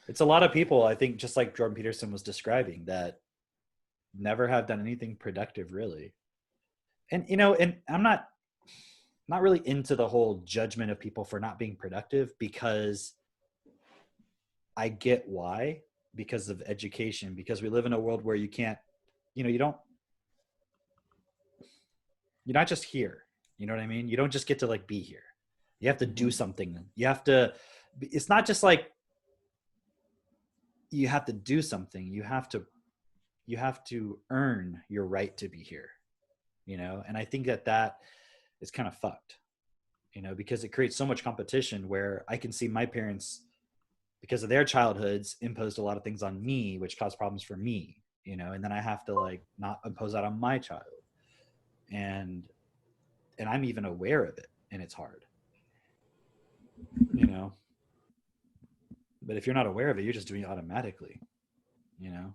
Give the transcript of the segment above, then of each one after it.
It's a lot of people, I think, just like Jordan Peterson was describing, that never have done anything productive really. And and I'm not really into the whole judgment of people for not being productive, because I get why, because of education, because we live in a world where you can't, you don't, you're not just here. You know what I mean? You don't just get to like be here. You have to do something. You have to, it's not just like you have to do something. You have to earn your right to be here, And I think that is kind of fucked, because it creates so much competition where I can see my parents, because of their childhoods, imposed a lot of things on me, which caused problems for me, and then I have to like not impose that on my child. And I'm even aware of it, and it's hard, you know. But if you're not aware of it, you're just doing it automatically, you know.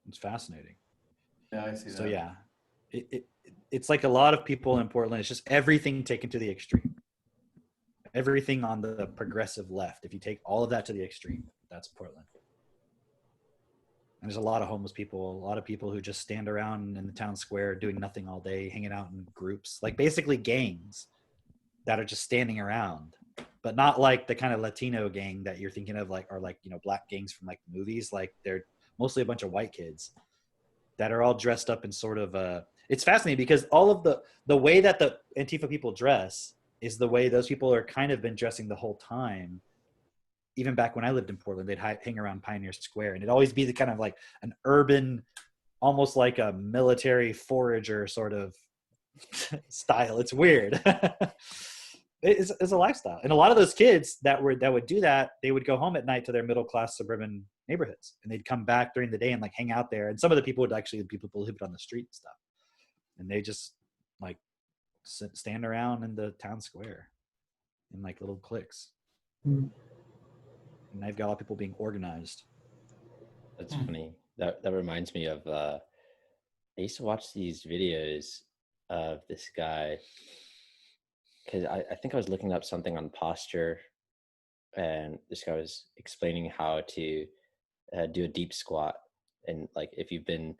It's fascinating. Yeah, I see So that. yeah, it's like a lot of people in Portland. It's just everything taken to the extreme. Everything on the progressive left. If you take all of that to the extreme, that's Portland. And there's a lot of homeless people, a lot of people who just stand around in the town square doing nothing all day, hanging out in groups, like basically gangs that are just standing around, but not like the kind of Latino gang that you're thinking of, like, or like, black gangs from like movies. Like they're mostly a bunch of white kids that are all dressed up in sort of it's fascinating because all of the way that the Antifa people dress is the way those people are kind of been dressing the whole time. Even back when I lived in Portland, they'd hang around Pioneer Square, and it'd always be the kind of like an urban, almost like a military forager sort of style. It's weird. It's a lifestyle, and a lot of those kids that would do that, they would go home at night to their middle class suburban neighborhoods, and they'd come back during the day and like hang out there. And some of the people would actually be people who lived on the street and stuff, and they just like stand around in the town square in like little cliques. Mm. And they've got a lot of people being organized. That's funny. That reminds me of I used to watch these videos of this guy, because I think I was looking up something on posture, and this guy was explaining how to do a deep squat. And like if you've been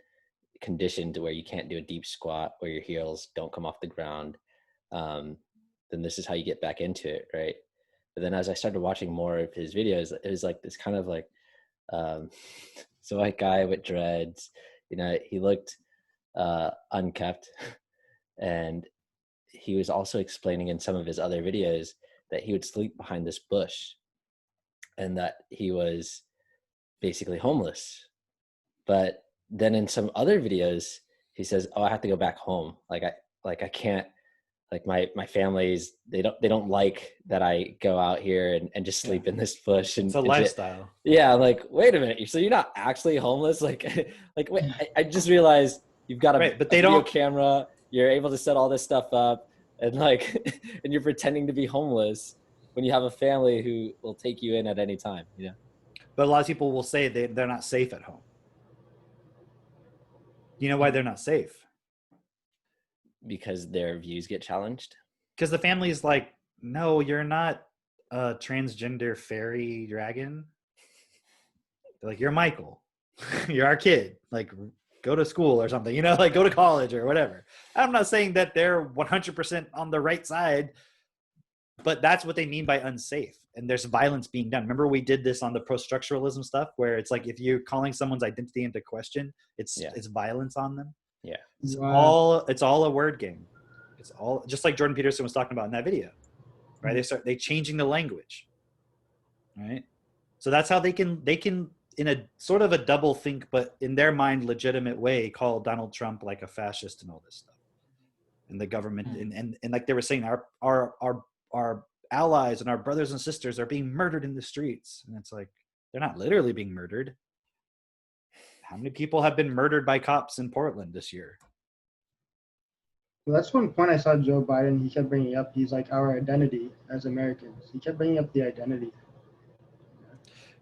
conditioned to where you can't do a deep squat where your heels don't come off the ground, then this is how you get back into it, right? But then as I started watching more of his videos, it was like this kind of like so white guy with dreads, he looked unkept. And he was also explaining in some of his other videos that he would sleep behind this bush and that he was basically homeless. But then in some other videos, he says, "Oh, I have to go back home. I can't, like my family's, they don't like that I go out here and just sleep in this bush." And it's a lifestyle. Yeah. I'm like, wait a minute. So you're not actually homeless? Like wait, I just realized you've got Right, but they video don't camera. You're able to set all this stuff up, and like, and you're pretending to be homeless when you have a family who will take you in at any time, But a lot of people will say they're not safe at home. You know why they're not safe? Because their views get challenged. Because the family's like, no, you're not a transgender fairy dragon. They're like, you're Michael. You're our kid. Like, go to school or something, like go to college or whatever. I'm not saying that they're 100% on the right side, but that's what they mean by unsafe. And there's violence being done. Remember we did this on the post-structuralism stuff, where it's like if you're calling someone's identity into question, it's violence on them. Yeah. It's all a word game. It's all just like Jordan Peterson was talking about in that video, right? They changing the language, right? So that's how they can in a sort of a double think, but in their mind legitimate way, call Donald Trump like a fascist and all this stuff. And the government and like they were saying, our allies and our brothers and sisters are being murdered in the streets. And it's like, they're not literally being murdered. How many people have been murdered by cops in Portland this year? Well, that's one point I saw Joe Biden, he kept bringing up. He's like, our identity as Americans. He kept bringing up the identity.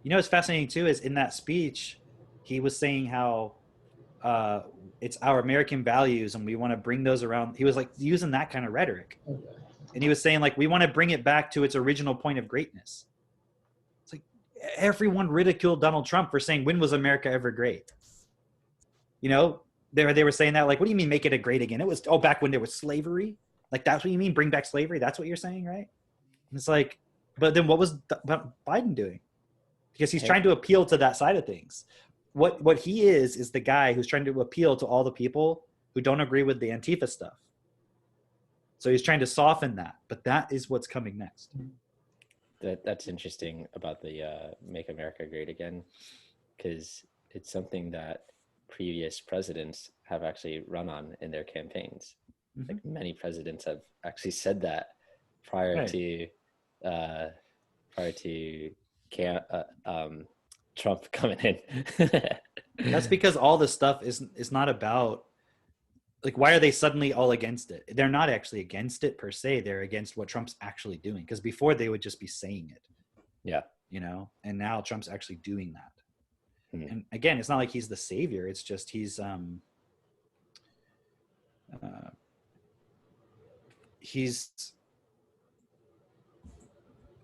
What's fascinating too is in that speech, he was saying how it's our American values and we want to bring those around. He was like using that kind of rhetoric. And he was saying like, we want to bring it back to its original point of greatness. It's like, everyone ridiculed Donald Trump for saying, when was America ever great? You know, they were saying that, like, what do you mean make it a great again? It was, oh, back when there was slavery? Like, that's what you mean, bring back slavery? That's what you're saying, right? And it's like, but then what was Biden doing? Because he's trying to appeal to that side of things. What he is the guy who's trying to appeal to all the people who don't agree with the Antifa stuff. So he's trying to soften that, but that is what's coming next. That's interesting about the Make America Great Again, because it's something that previous presidents have actually run on in their campaigns. Mm-hmm. Like many presidents have actually said that prior to Trump coming in. That's because all this stuff is not about, like, why are they suddenly all against it? They're not actually against it per se. They're against what Trump's actually doing. Because before they would just be saying it. Yeah. You know, and now Trump's actually doing that. And again, it's not like he's the savior. It's just he's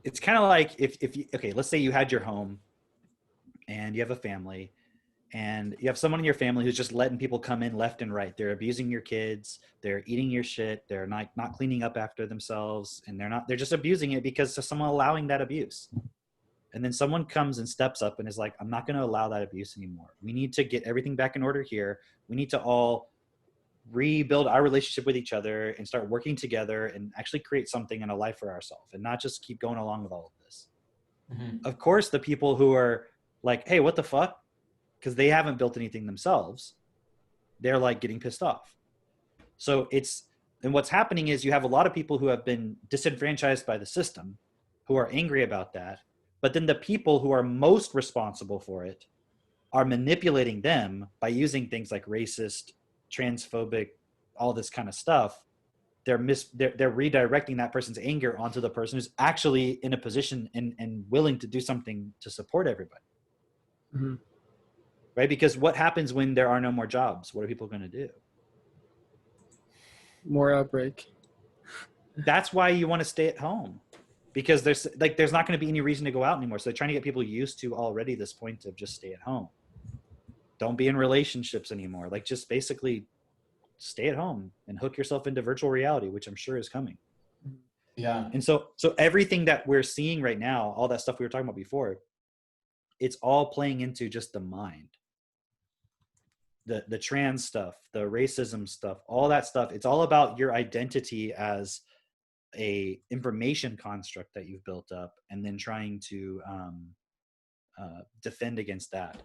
it's kind of like if you, okay, let's say you had your home and you have a family and you have someone in your family who's just letting people come in left and right. They're abusing your kids, they're eating your shit, they're not cleaning up after themselves, and they're just abusing it because of someone allowing that abuse. And then someone comes and steps up and is like, I'm not going to allow that abuse anymore. We need to get everything back in order here. We need to all rebuild our relationship with each other and start working together and actually create something in a life for ourselves and not just keep going along with all of this. Mm-hmm. Of course, the people who are like, hey, what the fuck? Because they haven't built anything themselves, they're like getting pissed off. So and what's happening is you have a lot of people who have been disenfranchised by the system who are angry about that. But then the people who are most responsible for it are manipulating them by using things like racist, transphobic, all this kind of stuff. They're redirecting that person's anger onto the person who's actually in a position and willing to do something to support everybody. Mm-hmm. Right? Because what happens when there are no more jobs? What are people going to do? More outbreak. That's why you want to stay at home. Because there's not going to be any reason to go out anymore. So they're trying to get people used to already this point of just stay at home. Don't be in relationships anymore. Like, just basically stay at home and hook yourself into virtual reality, which I'm sure is coming. Yeah. And so everything that we're seeing right now, all that stuff we were talking about before, it's all playing into just the mind. The trans stuff, the racism stuff, all that stuff. It's all about your identity as a information construct that you've built up, and then trying to defend against that.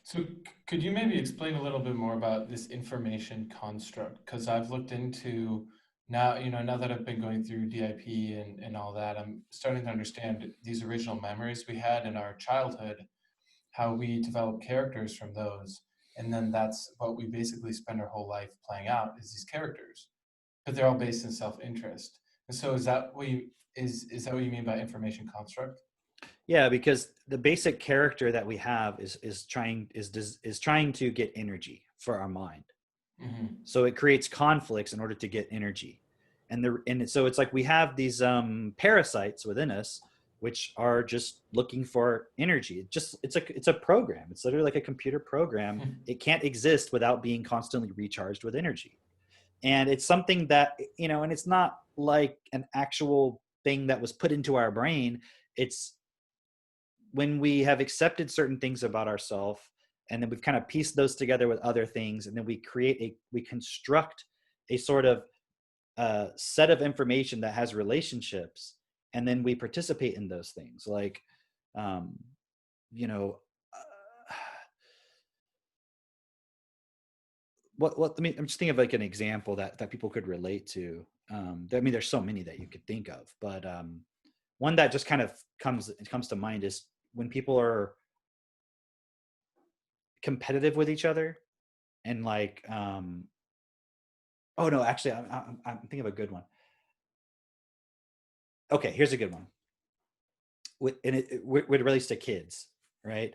So could you maybe explain a little bit more about this information construct? Because I've looked into now that I've been going through DIP and all that, I'm starting to understand these original memories we had in our childhood, how we develop characters from those. And then that's what we basically spend our whole life playing out, is these characters. But they're all based in self-interest. And so is that what you mean by information construct? Yeah, because the basic character that we have is trying to get energy for our mind. Mm-hmm. So it creates conflicts in order to get energy. So it's like we have these parasites within us which are just looking for energy. It's a program. It's literally like a computer program. Mm-hmm. It can't exist without being constantly recharged with energy. And it's something that, and it's not like an actual thing that was put into our brain. It's when we have accepted certain things about ourselves, and then we've kind of pieced those together with other things, and then we construct a sort of set of information that has relationships, and then we participate in those things. Like, I'm just thinking of like an example that people could relate to. There's so many that you could think of, but one that just kind of comes to mind is when people are competitive with each other, and like, I'm thinking of a good one. Okay, here's a good one. It relates to kids, right?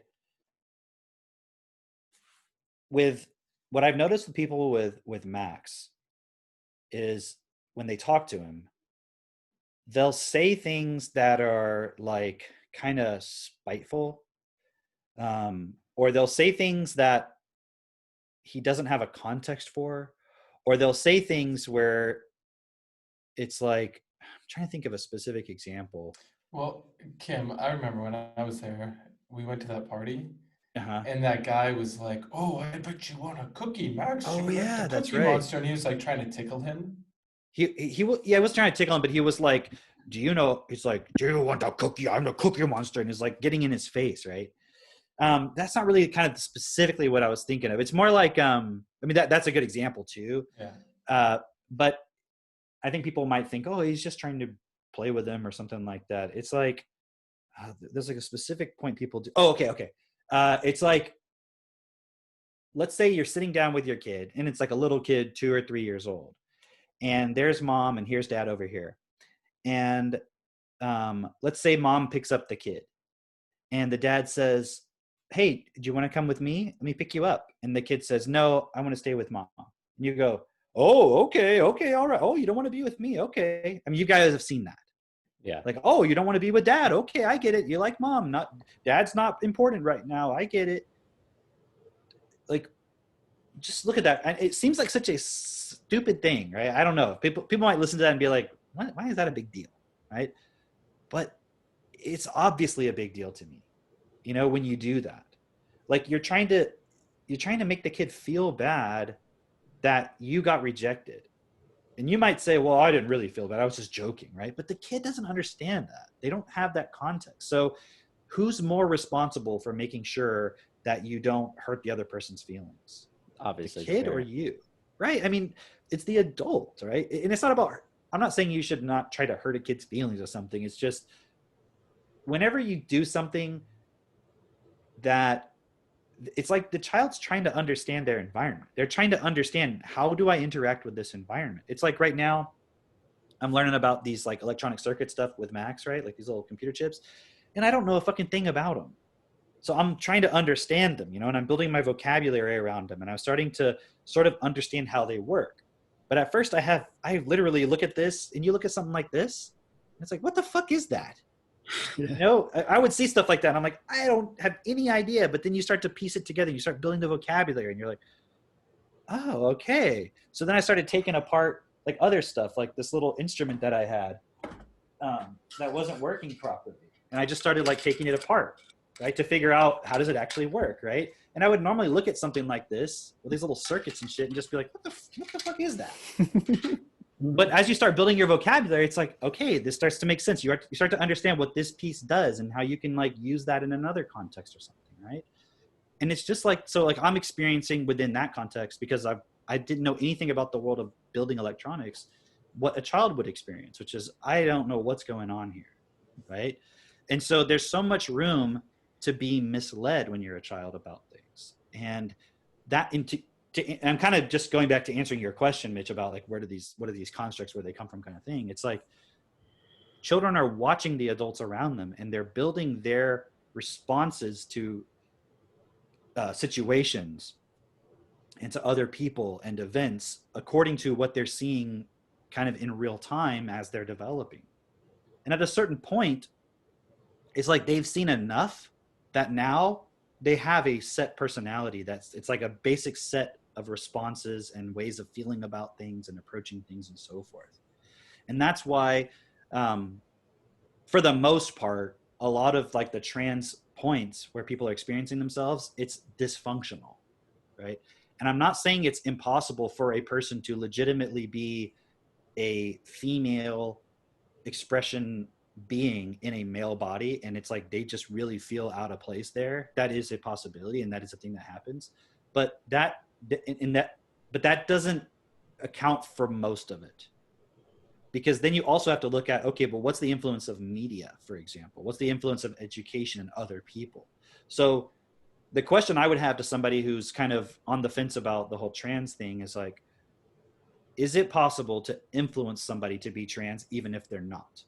With what I've noticed with people with Max is when they talk to him, they'll say things that are like kind of spiteful, or they'll say things that he doesn't have a context for, or they'll say things where it's like, I'm trying to think of a specific example. Well, Kim, I remember when I was there, we went to that party, Uh-huh. and that guy was like, "Oh, I bet you want a cookie, Max. Oh You're like the yeah, that's Cookie right. Monster," and he was like trying to tickle him. Yeah, I was trying to tickle him, but he was like, do you know, he's like, do you want a cookie? I'm the Cookie Monster. And he's like getting in his face, right? That's not really kind of specifically what I was thinking of. It's more like, I mean, that's a good example too. Yeah. But I think people might think, oh, he's just trying to play with them or something like that. It's like, there's like a specific point people do. Oh, okay. It's like, let's say you're sitting down with your kid and it's like a little kid, 2 or 3 years old, and there's mom and here's dad over here. And let's say mom picks up the kid and the dad says, hey, do you want to come with me? Let me pick you up. And the kid says, no, I want to stay with mom. And you go, oh, okay, all right. Oh, you don't want to be with me? Okay. I mean, you guys have seen that. Yeah. Like, oh, you don't want to be with dad? Okay, I get it. You like mom. Not dad's not important right now. I get it. Like, just look at that. And it seems like such a stupid thing, right? I don't know. People might listen to that and be like, why is that a big deal, right? But it's obviously a big deal to me, when you do that. Like, you're trying to make the kid feel bad that you got rejected. And you might say, well, I didn't really feel bad. I was just joking, right? But the kid doesn't understand that. They don't have that context. So who's more responsible for making sure that you don't hurt the other person's feelings? Obviously, the kid or you, right? I mean, it's the adult, right? And it's not about, I'm not saying you should not try to hurt a kid's feelings or something. It's just, whenever you do something that, it's like the child's trying to understand their environment. They're trying to understand, how do I interact with this environment? It's like right now, I'm learning about these like electronic circuit stuff with Max, right? Like these little computer chips. And I don't know a fucking thing about them. So I'm trying to understand them, and I'm building my vocabulary around them, and I'm starting to sort of understand how they work. But at first I literally look at this, and you look at something like this, and it's like, what the fuck is that? Yeah. I would see stuff like that, and I'm like, I don't have any idea. But then you start to piece it together, you start building the vocabulary, and you're like, oh, okay. So then I started taking apart like other stuff, like this little instrument that I had that wasn't working properly. And I just started like taking it apart, right, to figure out how does it actually work, right? And I would normally look at something like this with these little circuits and shit and just be like, what the fuck is that? But as you start building your vocabulary, it's like, okay, this starts to make sense. You start to understand what this piece does and how you can like use that in another context or something, right? And it's just like, so like I'm experiencing within that context, because I didn't know anything about the world of building electronics, what a child would experience, which is, I don't know what's going on here, right? And so there's so much room to be misled when you're a child about things. And that I'm kind of just going back to answering your question, Mitch, about like, what are these constructs, where they come from kind of thing. It's like, children are watching the adults around them, and they're building their responses to situations and to other people and events according to what they're seeing kind of in real time as they're developing. And at a certain point, it's like they've seen enough that now they have a set personality it's like a basic set of responses and ways of feeling about things and approaching things and so forth. And that's why, for the most part, a lot of like the trans points where people are experiencing themselves, it's dysfunctional, right? And I'm not saying it's impossible for a person to legitimately be a female expression being in a male body, and it's like they just really feel out of place there. That is a possibility, and that is a thing that happens. But that doesn't account for most of it. Because then you also have to look at, okay, but what's the influence of media, for example? What's the influence of education and other people? So the question I would have to somebody who's kind of on the fence about the whole trans thing is like, is it possible to influence somebody to be trans even if they're not?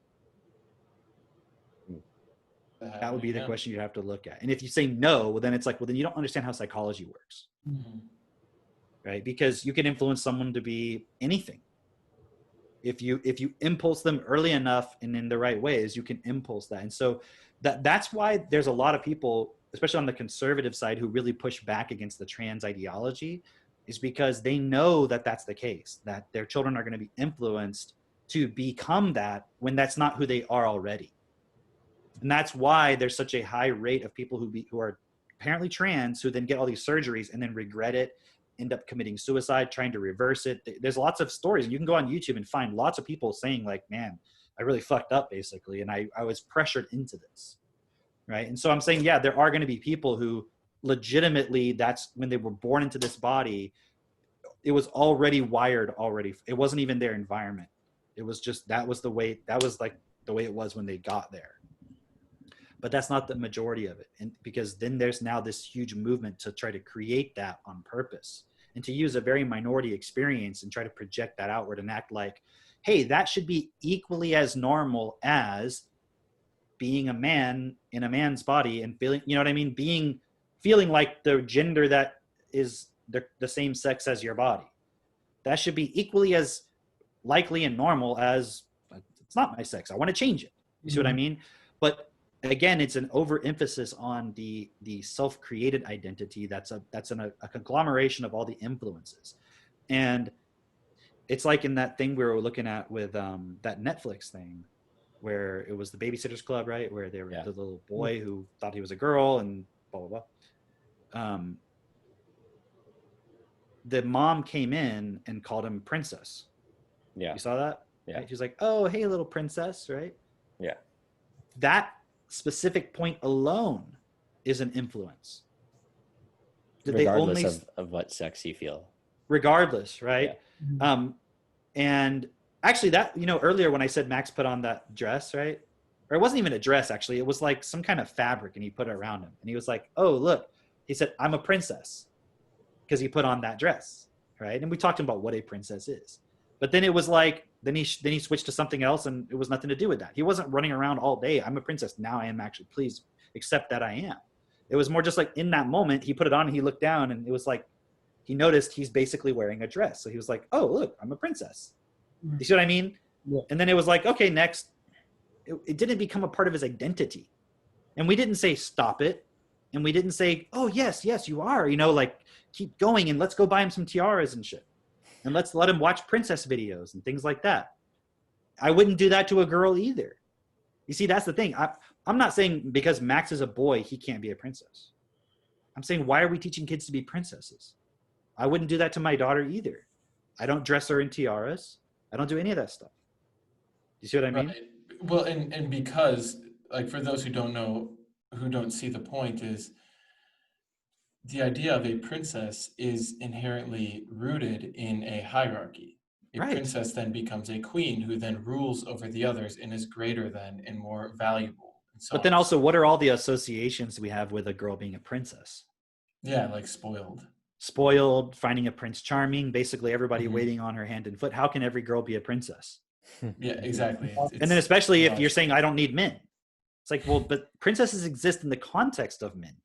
That would be the question you have to look at. And if you say no, well, then it's like, well, then you don't understand how psychology works, right? Because you can influence someone to be anything. If you impulse them early enough and in the right ways, you can impulse that. And so That's why there's a lot of people, especially on the conservative side, who really push back against the trans ideology, is because they know that that's the case, that their children are going to be influenced to become that when that's not who they are already. And that's why there's such a high rate of people who are apparently trans, who then get all these surgeries and then regret it, end up committing suicide, trying to reverse it. There's lots of stories, and you can go on YouTube and find lots of people saying like, man, I really fucked up basically. And I was pressured into this. Right. And so I'm saying, yeah, there are going to be people who legitimately, that's when they were born into this body, it was already wired already. It wasn't even their environment. It was just, that was like the way it was when they got there. But that's not the majority of it. And because then there's now this huge movement to try to create that on purpose and to use a very minority experience and try to project that outward and act like, hey, that should be equally as normal as being a man in a man's body and feeling, you know what I mean? Feeling like the gender that is the same sex as your body. That should be equally as likely and normal as, it's not my sex, I want to change it. You see what I mean? But again, it's an overemphasis on the self-created identity that's a conglomeration of all the influences. And it's like in that thing we were looking at with that Netflix thing, where it was the Babysitter's Club, right? Where they were the little boy who thought he was a girl and blah, blah, blah. The mom came in and called him princess. Yeah. You saw that? Yeah. Right? She's like, oh, hey, little princess, right? Yeah. That specific point alone is an influence. Regardless of what sex you feel. Regardless, right? Mm-hmm. And actually that, earlier when I said Max put on that dress, right? Or it wasn't even a dress, actually. It was like some kind of fabric and he put it around him. And he was like, oh, look, he said, I'm a princess. Because he put on that dress, right? And we talked about what a princess is. But then it was like, then he switched to something else and it was nothing to do with that. He wasn't running around all day, I'm a princess. Now I am actually, please accept that I am. It was more just like in that moment, he put it on and he looked down and it was like, he noticed he's basically wearing a dress. So he was like, oh, look, I'm a princess. You see what I mean? Yeah. And then it was like, okay, next. It didn't become a part of his identity. And we didn't say stop it. And we didn't say, oh, yes, you are. Like keep going and let's go buy him some tiaras and shit. And let's let him watch princess videos and things like that. I wouldn't do that to a girl either. You see, that's the thing. I'm not saying because Max is a boy, he can't be a princess. I'm saying, why are we teaching kids to be princesses? I wouldn't do that to my daughter either. I don't dress her in tiaras. I don't do any of that stuff. You see what I mean? Right. Well, and because, like, for those who don't know, who don't see the point, is the idea of a princess is inherently rooted in a hierarchy. A Right. princess then becomes a queen who then rules over the others and is greater than and more valuable. And so But then also, what are all the associations we have with a girl being a princess? yeah, like spoiled, finding a Prince Charming, basically everybody waiting on her hand and foot. How can every girl be a princess? Yeah, exactly. And then especially if you're saying, I don't need men. It's like, well, but princesses exist in the context of men.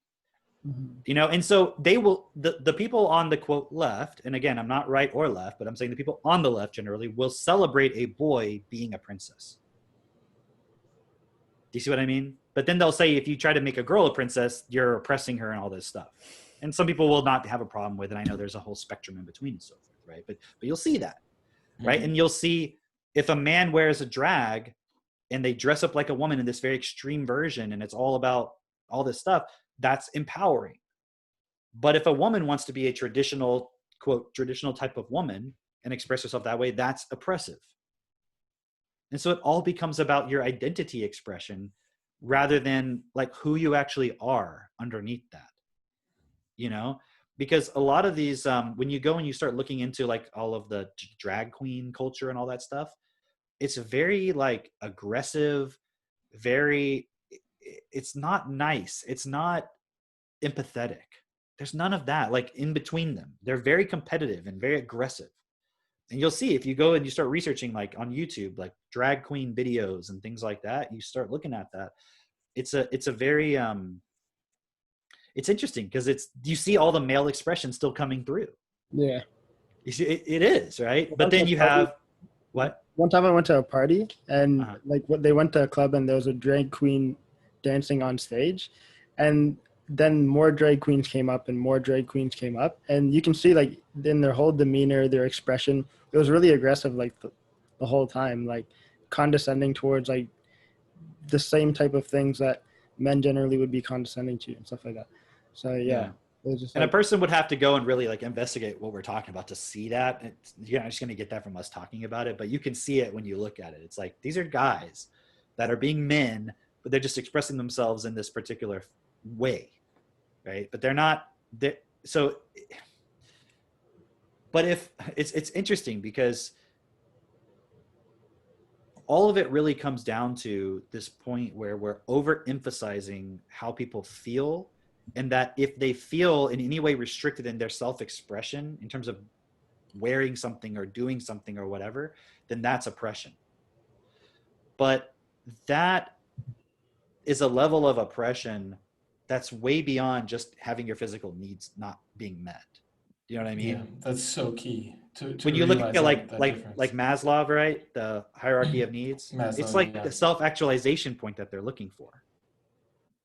And so they will, the people on the quote left, and again, I'm not right or left, but I'm saying the people on the left generally will celebrate a boy being a princess. Do you see what I mean? But then they'll say, if you try to make a girl a princess, you're oppressing her and all this stuff. And some people will not have a problem with it. I know there's a whole spectrum in between and so forth, right? But you'll see that, right? And you'll see if a man wears a drag and they dress up like a woman in this very extreme version and it's all about all this stuff, that's empowering. But if a woman wants to be a traditional, quote, traditional type of woman and express herself that way, that's oppressive. And so it all becomes about your identity expression rather than like who you actually are underneath that, because a lot of these, when you go and you start looking into like all of the drag queen culture and all that stuff, it's very like aggressive, it's not nice. It's not empathetic. There's none of that like in between them. They're very competitive and very aggressive. And you'll see if you go and you start researching like on YouTube, like drag queen videos and things like that, you start looking at that. It's a very, it's interesting because you see all the male expression still coming through. Yeah. You see, it is, right? But then you have, what? One time I went to a party and they went to a club and there was a drag queen dancing on stage, and then more drag queens came up and more drag queens came up, and you can see like in their whole demeanor, their expression, it was really aggressive like the whole time, like condescending towards like the same type of things that men generally would be condescending to and stuff like that. So yeah, Yeah. it was just And a like, person would have to go and really like investigate what we're talking about to see that. You're not just going to get that from us talking about it, but you can see it when you look at it. It's like these are guys that are being men, but they're just expressing themselves in this particular way, right? But they're not. So, but if it's interesting because all of it really comes down to this point where we're overemphasizing how people feel, and that if they feel in any way restricted in their self-expression in terms of wearing something or doing something or whatever, then that's oppression. But that is a level of oppression that's way beyond just having your physical needs not being met. Do you know what I Yeah, mean? that's so key to When you look realize at that difference. like Maslow, right? The hierarchy of needs, it's Maslow, like yeah. the self-actualization point that they're looking for.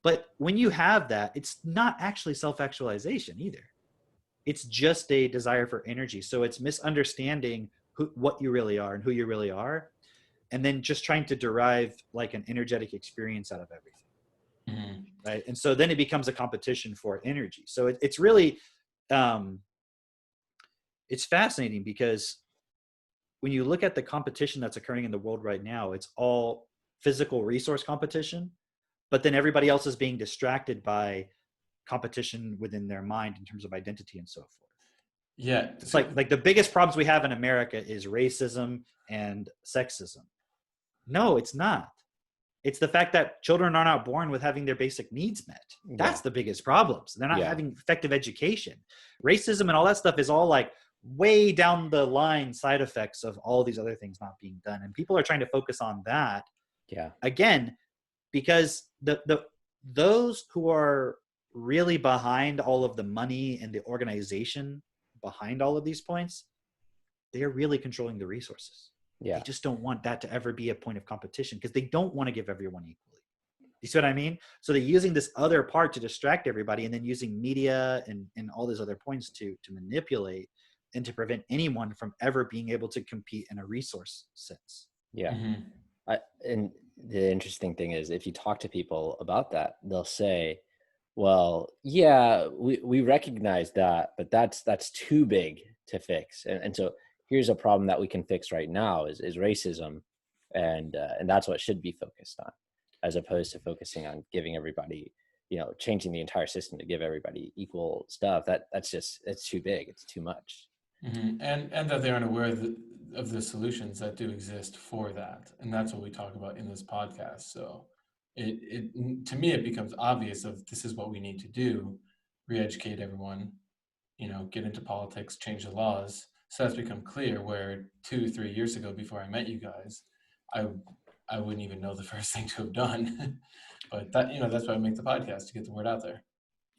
But when you have that, it's not actually self-actualization either. It's just a desire for energy. So it's misunderstanding what you really are and who you really are, and then just trying to derive like an energetic experience out of everything. Mhm. Right. And so then it becomes a competition for energy. So it's really, um, it's fascinating because when you look at the competition that's occurring in the world right now, it's all physical resource competition, but then everybody else is being distracted by competition within their mind in terms of identity and so forth. Yeah. It's So like the biggest problems we have in America is racism and sexism. No, it's not. It's the fact that children are not born with having their basic needs met. That's the biggest problems. They're not having effective education. Racism and all that stuff is all like way down the line side effects of all these other things not being done. And people are trying to focus on that. Yeah. Again, because those who are really behind all of the money and the organization behind all of these points, they're really controlling the resources. Yeah. They just don't want that to ever be a point of competition because they don't want to give everyone equally. You see what I mean? So they're using this other part to distract everybody, and then using media and all these other points to manipulate and to prevent anyone from ever being able to compete in a resource sense. Yeah. mhm. And the interesting thing is, if you talk to people about that, they'll say, well, yeah, we recognize that, but that's too big to fix. And so here's a problem that we can fix right now is racism. And that's what should be focused on, as opposed to focusing on giving everybody, changing the entire system to give everybody equal stuff. It's too big. It's too much. And that they aren't aware of the solutions that do exist for that, and that's what we talk about in this podcast. So it to me it becomes obvious of this is what we need to do: re-educate everyone, get into politics, change the laws. So that's become clear. Where 2-3 years ago, before I met you guys, I I wouldn't even know the first thing to have done. But that's why I make the podcast, to get the word out there.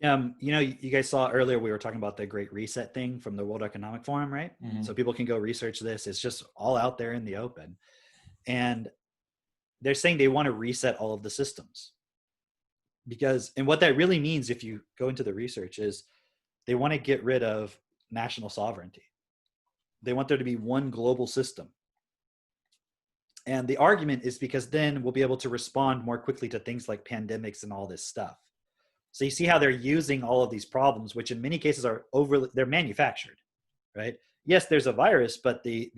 You guys saw earlier we were talking about the Great Reset thing from the World Economic Forum, right? Mhm. So people can go research this. It's just all out there in the open. And they're saying they want to reset all of the systems. And what that really means, if you go into the research, is they want to get rid of national sovereignty. They want there to be one global system. And the argument is because then we'll be able to respond more quickly to things like pandemics and all this stuff. So you see how they're using all of these problems, which in many cases they're manufactured, right? Yes, there's a virus, but the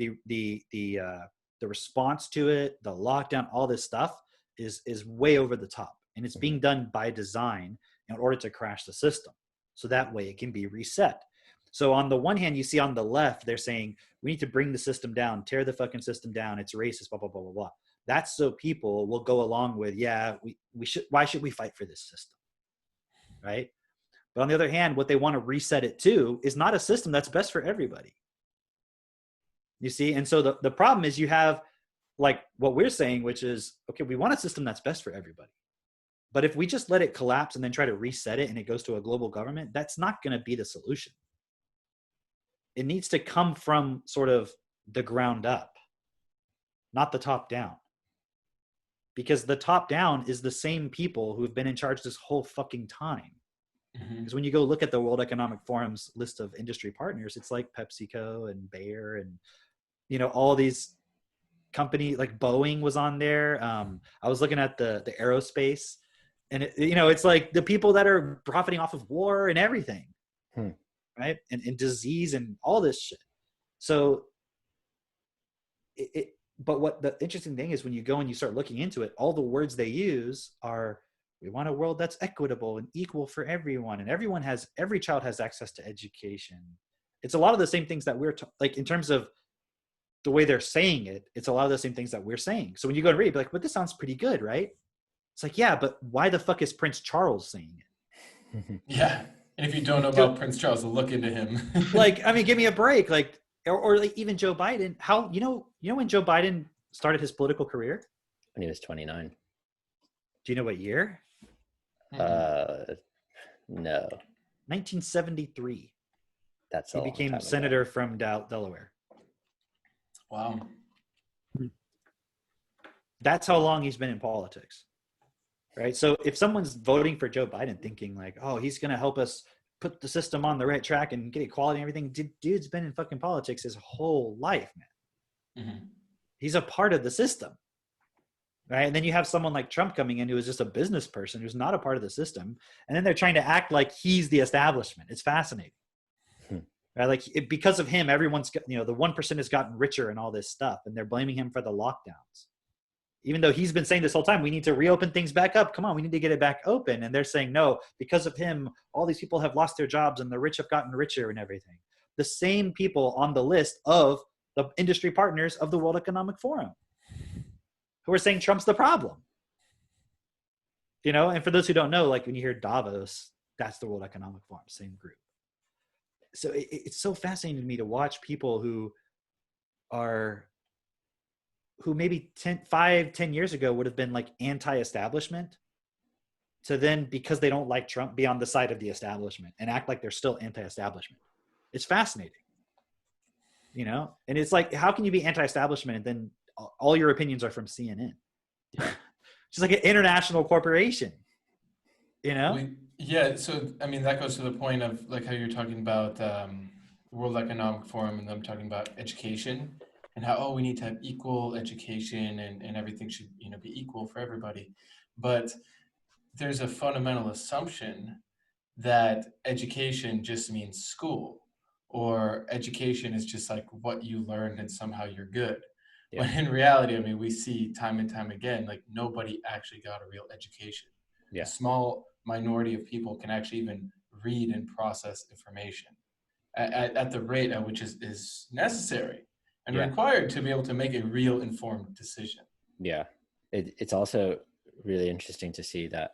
response to it, the lockdown, all this stuff is way over the top, and it's being done by design in order to crash the system, so that way it can be reset. So on the one hand, you see on the left, they're saying we need to bring the system down, tear the fucking system down. It's racist, blah blah blah blah blah. That's so people will go along with, yeah, we should. Why should we fight for this system? Right? But on the other hand, what they want to reset it to is not a system that's best for everybody. You see? And so the problem is you have like what we're saying, which is, okay, we want a system that's best for everybody. But if we just let it collapse and then try to reset it and it goes to a global government, that's not going to be the solution. It needs to come from sort of the ground up, not the top down. because the top down is the same people who have been in charge this whole fucking time. Because when you go look at the World Economic Forum's list of industry partners, it's like PepsiCo and Bayer and, you know, all these companies, like Boeing was on there. I was looking at the aerospace, and it's like the people that are profiting off of war and everything, right? And disease and all this shit. So but what the interesting thing is, when you go and you start looking into it, all the words they use are, we want a world that's equitable and equal for everyone, and every child has access to education. It's a lot of the same things that we're like, in terms of the way they're saying it, it's a lot of the same things that we're saying. So when you go to read, be like, but this sounds pretty good, right? It's like, yeah, but why the fuck is Prince Charles saying it? Yeah. And if you don't know about Prince Charles, look into him. Like, I mean, give me a break. Like, or like even Joe Biden, how, you know when Joe Biden started his political career? When he was 29. Do you know what year? No. 1973. That's he became senator from Delaware. Wow. That's how long he's been in politics, right? So if someone's voting for Joe Biden thinking like, oh, he's going to help us put the system on the right track and get equality and everything, dude's been in fucking politics his whole life, man. He's a part of the system, right? And then you have someone like Trump coming in who is just a business person who's not a part of the system, and then they're trying to act like he's the establishment. It's fascinating. Right? Like, because of him, everyone's got, the 1% has gotten richer and all this stuff, and they're blaming him for the lockdowns. Even though he's been saying this whole time, we need to reopen things back up. Come on, we need to get it back open. And they're saying, no, because of him, all these people have lost their jobs and the rich have gotten richer and everything. The same people on the list of the industry partners of the World Economic Forum who are saying Trump's the problem. And for those who don't know, like when you hear Davos, that's the World Economic Forum, same group. So it's so fascinating to me to watch people who maybe 10 years ago would have been like anti-establishment, to then, because they don't like Trump, be on the side of the establishment and act like they're still anti-establishment. It's fascinating, and it's like, how can you be anti-establishment and then all your opinions are from CNN? Just like an international corporation, Yeah, so I mean that goes to the point of like how you're talking about World Economic Forum, and them talking about education and how we need to have equal education and everything should be equal for everybody. But there's a fundamental assumption that education just means school, or education is just like what you learned and somehow you're good. Yeah. When in reality, I mean, we see time and time again, like nobody actually got a real education. Yeah. A small minority of people can actually even read and process information at the rate at which is necessary and required to be able to make a real informed decision. Yeah. It's also really interesting to see that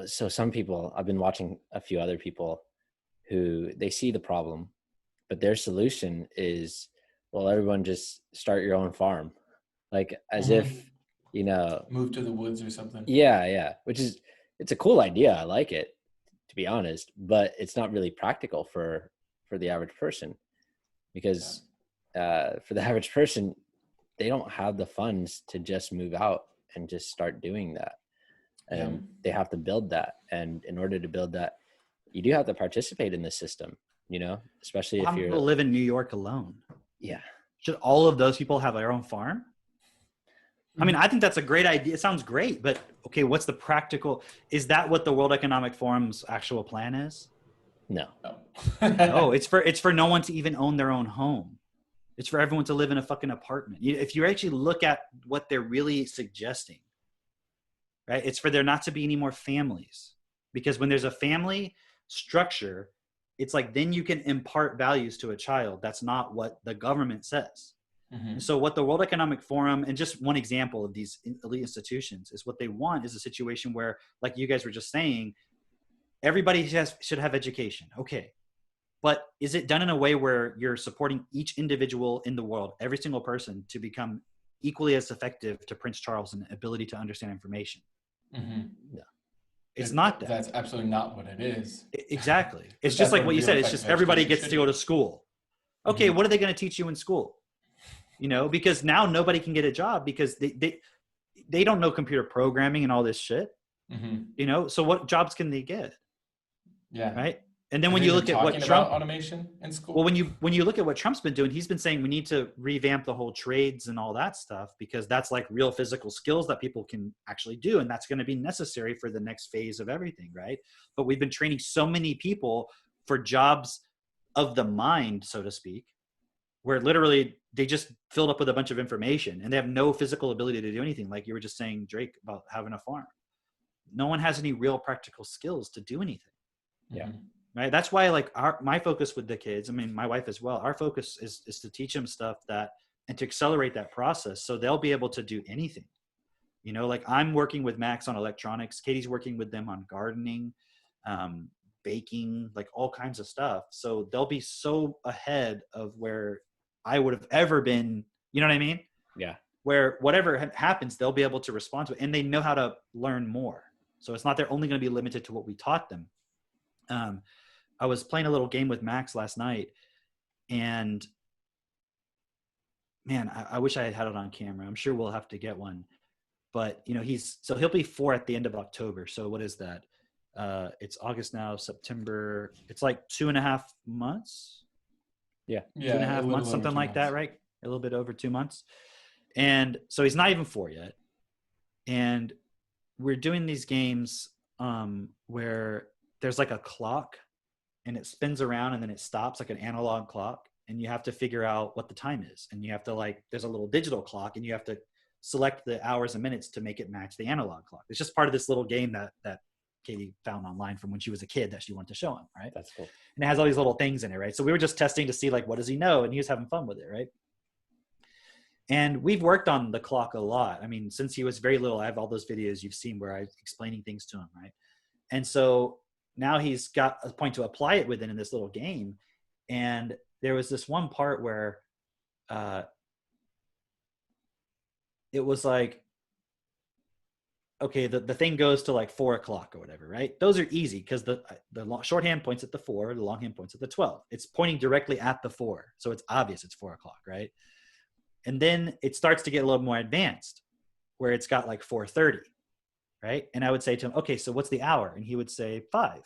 so some people, I've been watching a few other people who they see the problem, but their solution is, well, everyone just start your own farm. Like as if, move to the woods or something. Yeah. It's a cool idea. I like it, to be honest, but it's not really practical for the average person, because for the average person, they don't have the funds to just move out and just start doing that. And they have to build that. And in order to build that, you do have to participate in the system, especially if you're... people live in New York alone. Yeah. Should all of those people have their own farm? I mean, I think that's a great idea. It sounds great, but okay, what's the practical? Is that what the World Economic Forum's actual plan is? No. No, it's for no one to even own their own home. It's for everyone to live in a fucking apartment. If you actually look at what they're really suggesting, right? It's for there not to be any more families, because when there's a family structure, it's like, then you can impart values to a child. That's not what the government says. Mm-hmm. So what the World Economic Forum, and just one example of these elite institutions, is what they want is a situation where, like you guys were just saying, everybody should have education. Okay. But is it done in a way where you're supporting each individual in the world, every single person, to become equally as effective to Prince Charles in the ability to understand information? Mm-hmm. No. It's not that. That's absolutely not what it is. Exactly. It's just like what you said. It's just everybody gets to go to school. Okay, what are they going to teach you in school? you know, because now nobody can get a job because they don't know computer programming and all this shit, you know? So what jobs can they get? Yeah. Right. And then Have when they you been look at what talking Trump, about automation in school? well, when you look at what Trump's been doing, he's been saying we need to revamp the whole trades and all that stuff because that's like real physical skills that people can actually do, and that's going to be necessary for the next phase of everything, right? But we've been training so many people for jobs of the mind, so to speak, where literally they just filled up with a bunch of information and they have no physical ability to do anything. Like you were just saying, Drake, about having a farm. No one has any real practical skills to do anything. Yeah. Right. That's why like my focus with the kids, I mean, my wife as well, our focus is to teach them stuff that, and to accelerate that process so they'll be able to do anything. You know, like I'm working with Max on electronics. Katie's working with them on gardening, baking, like all kinds of stuff. So they'll be so ahead of where I would have ever been. You know what I mean? Yeah. Where whatever happens, they'll be able to respond to it, and they know how to learn more. So it's not they're only going to be limited to what we taught them. I was playing a little game with Max last night, and man, I wish I had it on camera. I'm sure we'll have to get one. But you know, he'll be 4 at the end of October. So what is that? It's August now, September. It's like 2.5 months. Yeah. 2.5 months, something like that, right? A little bit over 2 months. And so he's not even 4 yet. And we're doing these games where there's like a clock and it spins around and then it stops, like an analog clock, and you have to figure out what the time is. And you have to there's a little digital clock and you have to select the hours and minutes to make it match the analog clock. It's just part of this little game that Katie found online from when she was a kid that she wanted to show him, right? That's cool. And it has all these little things in it, right? So we were just testing to see like, what does he know? And he was having fun with it, right? And we've worked on the clock a lot. I mean, since he was very little, I have all those videos you've seen where I'm explaining things to him, right? And so now he's got a point to apply it within in this little game. And there was this one part where it was like, okay, the thing goes to like 4 o'clock or whatever, right? Those are easy because the shorthand points at the 4, the longhand points at the 12. It's pointing directly at the 4. So it's obvious it's 4 o'clock, right? And then it starts to get a little more advanced where it's got like 4:30, right? And I would say to him, okay, so what's the hour? And he would say 5.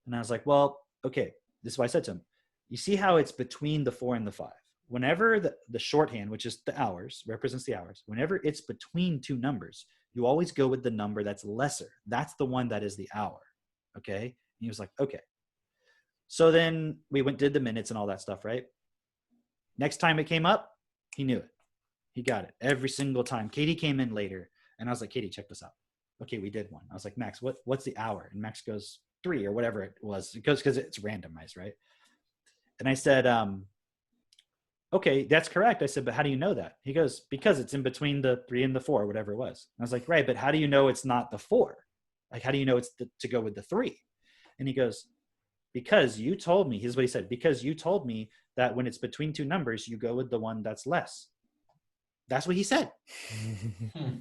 And I was like, well, okay, this is what I said to him. You see how it's between the 4 and the 5. Whenever the shorthand, which is the hours, represents the hours, whenever it's between 2 numbers, you always go with the number that's lesser. That's the one that is the hour, okay? And he was like, okay. So then we did the minutes and all that stuff, right? Next time it came up, he knew it. He got it every single time. Katie came in later, and I was like, Katie, check this out. Okay, we did one. I was like, Max, what's the hour? And Max goes 3 or whatever it was. It goes because it's randomized, right? And I said, okay, that's correct. I said, but how do you know that? He goes, because it's in between the 3 and the 4, whatever it was. And I was like, right, but how do you know it's not the 4? Like, how do you know it's to go with the 3? And he goes, because you told me, here's what he said, because you told me that when it's between 2 numbers, you go with the one that's less. That's what he said.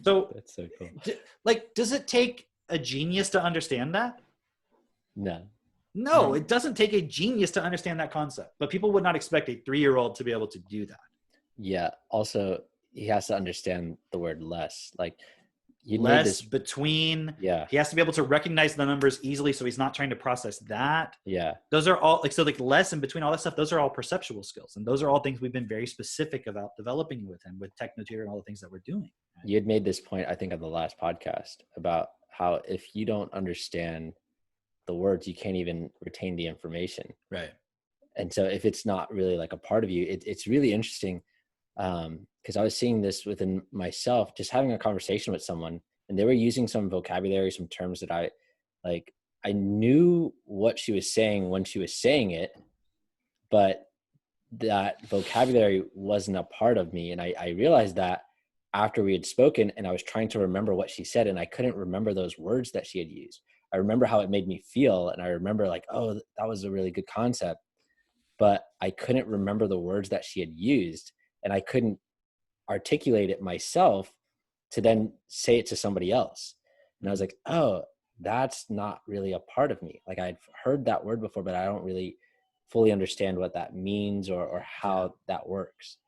So That's so cool. Does it take a genius to understand that? No, it doesn't take a genius to understand that concept, but people would not expect a 3-year-old to be able to do that. Yeah. Also, he has to understand the word less. Like you Less, made this between. Yeah. He has to be able to recognize the numbers easily, so he's not trying to process that. Yeah. Those are all less and between all that stuff. Those are all perceptual skills, and those are all things we've been very specific about developing with him with Technotutor and all the things that we're doing. Right? You had made this point, I think, on the last podcast about how if you don't understand the words, you can't even retain the information. Right. And so if it's not really like a part of you, it's really interesting. Because I was seeing this within myself, just having a conversation with someone, and they were using some vocabulary, some terms that I knew what she was saying when she was saying it, but that vocabulary wasn't a part of me. And I realized that after we had spoken, and I was trying to remember what she said, and I couldn't remember those words that she had used. I remember how it made me feel, and I remember like, oh, that was a really good concept, but I couldn't remember the words that she had used, and I couldn't articulate it myself to then say it to somebody else. And I was like, oh, that's not really a part of me. Like I'd heard that word before, but I don't really fully understand what that means or how that works.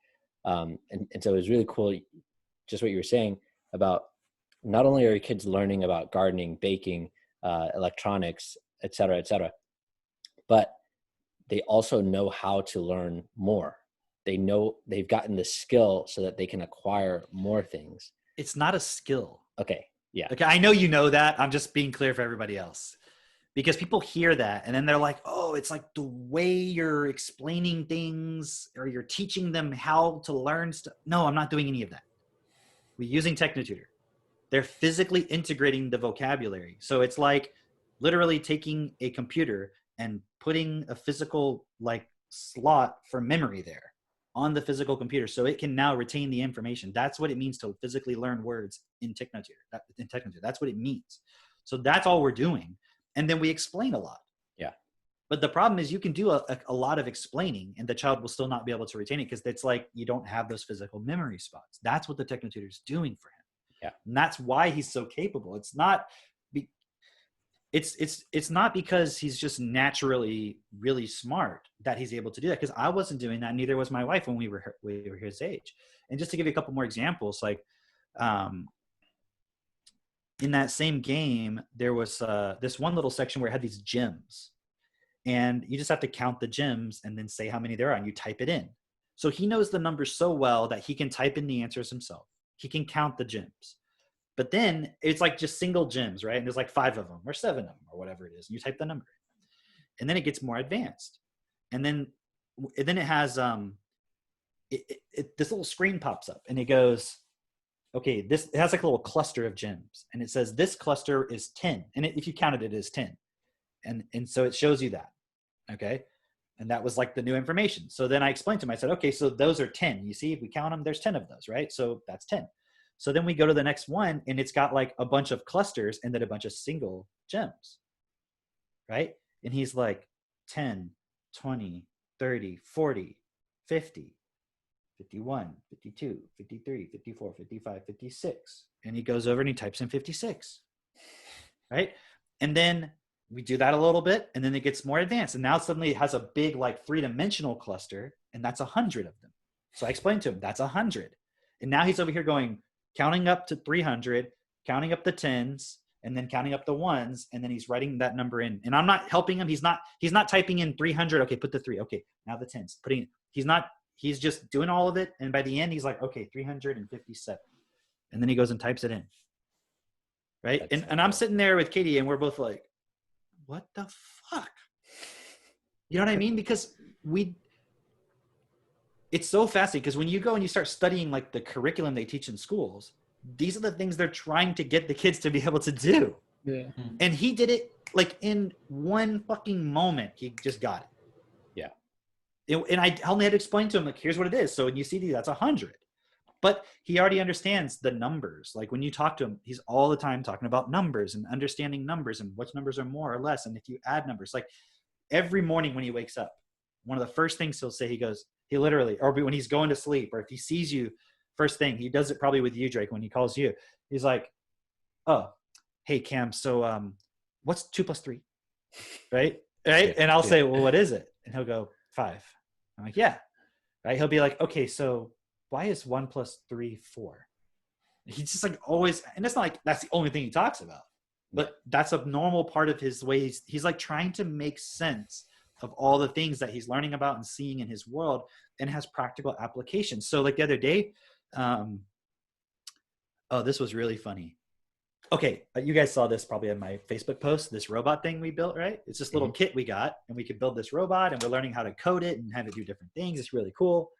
And so it was really cool, just what you were saying about not only are your kids learning about gardening, baking, electronics, et cetera, but they also know how to learn more. They know they've gotten the skill so that they can acquire more things. It's not a skill. Okay. Yeah. Okay, I know you know that. I'm just being clear for everybody else. Because people hear that and then they're like, oh, it's like the way you're explaining things or you're teaching them how to learn stuff. No, I'm not doing any of that. We're using TechnoTutor. They're physically integrating the vocabulary. So it's like literally taking a computer and putting a physical like slot for memory there on the physical computer so it can now retain the information. That's what it means to physically learn words in TechnoTutor. That's what it means. So that's all we're doing. And then we explain a lot. Yeah. But the problem is you can do a lot of explaining and the child will still not be able to retain it because it's like you don't have those physical memory spots. That's what the TechnoTutor is doing for him. Yeah. And that's why he's so capable. It's not it's not because he's just naturally really smart that he's able to do that, because I wasn't doing that. Neither was my wife when we were his age. And just to give you a couple more examples, like in that same game, there was this one little section where it had these gems. And you just have to count the gems and then say how many there are, and you type it in. So he knows the numbers so well that he can type in the answers himself. He can count the gems. But then it's like just single gems, right? And there's like 5 of them or 7 of them or whatever it is. And you type the number. And then it gets more advanced. And then it has this little screen pops up and it goes, okay, it has like a little cluster of gems, and it says this cluster is 10, and if you counted it is 10, and so it shows you that, okay, and that was like the new information. So then I explained to him, I said, okay, so those are 10. You see, if we count them, there's 10 of those, right? So that's 10. So then we go to the next one, and it's got like a bunch of clusters and then a bunch of single gems, right? And he's like 10, 20, 30, 40, 50. 51, 52, 53, 54, 55, 56. And he goes over and he types in 56, right? And then we do that a little bit, and then it gets more advanced. And now suddenly it has a big like 3-dimensional cluster, and that's 100 of them. So I explained to him, that's 100. And now he's over here going, counting up to 300, counting up the tens, and then counting up the ones, and then he's writing that number in. And I'm not helping him. He's not typing in 300. Okay, put the 3. Okay, now the tens. He's just doing all of it. And by the end, he's like, okay, 357. And then he goes and types it in. Right? And I'm sitting there with Katie, and we're both like, what the fuck? You know what I mean? Because it's so fascinating, because when you go and you start studying like the curriculum they teach in schools, these are the things they're trying to get the kids to be able to do. Yeah. And he did it like in one fucking moment. He just got it. And I only had to explain to him, like, here's what it is. So in UCD, that's 100. But he already understands the numbers. Like when you talk to him, he's all the time talking about numbers and understanding numbers and which numbers are more or less. And if you add numbers, like every morning when he wakes up, one of the first things he'll say, he literally, or when he's going to sleep, or if he sees you, first thing, he does it probably with you, Drake, when he calls you, he's like, oh, hey, Cam, so what's 2 + 3? Right? Yeah, and I'll say, well, what is it? And he'll go, 5. I'm like, yeah. Right? He'll be like, okay, so why is 1 + 3 4? He's just like always, and it's not like that's the only thing he talks about, but that's a normal part of his ways. He's like trying to make sense of all the things that he's learning about and seeing in his world, and has practical applications. So like the other day, this was really funny. Okay, you guys saw this probably on my Facebook post, this robot thing we built, right? It's this little kit we got, and we could build this robot, and we're learning how to code it and have it do different things. It's really cool.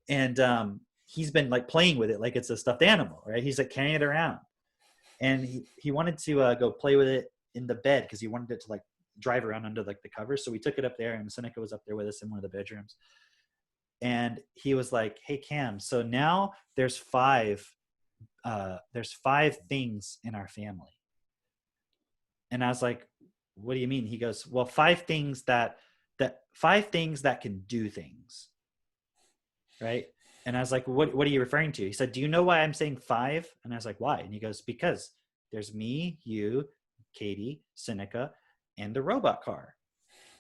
And he's been like playing with it like it's a stuffed animal, right? He's like carrying it around. And he wanted to go play with it in the bed, because he wanted it to like drive around under like the covers. So we took it up there, and Seneca was up there with us in one of the bedrooms. And he was like, hey, Cam, so now there's 5 things in our family. And I was like, what do you mean? He goes, well, 5 things that can do things. Right. And I was like, what are you referring to? He said, do you know why I'm saying 5? And I was like, why? And he goes, because there's me, you, Katie, Seneca, and the robot car.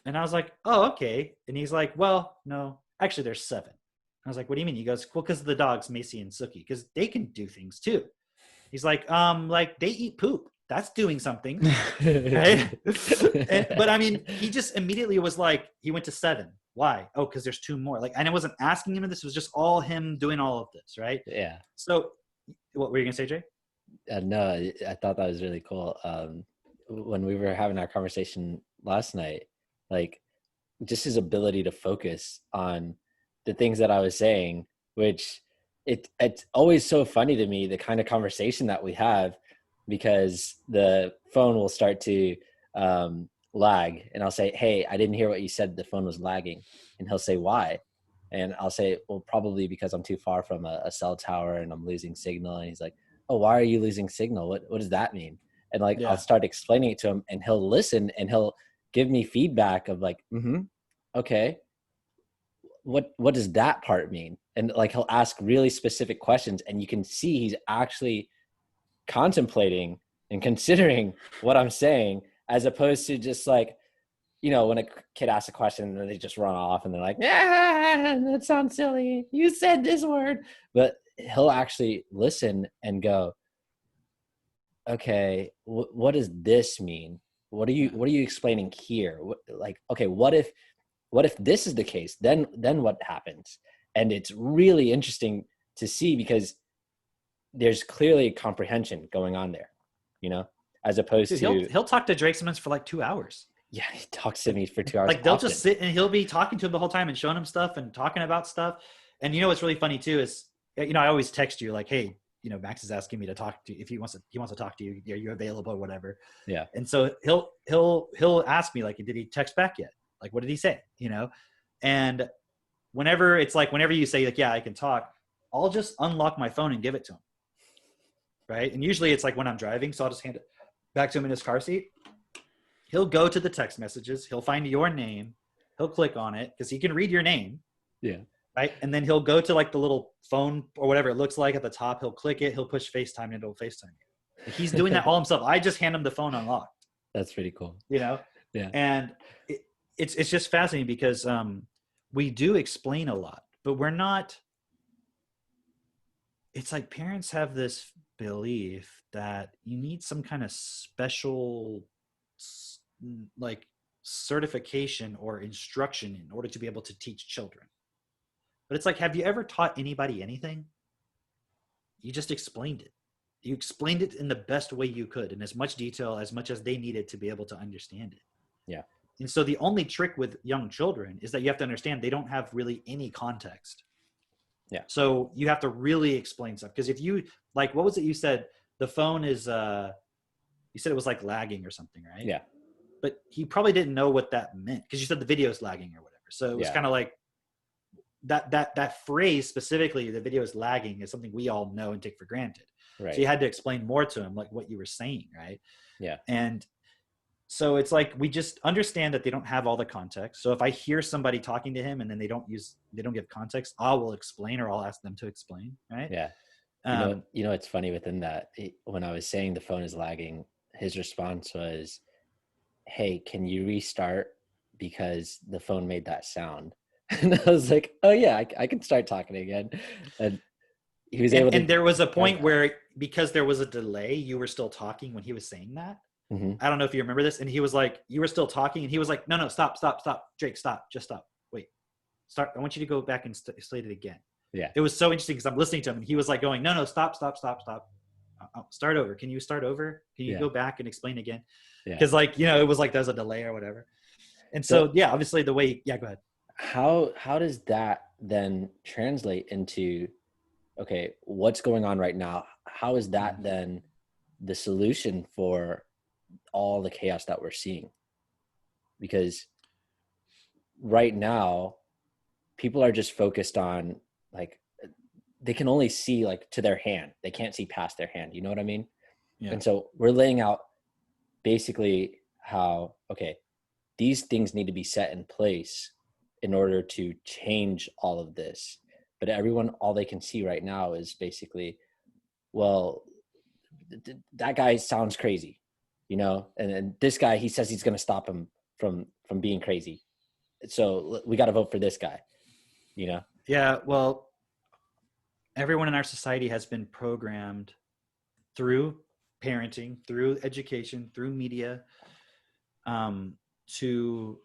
And I was like, oh, okay. And he's like, well, no, actually there's 7. I was like, what do you mean? He goes, well, because of the dogs, Macy and Sookie, because they can do things too. He's like they eat poop. That's doing something, right? But I mean, he just immediately was like, he went to 7. Why? Oh, because there's 2 more. Like, and I wasn't asking him this. It was just all him doing all of this, right? Yeah. So, what were you gonna say, Jay? No, I thought that was really cool. When we were having our conversation last night, like just his ability to focus on the things that I was saying, which it's always so funny to me, the kind of conversation that we have, because the phone will start to lag, and I'll say, hey, I didn't hear what you said, the phone was lagging. And he'll say, why? And I'll say, well, probably because I'm too far from a cell tower and I'm losing signal. And he's like, oh, why are you losing signal? What does that mean? And like, I'll start explaining it to him, and he'll listen, and he'll give me feedback of like, okay, what does that part mean? And like, he'll ask really specific questions, and you can see he's actually contemplating and considering what I'm saying, as opposed to just like, when a kid asks a question and they just run off and they're like, that sounds silly, you said this word. But he'll actually listen and go, okay, what does this mean? What are you explaining here? Okay, what if this is the case? Then what happens? And it's really interesting to see, because there's clearly comprehension going on there, as opposed to he'll talk to Drake Simmons for like 2 hours. Yeah, he talks to me for 2 hours. Like they'll just sit and he'll be talking to him the whole time and showing him stuff and talking about stuff. And what's really funny too is, I always text you like, hey, Max is asking me to talk to you. If he wants to talk to you, are you available or whatever? Yeah. And so he'll ask me like, did he text back yet? Like, what did he say? And whenever you say like, yeah, I can talk, I'll just unlock my phone and give it to him. Right. And usually it's like when I'm driving, so I'll just hand it back to him in his car seat. He'll go to the text messages. He'll find your name. He'll click on it because he can read your name. Yeah. Right. And then he'll go to like the little phone or whatever it looks like at the top. He'll click it. He'll push FaceTime and it'll FaceTime you. Like, he's doing that all himself. I just hand him the phone unlocked. That's pretty cool. Yeah. And it's just fascinating because we do explain a lot, but we're not. It's like parents have this belief that you need some kind of special like certification or instruction in order to be able to teach children. But it's like, have you ever taught anybody anything? You just explained it. You explained it in the best way you could, in as much detail, as much as they needed to be able to understand it. Yeah. And so the only trick with young children is that you have to understand they don't have really any context. Yeah. So you have to really explain stuff. Because if you, like, what was it you said? The phone is, you said it was like lagging or something, right? Yeah. But he probably didn't know what that meant because you said the video is lagging or whatever. So it was kind of like that phrase specifically, the video is lagging, is something we all know and take for granted. Right. So you had to explain more to him, like what you were saying, right? Yeah. And so it's like, we just understand that they don't have all the context. So if I hear somebody talking to him and then they don't give context, I will explain, or I'll ask them to explain, right? Yeah. It's funny within that, when I was saying the phone is lagging, his response was, hey, can you restart, because the phone made that sound? And I was like, oh yeah, I can start talking again. And he was able to. And there was a point where, because there was a delay, you were still talking when he was saying that. Mm-hmm. I don't know if you remember this. And he was like, you were still talking. And he was like, no, stop. Drake, stop. Just stop. Wait, start. I want you to go back and slate it again. Yeah. It was so interesting because I'm listening to him and he was like going, no, stop. Start over. Can you start over? Can you go back and explain again? Because it was like there's a delay or whatever. And so obviously the way, go ahead. How does that then translate into, okay, what's going on right now? How is that then the solution for all the chaos that we're seeing? Because right now, people are just focused on, like, they can only see like to their hand. They can't see past their hand. You know what I mean? Yeah. And so we're laying out basically how, okay, these things need to be set in place in order to change all of this. But everyone, all they can see right now is basically, well, that guy sounds crazy, and this guy, he says he's going to stop him from being crazy. So we got to vote for this guy, Yeah, well, everyone in our society has been programmed through parenting, through education, through media, um, to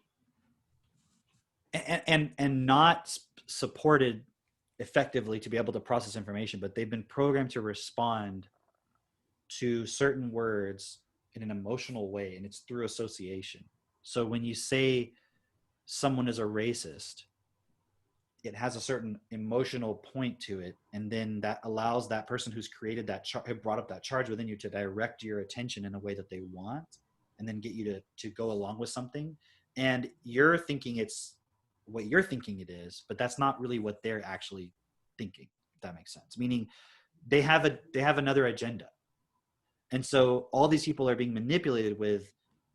and not supported effectively to be able to process information, but they've been programmed to respond to certain words in an emotional way, and it's through association. So when you say someone is a racist, it has a certain emotional point to it, and then that allows that person who's created that who brought up that charge within you to direct your attention in a way that they want, and then get you to go along with something. And you're thinking it's what you're thinking it is, but that's not really what they're actually thinking, if that makes sense. Meaning they have another agenda. And so all these people are being manipulated with,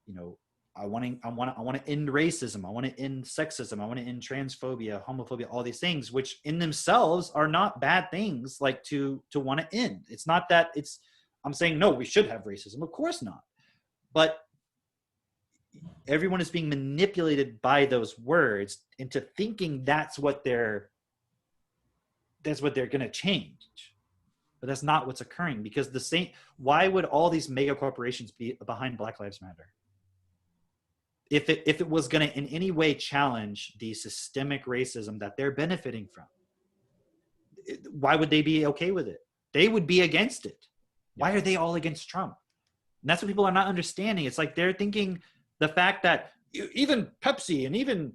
you know, I want to end racism. I want to end sexism. I want to end transphobia, homophobia, all these things, which in themselves are not bad things, like to want to end. It's not that I'm saying, no, we should have racism. Of course not. But everyone is being manipulated by those words into thinking that's what they're going to change. But that's not what's occurring, because why would all these mega corporations be behind Black Lives Matter? If it was going to in any way challenge the systemic racism that they're benefiting from, why would they be okay with it? They would be against it. Why are they all against Trump? And that's what people are not understanding. It's like they're thinking the fact that even Pepsi and even,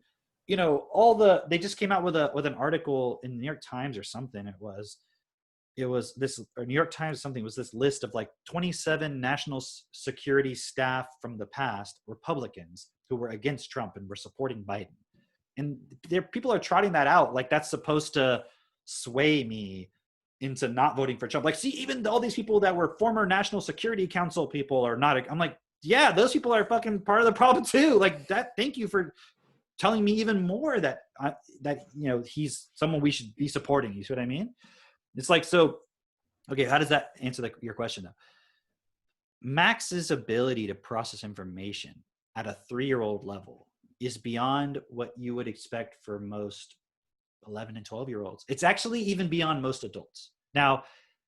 they just came out with an article in the New York Times or something. It was this, or New York Times something, was this list of like 27 national security staff from the past, Republicans, who were against Trump and were supporting Biden. And people are trotting that out like that's supposed to sway me into not voting for Trump. Like, see, even all these people that were former National Security Council people are not. I'm like, yeah, those people are fucking part of the problem too. Like that. Thank you for telling me even more that he's someone we should be supporting. You see what I mean? It's like, so, okay, how does that answer your question though? Max's ability to process information at a 3-year-old level is beyond what you would expect for most 11 and 12-year-olds. It's actually even beyond most adults. Now,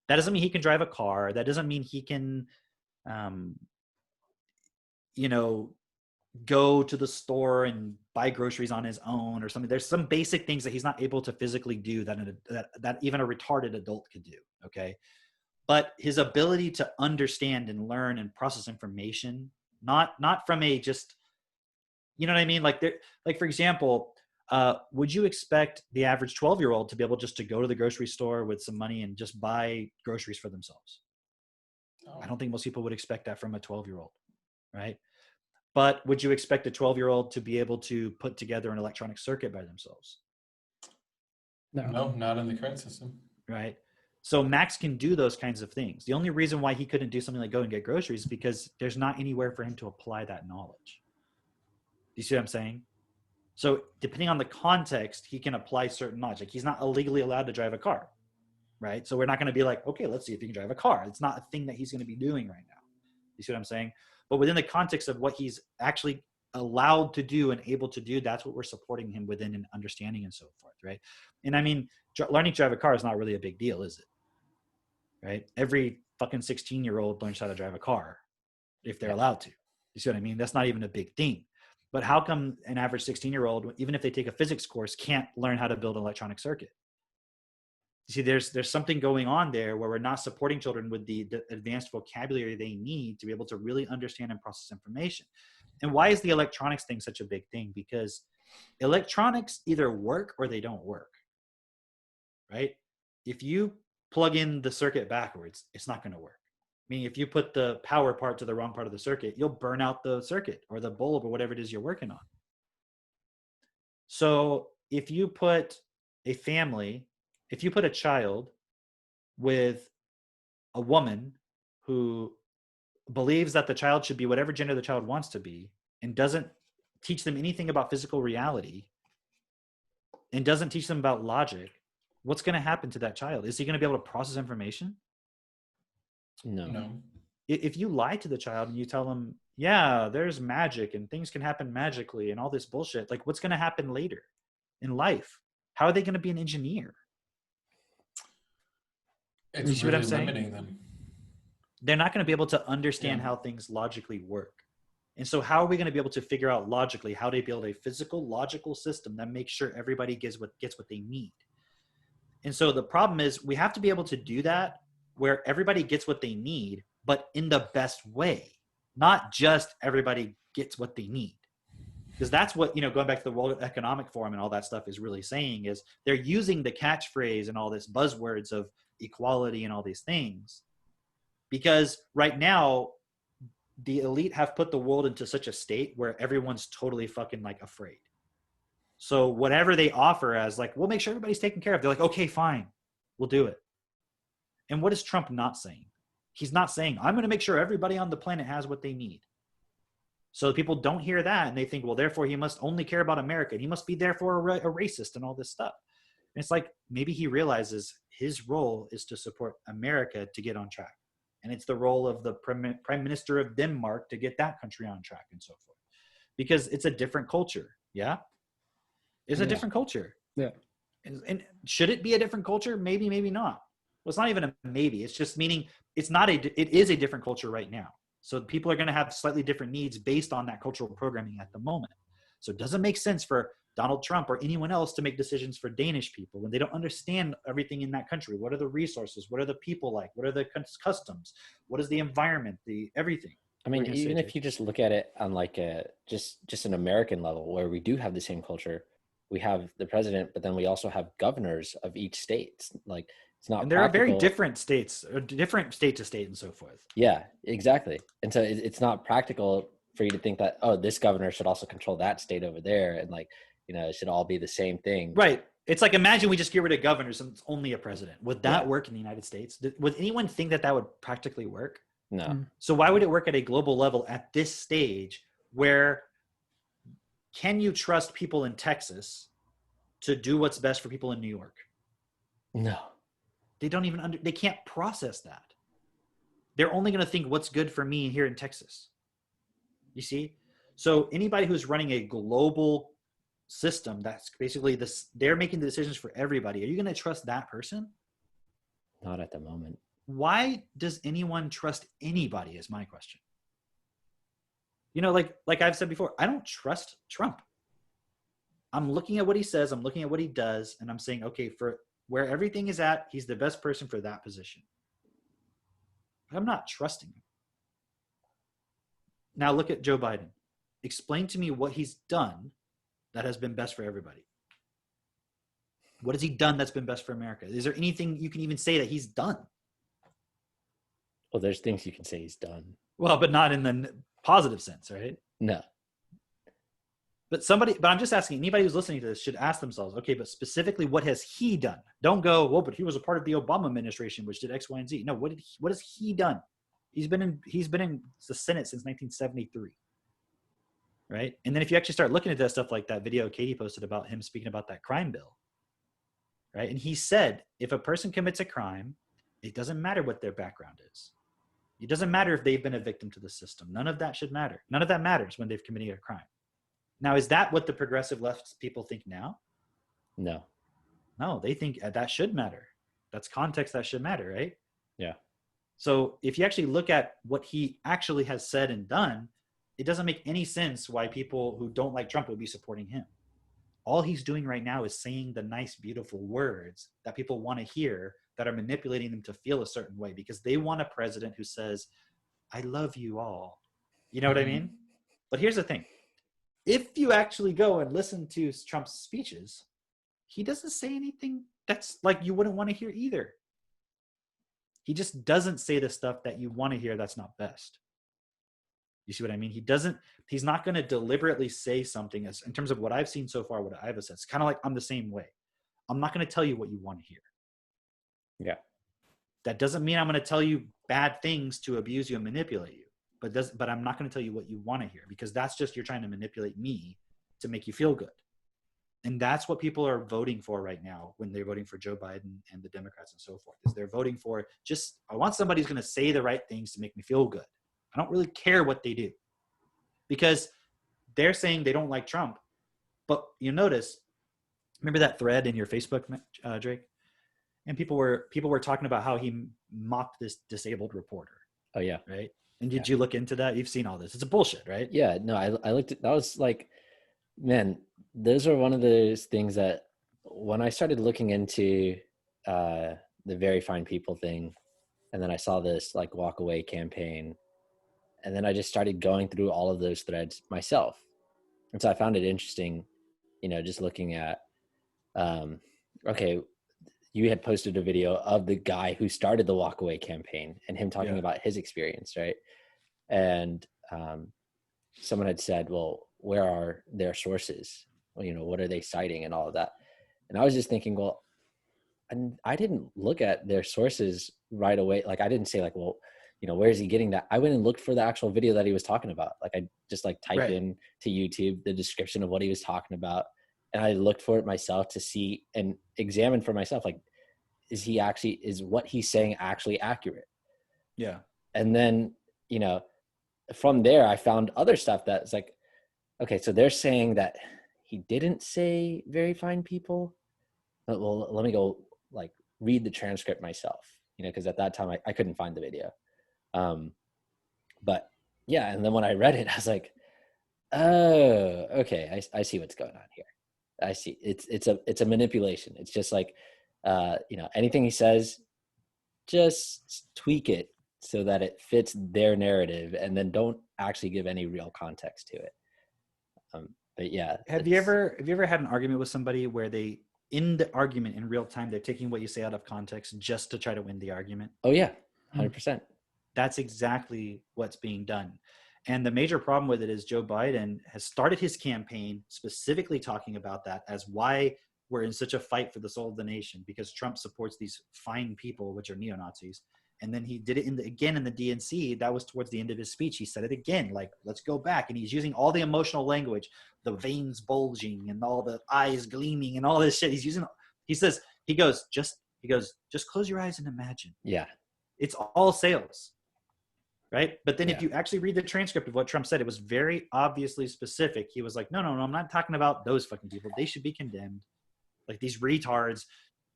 that doesn't mean he can drive a car. That doesn't mean he can, go to the store and buy groceries on his own or something. There's some basic things that he's not able to physically do that even a retarded adult could do. Okay. But his ability to understand and learn and process information, not from a just, you know what I mean? Like for example, would you expect the average 12-year-old to be able just to go to the grocery store with some money and just buy groceries for themselves? I don't think most people would expect that from a 12-year-old, right? But would you expect a 12-year-old to be able to put together an electronic circuit by themselves? No, not in the current system. Right. So Max can do those kinds of things. The only reason why he couldn't do something like go and get groceries is because there's not anywhere for him to apply that knowledge. Do you see what I'm saying? So depending on the context, he can apply certain knowledge. Like he's not illegally allowed to drive a car, right? So we're not going to be like, okay, let's see if he can drive a car. It's not a thing that he's going to be doing right now. You see what I'm saying? But within the context of what he's actually allowed to do and able to do, that's what we're supporting him within and understanding and so forth, right? And I mean, learning to drive a car is not really a big deal, is it? Right? Every fucking 16-year-old learns how to drive a car if they're allowed to. You see what I mean? That's not even a big thing. But how come an average 16-year-old, even if they take a physics course, can't learn how to build an electronic circuit? You see, there's something going on there where we're not supporting children with the advanced vocabulary they need to be able to really understand and process information. And why is the electronics thing such a big thing? Because electronics either work or they don't work, right? If you plug in the circuit backwards, it's not going to work. Meaning if you put the power part to the wrong part of the circuit, you'll burn out the circuit or the bulb or whatever it is you're working on. So if you put a child with a woman who believes that the child should be whatever gender the child wants to be and doesn't teach them anything about physical reality and doesn't teach them about logic, what's going to happen to that child? Is he going to be able to process information? No. If you lie to the child and you tell them, yeah, there's magic and things can happen magically and all this bullshit, like what's going to happen later in life? How are they going to be an engineer? It's You see what really I'm saying? limiting them. They're not going to be able to understand Yeah. how things logically work. And so how are we going to be able to figure out logically how to build a physical, logical system that makes sure everybody gets what they need? And so the problem is we have to be able to do that where everybody gets what they need, but in the best way, not just everybody gets what they need. Because that's what, going back to the World Economic Forum and all that stuff is really saying is they're using the catchphrase and all this buzzwords of equality and all these things. Because right now, the elite have put the world into such a state where everyone's totally fucking like afraid. So whatever they offer as like, we'll make sure everybody's taken care of. They're like, okay, fine, we'll do it. And what is Trump not saying? He's not saying, I'm going to make sure everybody on the planet has what they need. So people don't hear that and they think, well, therefore he must only care about America. And he must be therefore a racist and all this stuff. And it's like, maybe he realizes his role is to support America to get on track. And it's the role of the prime minister of Denmark to get that country on track and so forth. Because it's a different culture. Yeah. It's a different culture. Yeah. And should it be a different culture? Maybe, maybe not. Well, it's not even a maybe. It's just meaning it is a different culture right now. So people are going to have slightly different needs based on that cultural programming at the moment. So it doesn't make sense for Donald Trump or anyone else to make decisions for Danish people when they don't understand everything in that country. What are the resources? What are the people like? What are the customs? What is the environment? The everything. I mean, even if you just look at it on like just an American level where we do have the same culture, we have the president, but then we also have governors of each state. Like it's not. And there are very different states, different state to state and so forth. Yeah, exactly. And so it's not practical for you to think that, oh, this governor should also control that state over there. And like, it should all be the same thing. Right. It's like, imagine we just get rid of governors and it's only a president. Would that work in the United States? Would anyone think that would practically work? No. So why would it work at a global level at this stage where can you trust people in Texas to do what's best for people in New York? No. They don't even they can't process that. They're only going to think what's good for me here in Texas. You see? So anybody who's running a global system that's basically this, they're making the decisions for everybody. Are you going to trust that person? Not at the moment. Why does anyone trust anybody is my question. Like I've said before, I don't trust Trump. I'm looking at what he says, I'm looking at what he does, and I'm saying, okay, for where everything is at, he's the best person for that position. I'm not trusting him. Now look at Joe Biden. Explain to me what he's done that has been best for everybody. What has he done that's been best for America? Is there anything you can even say that he's done? Well, there's things you can say he's done. Well, but not in the positive sense, right? No. But I'm just asking, anybody who's listening to this should ask themselves, okay, but specifically, what has he done? Don't go, well, but he was a part of the Obama administration, which did X, Y, and Z. No, what has he done? He's been in the Senate since 1973. Right? And then if you actually start looking at that stuff, like that video Katie posted about him speaking about that crime bill, right? And he said, if a person commits a crime, it doesn't matter what their background is. It doesn't matter if they've been a victim to the system. None of that should matter. None of that matters when they've committed a crime. Now, is that what the progressive left people think now? No. No, they think that should matter. That's context that should matter, right? Yeah. So if you actually look at what he actually has said and done, it doesn't make any sense why people who don't like Trump would be supporting him. All he's doing right now is saying the nice, beautiful words that people want to hear that are manipulating them to feel a certain way because they want a president who says, I love you all. You know what I mean? But here's the thing. If you actually go and listen to Trump's speeches, he doesn't say anything that's like you wouldn't want to hear either. He just doesn't say the stuff that you want to hear that's not best. You see what I mean? He's not going to deliberately say something as in terms of what I've seen so far, what I've said. It's kind of like I'm the same way. I'm not going to tell you what you want to hear. Yeah. That doesn't mean I'm going to tell you bad things to abuse you and manipulate you. But I'm not going to tell you what you want to hear because that's just you're trying to manipulate me to make you feel good. And that's what people are voting for right now when they're voting for Joe Biden and the Democrats and so forth. Is they're voting for I want somebody who's going to say the right things to make me feel good. I don't really care what they do because they're saying they don't like Trump. But you notice Remember that thread in your Facebook, Drake? And people were talking about how he mocked this disabled reporter. Oh yeah. Right. And did you look into that? You've seen all this. It's a bullshit, right? Yeah. No, I looked at, that was like, man, those are one of those things that when I started looking into the very fine people thing, and then I saw this like walk away campaign, and then I just started going through all of those threads myself. And so I found it interesting, just looking at, okay, you had posted a video of the guy who started the walk away campaign and him talking about his experience, right? And someone had said, well, where are their sources? Well, what are they citing and all of that? And I was just thinking, well, and I didn't look at their sources right away. Like, I didn't say like, well, where is he getting that? I went and looked for the actual video that he was talking about. Like, I just like typed in to YouTube the description of what he was talking about. And I looked for it myself to see and examine for myself, like, is what he's saying actually accurate? Yeah. And then, from there, I found other stuff that's like, okay, so they're saying that he didn't say very fine people. Well, let me go like read the transcript myself, because at that time I couldn't find the video. But yeah, and then when I read it, I was like, oh, okay, I see what's going on here. I see it's a manipulation. It's just like, anything he says, just tweak it so that it fits their narrative, and then don't actually give any real context to it. But yeah. Have you ever had an argument with somebody where they, in the argument in real time, they're taking what you say out of context just to try to win the argument? Oh yeah, 100%. That's exactly what's being done. And the major problem with it is Joe Biden has started his campaign specifically talking about that as why we're in such a fight for the soul of the nation, because Trump supports these fine people, which are neo-Nazis. And then he did it again in the DNC. That was towards the end of his speech. He said it again, like, let's go back. And he's using all the emotional language, the veins bulging and all the eyes gleaming and all this shit. He goes, just close your eyes and imagine. Yeah. It's all sales. Right. But then if you actually read the transcript of what Trump said, it was very obviously specific. He was like, no, I'm not talking about those fucking people. They should be condemned. Like, these retards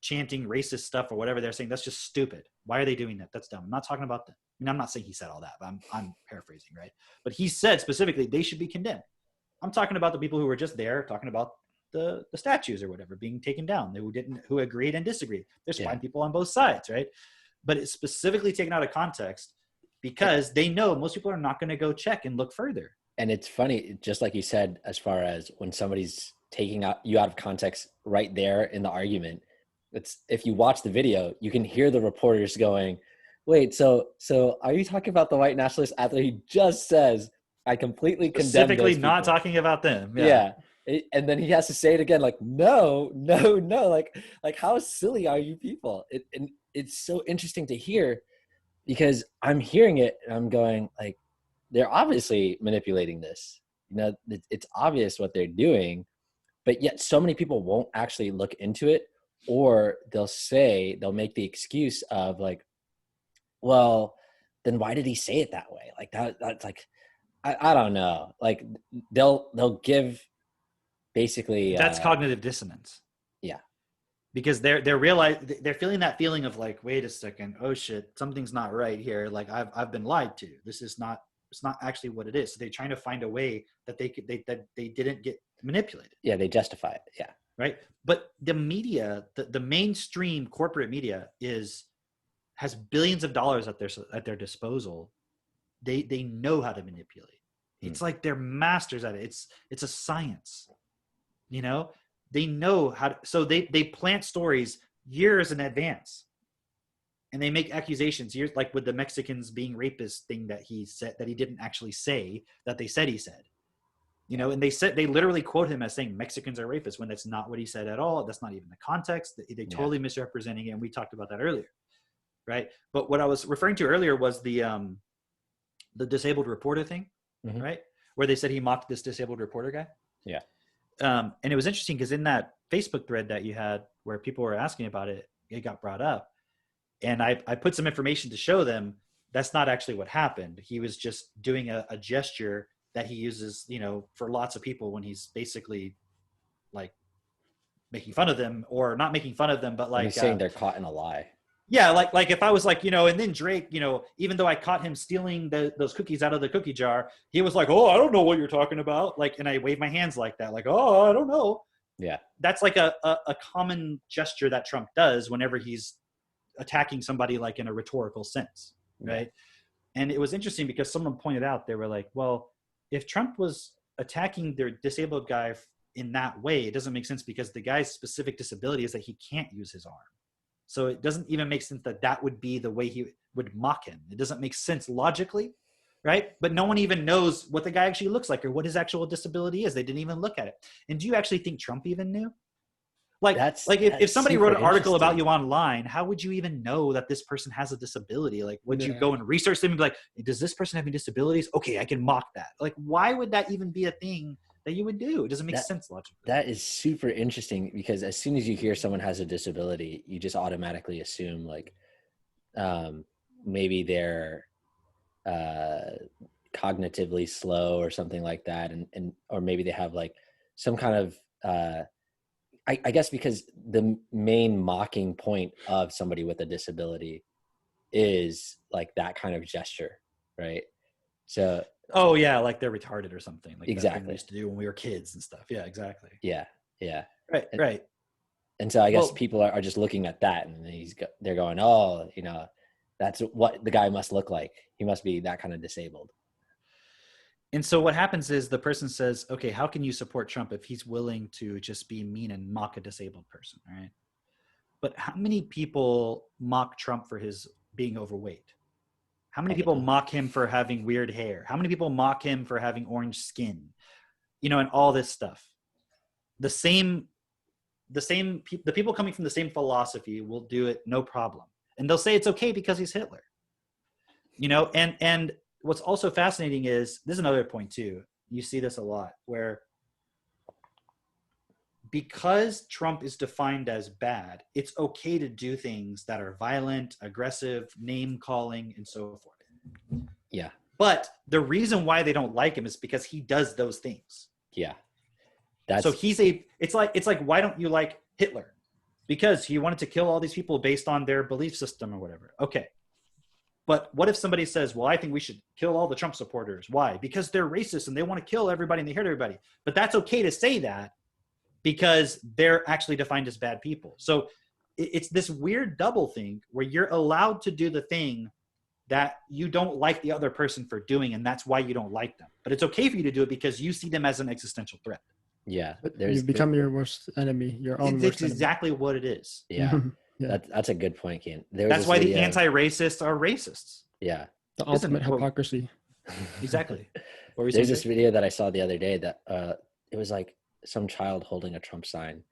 chanting racist stuff or whatever they're saying, that's just stupid. Why are they doing that? That's dumb. I'm not talking about them. I mean, I'm not saying he said all that, but I'm paraphrasing, right? But he said specifically they should be condemned. I'm talking about the people who were just there talking about the statues or whatever being taken down, who agreed and disagreed. There's fine people on both sides, right? But it's specifically taken out of context because they know most people are not going to go check and look further. And it's funny, just like you said, as far as when somebody's taking you out of context right there in the argument, if you watch the video, you can hear the reporters going, wait, so are you talking about the white nationalists after he just says, I completely condemn those specifically people. Not talking about them. Yeah. And then he has to say it again, like, no, like how silly are you people? And it's so interesting to hear, because I'm hearing it and I'm going like, they're obviously manipulating this. It's obvious what they're doing, but yet so many people won't actually look into it, or they'll make the excuse of like, well, then why did he say it that way? Like that's like, I don't know. Like they'll give basically that's cognitive dissonance. Yeah. Because they're feeling that feeling of like, wait a second, oh shit, something's not right here. Like I've been lied to. It's not actually what it is. So they're trying to find a way that they didn't get manipulated. Yeah, they justify it. Yeah. Right. But the media, the mainstream corporate media has billions of dollars at their disposal. They know how to manipulate. It's like they're masters at it. It's a science. They know how to, so they plant stories years in advance. And they make accusations years, like with the Mexicans being rapists thing that he said that he didn't actually say, that they said he said. And they literally quote him as saying Mexicans are rapists when that's not what he said at all. That's not even the context. They totally misrepresenting it, and we talked about that earlier, right? But what I was referring to earlier was the disabled reporter thing, right? Where they said he mocked this disabled reporter guy. Yeah. And it was interesting because in that Facebook thread that you had where people were asking about it, it got brought up, and I put some information to show them that's not actually what happened. He was just doing a gesture that he uses, for lots of people when he's basically like making fun of them, or not making fun of them, but like He's saying they're caught in a lie. yeah, like if I was like, and then Drake, even though I caught him stealing those cookies out of the cookie jar, he was like, oh, I don't know what you're talking about. Like, and I wave my hands like that, like, oh, I don't know. Yeah. That's like a common gesture that Trump does whenever he's attacking somebody, like in a rhetorical sense, right? Yeah. And it was interesting because someone pointed out, they were like, well, if Trump was attacking their disabled guy in that way, it doesn't make sense because the guy's specific disability is that he can't use his arm. So it doesn't even make sense that would be the way he would mock him. It doesn't make sense logically, right? But no one even knows what the guy actually looks like or what his actual disability is. They didn't even look at it. And do you actually think Trump even knew? Like if somebody wrote an article about you online, how would you even know that this person has a disability? Like, would you go and research them and be like, does this person have any disabilities? Okay, I can mock that. Like, why would that even be a thing that you would do? It doesn't make sense logically. That is super interesting because as soon as you hear someone has a disability, you just automatically assume like maybe they're cognitively slow or something like that, and or maybe they have like some kind of I guess because the main mocking point of somebody with a disability is like that kind of gesture, right? So oh yeah, like they're retarded or something, like exactly that thing we used to do when we were kids and stuff. Yeah, exactly. Yeah Right. And so I guess people are just looking at that and they're going, oh, that's what the guy must look like. He must be that kind of disabled. And so what happens is the person says, okay, how can you support Trump if he's willing to just be mean and mock a disabled person, right? But how many people mock Trump for his being overweight? How many people mock him for having weird hair? How many people mock him for having orange skin? And all this stuff. The people coming from the same philosophy will do it no problem. And they'll say it's okay because he's Hitler. And what's also fascinating is, this is another point too. You see this a lot where because Trump is defined as bad, it's okay to do things that are violent, aggressive, name calling, and so forth. Yeah. But the reason why they don't like him is because he does those things. Yeah. So it's like, why don't you like Hitler? Because he wanted to kill all these people based on their belief system or whatever. Okay. But what if somebody says, well, I think we should kill all the Trump supporters. Why? Because they're racist and they want to kill everybody and they hurt everybody. But that's okay to say that because they're actually defined as bad people. So it's this weird double thing where you're allowed to do the thing that you don't like the other person for doing, and that's why you don't like them. But it's okay for you to do it because you see them as an existential threat. Yeah. You become your worst enemy, your own worst enemy. It's exactly what it is. Yeah. Yeah. That's a good point, Ken. That's why the anti-racists are racists. Yeah. The ultimate hypocrisy. Exactly. There's this video that I saw the other day that it was like some child holding a Trump sign,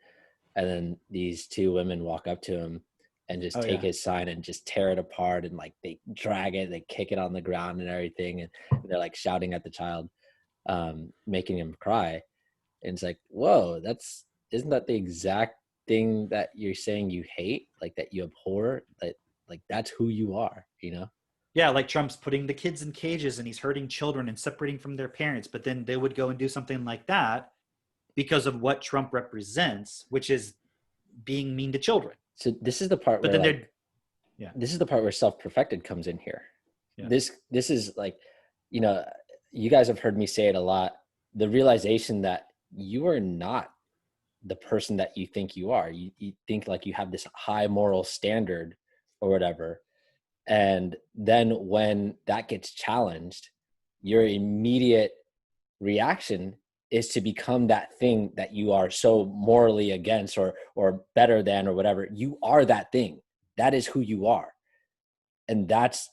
and then these two women walk up to him and just take his sign and just tear it apart, and like they drag it, they kick it on the ground and everything, and they're like shouting at the child, making him cry. And it's like, whoa, isn't that the exact thing that you're saying you hate, like that you abhor, that like that's who you are, Yeah, like Trump's putting the kids in cages and he's hurting children and separating from their parents, but then they would go and do something like that because of what Trump represents, which is being mean to children. So this is the part where this is the part where self-perfected comes in here. Yeah. This is like, you guys have heard me say it a lot, the realization that you are not the person that you think you are. You think like you have this high moral standard or whatever. And then when that gets challenged, your immediate reaction is to become that thing that you are so morally against or better than or whatever. You are that thing. That is who you are. And that's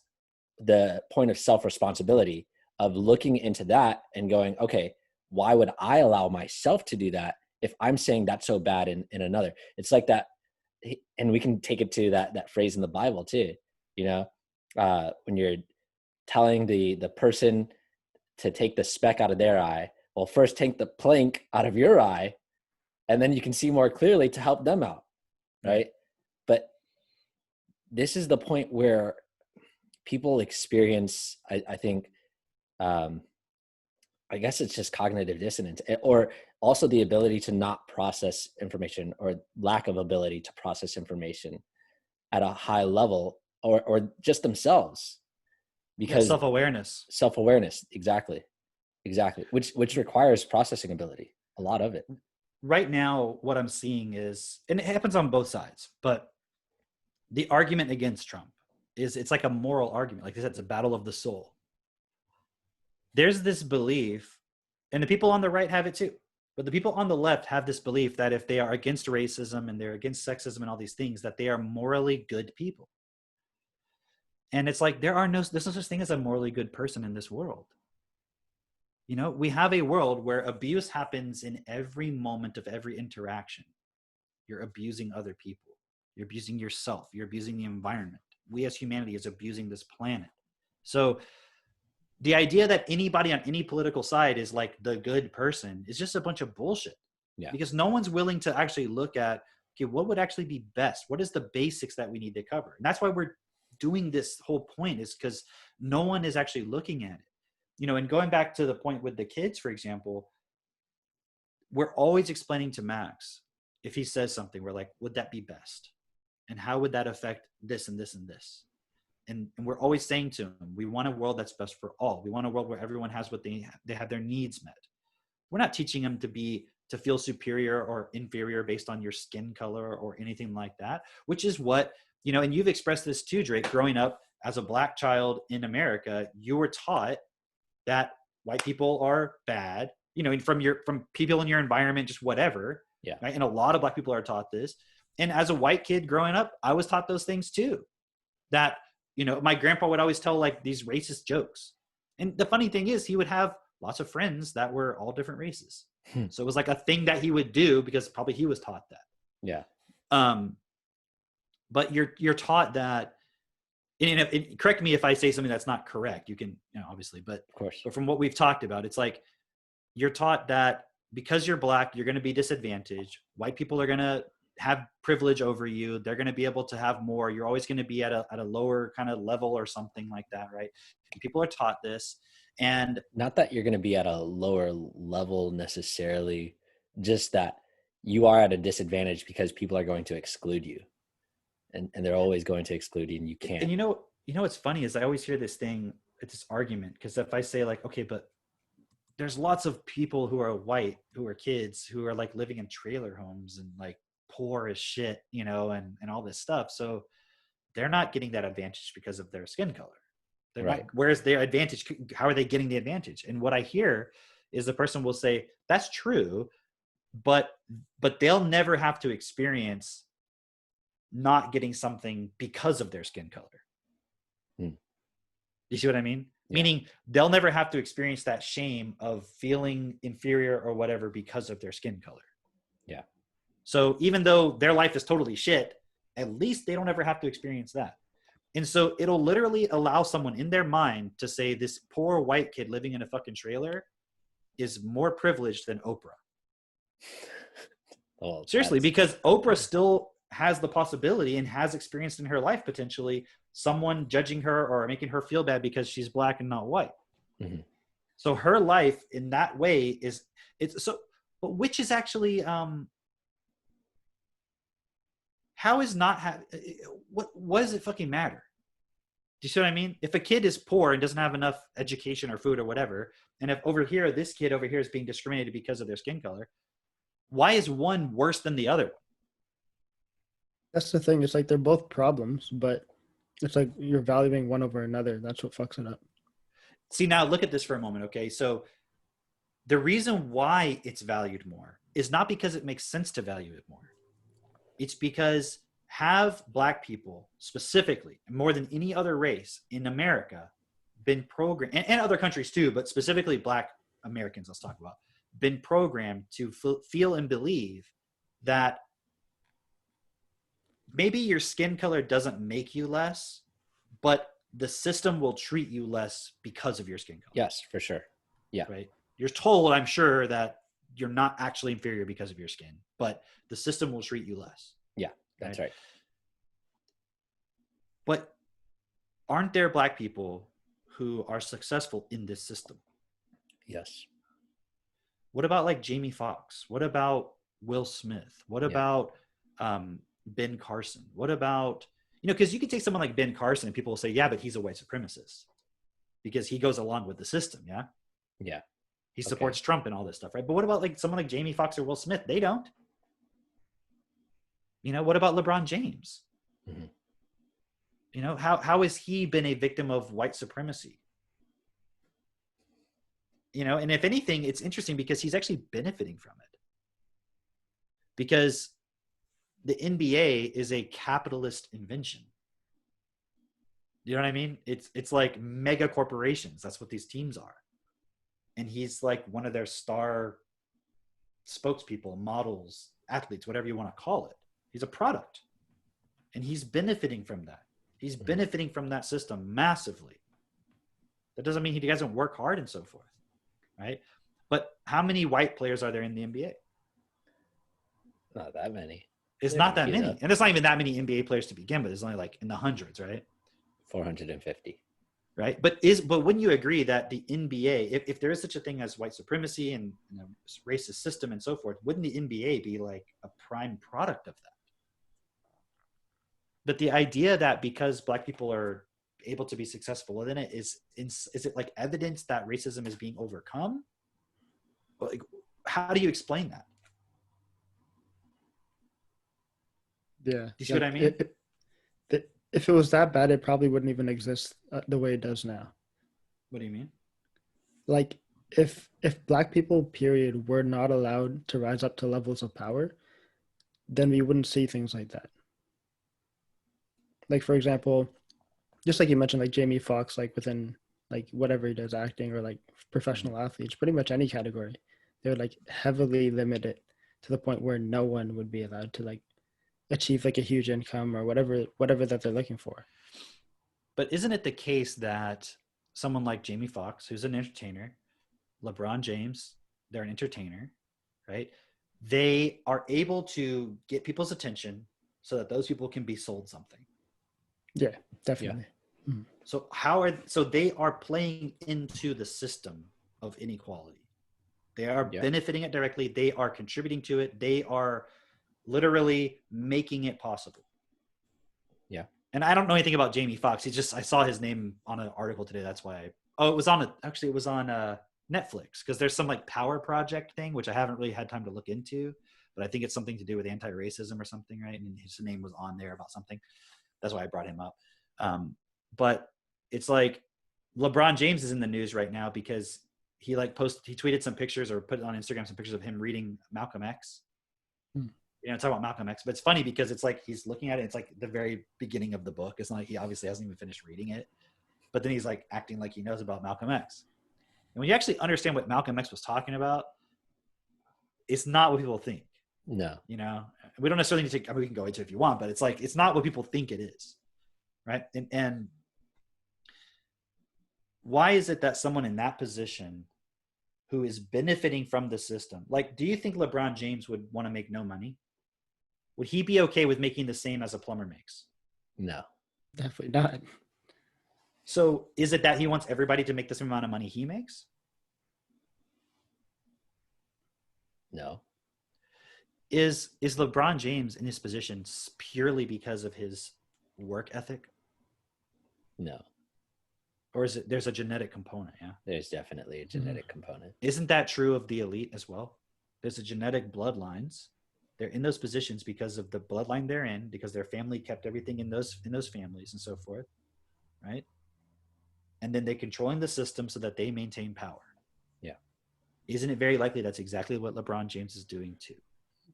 the point of self-responsibility, of looking into that and going, okay, why would I allow myself to do that if I'm saying that's so bad in another? It's like that. And we can take it to that phrase in the Bible too, when you're telling the person to take the speck out of their eye, well, first take the plank out of your eye, and then you can see more clearly to help them out, right? But this is the point where people experience, I think, I guess it's just cognitive dissonance, or also the ability to not process information, or lack of ability to process information at a high level, or just themselves, because Self-awareness. self-awareness, exactly, which requires processing ability, a lot of it. Right now, what I'm seeing is, and it happens on both sides, but the argument against Trump is, it's like a moral argument. Like I said, it's a battle of the soul. There's this belief, and the people on the right have it too, but the people on the left have this belief that if they are against racism and they're against sexism and all these things, that they are morally good people. And it's like, there's no such thing as a morally good person in this world. You know, we have a world where abuse happens in every moment of every interaction. You're abusing other people. You're abusing yourself. You're abusing the environment. We as humanity is abusing this planet. So the idea that anybody on any political side is like the good person is just a bunch of bullshit. Yeah. Because no one's willing to actually look at, okay, what would actually be best? What is the basics that we need to cover? And that's why we're doing this whole point, is because no one is actually looking at it. You know, and going back to the point with the kids, for example, we're always explaining to Max, if he says something, we're like, would that be best? And how would that affect this and this and this? And we're always saying to him, we want a world that's best for all. We want a world where everyone has what they have their needs met. We're not teaching them to feel superior or inferior based on your skin color or anything like that, which is what, you know, and you've expressed this too, Drake, growing up as a Black child in America, you were taught that white people are bad, you know, from people in your environment, just whatever. Yeah. Right? And a lot of Black people are taught this. And as a white kid growing up, I was taught those things too. That, you know, my grandpa would always tell like these racist jokes. And the funny thing is, he would have lots of friends that were all different races. So it was like a thing that he would do because probably he was taught that. Yeah. But you're taught that, and correct me if I say something that's not correct. You can, you know, obviously, but Of course. But from what we've talked about, it's like you're taught that because you're Black, you're going to be disadvantaged. White people are going to have privilege over you. They're going to be able to have more. You're always going to be at a lower kind of level or something like that, right? And people are taught this, and not that you're going to be at a lower level necessarily, just that you are at a disadvantage because people are going to exclude you, and they're always going to exclude you, and you can't. And you know what's funny is I always hear this thing, it's this argument, because if I say like, okay, but there's lots of people who are white, who are kids, who are like living in trailer homes and like poor as shit, you know, and all this stuff. So they're not getting that advantage because of their skin color. They're right. not, where's their advantage? How are they getting the advantage? And what I hear is the person will say, that's true, but they'll never have to experience not getting something because of their skin color. You see what I mean? Yeah. Meaning they'll never have to experience that shame of feeling inferior or whatever because of their skin color. Yeah. So even though their life is totally shit, at least they don't ever have to experience that. And so it'll literally allow someone in their mind to say this poor white kid living in a fucking trailer is more privileged than Oprah. Oh, seriously, because Oprah still has the possibility and has experienced in her life potentially someone judging her or making her feel bad because she's Black and not white. Mm-hmm. So her life in that way but which is actually, how is not, what does it fucking matter? Do you see what I mean? If a kid is poor and doesn't have enough education or food or whatever, and if over here, this kid over here is being discriminated because of their skin color, why is one worse than the other one? That's the thing. It's like they're both problems, but it's like you're valuing one over another. That's what fucks it up. See, now look at this for a moment, okay? So the reason why it's valued more is not because it makes sense to value it more. It's because have Black people specifically, more than any other race in America, been programmed, and other countries too, but specifically Black Americans, let's talk about, been programmed to feel and believe that maybe your skin color doesn't make you less, but the system will treat you less because of your skin color. Yes, for sure. Yeah. Right. You're told, I'm sure, that you're not actually inferior because of your skin, but the system will treat you less. Yeah, that's right. But aren't there Black people who are successful in this system? Yes. What about like Jamie Foxx? What about Will Smith? What about Ben Carson? What about, because you could take someone like Ben Carson and people will say, yeah, but he's a white supremacist because he goes along with the system. Yeah. Yeah. He supports Trump and all this stuff, right? But what about like someone like Jamie Foxx or Will Smith? They don't. What about LeBron James? Mm-hmm. How has he been a victim of white supremacy? And if anything, it's interesting because he's actually benefiting from it. Because the NBA is a capitalist invention. You know what I mean? It's like mega corporations. That's what these teams are. And he's like one of their star spokespeople, models, athletes, whatever you want to call it. He's a product. And he's benefiting from that. He's benefiting from that system massively. That doesn't mean he doesn't work hard and so forth. Right? But how many white players are there in the NBA? Not that many. It's not that many. And there's not even that many NBA players to begin with. It's only like in the hundreds, right? 450. Right. But wouldn't you agree that the NBA, if there is such a thing as white supremacy and racist system and so forth, wouldn't the NBA be like a prime product of that? But the idea that because Black people are able to be successful within it is it like evidence that racism is being overcome? Like, how do you explain that? Yeah. Do you see what I mean? If it was that bad, it probably wouldn't even exist the way it does now. What do you mean? Like, if Black people, period, were not allowed to rise up to levels of power, then we wouldn't see things like that. Like, for example, just like you mentioned, like Jamie Foxx, like within like whatever he does, acting or like professional athletes, pretty much any category, they would like heavily limit it to the point where no one would be allowed to like achieve like a huge income or whatever that they're looking for. But isn't it the case that someone like Jamie Foxx, who's an entertainer, LeBron James, they're an entertainer, right? They are able to get people's attention so that those people can be sold something. Yeah, definitely. Yeah. Mm-hmm. So they are playing into the system of inequality. They are benefiting it directly. They are contributing to it. They are literally making it possible. Yeah. And I don't know anything about Jamie Foxx. I saw his name on an article today. That's why it was on Netflix, because there's some like power project thing, which I haven't really had time to look into, but I think it's something to do with anti-racism or something, right? And his name was on there about something. That's why I brought him up. But it's like LeBron James is in the news right now because he tweeted some pictures or put on Instagram some pictures of him reading Malcolm X. Talk about Malcolm X, but it's funny because it's like he's looking at it. It's like the very beginning of the book. It's not like he obviously hasn't even finished reading it, but then he's like acting like he knows about Malcolm X. And when you actually understand what Malcolm X was talking about, it's not what people think. No. We don't necessarily need to, we can go into it if you want, but it's like, it's not what people think it is. Right. And why is it that someone in that position who is benefiting from the system, like, do you think LeBron James would want to make no money? Would he be okay with making the same as a plumber makes? No. Definitely not. So is it that he wants everybody to make the same amount of money he makes? No. Is LeBron James in his position purely because of his work ethic? No. Or is it there's a genetic component? Yeah. There's definitely a genetic component. Isn't that true of the elite as well? There's a genetic bloodlines. They're in those positions because of the bloodline they're in, because their family kept everything in those families and so forth, right? And then they're controlling the system so that they maintain power. Yeah. Isn't it very likely that's exactly what LeBron James is doing too?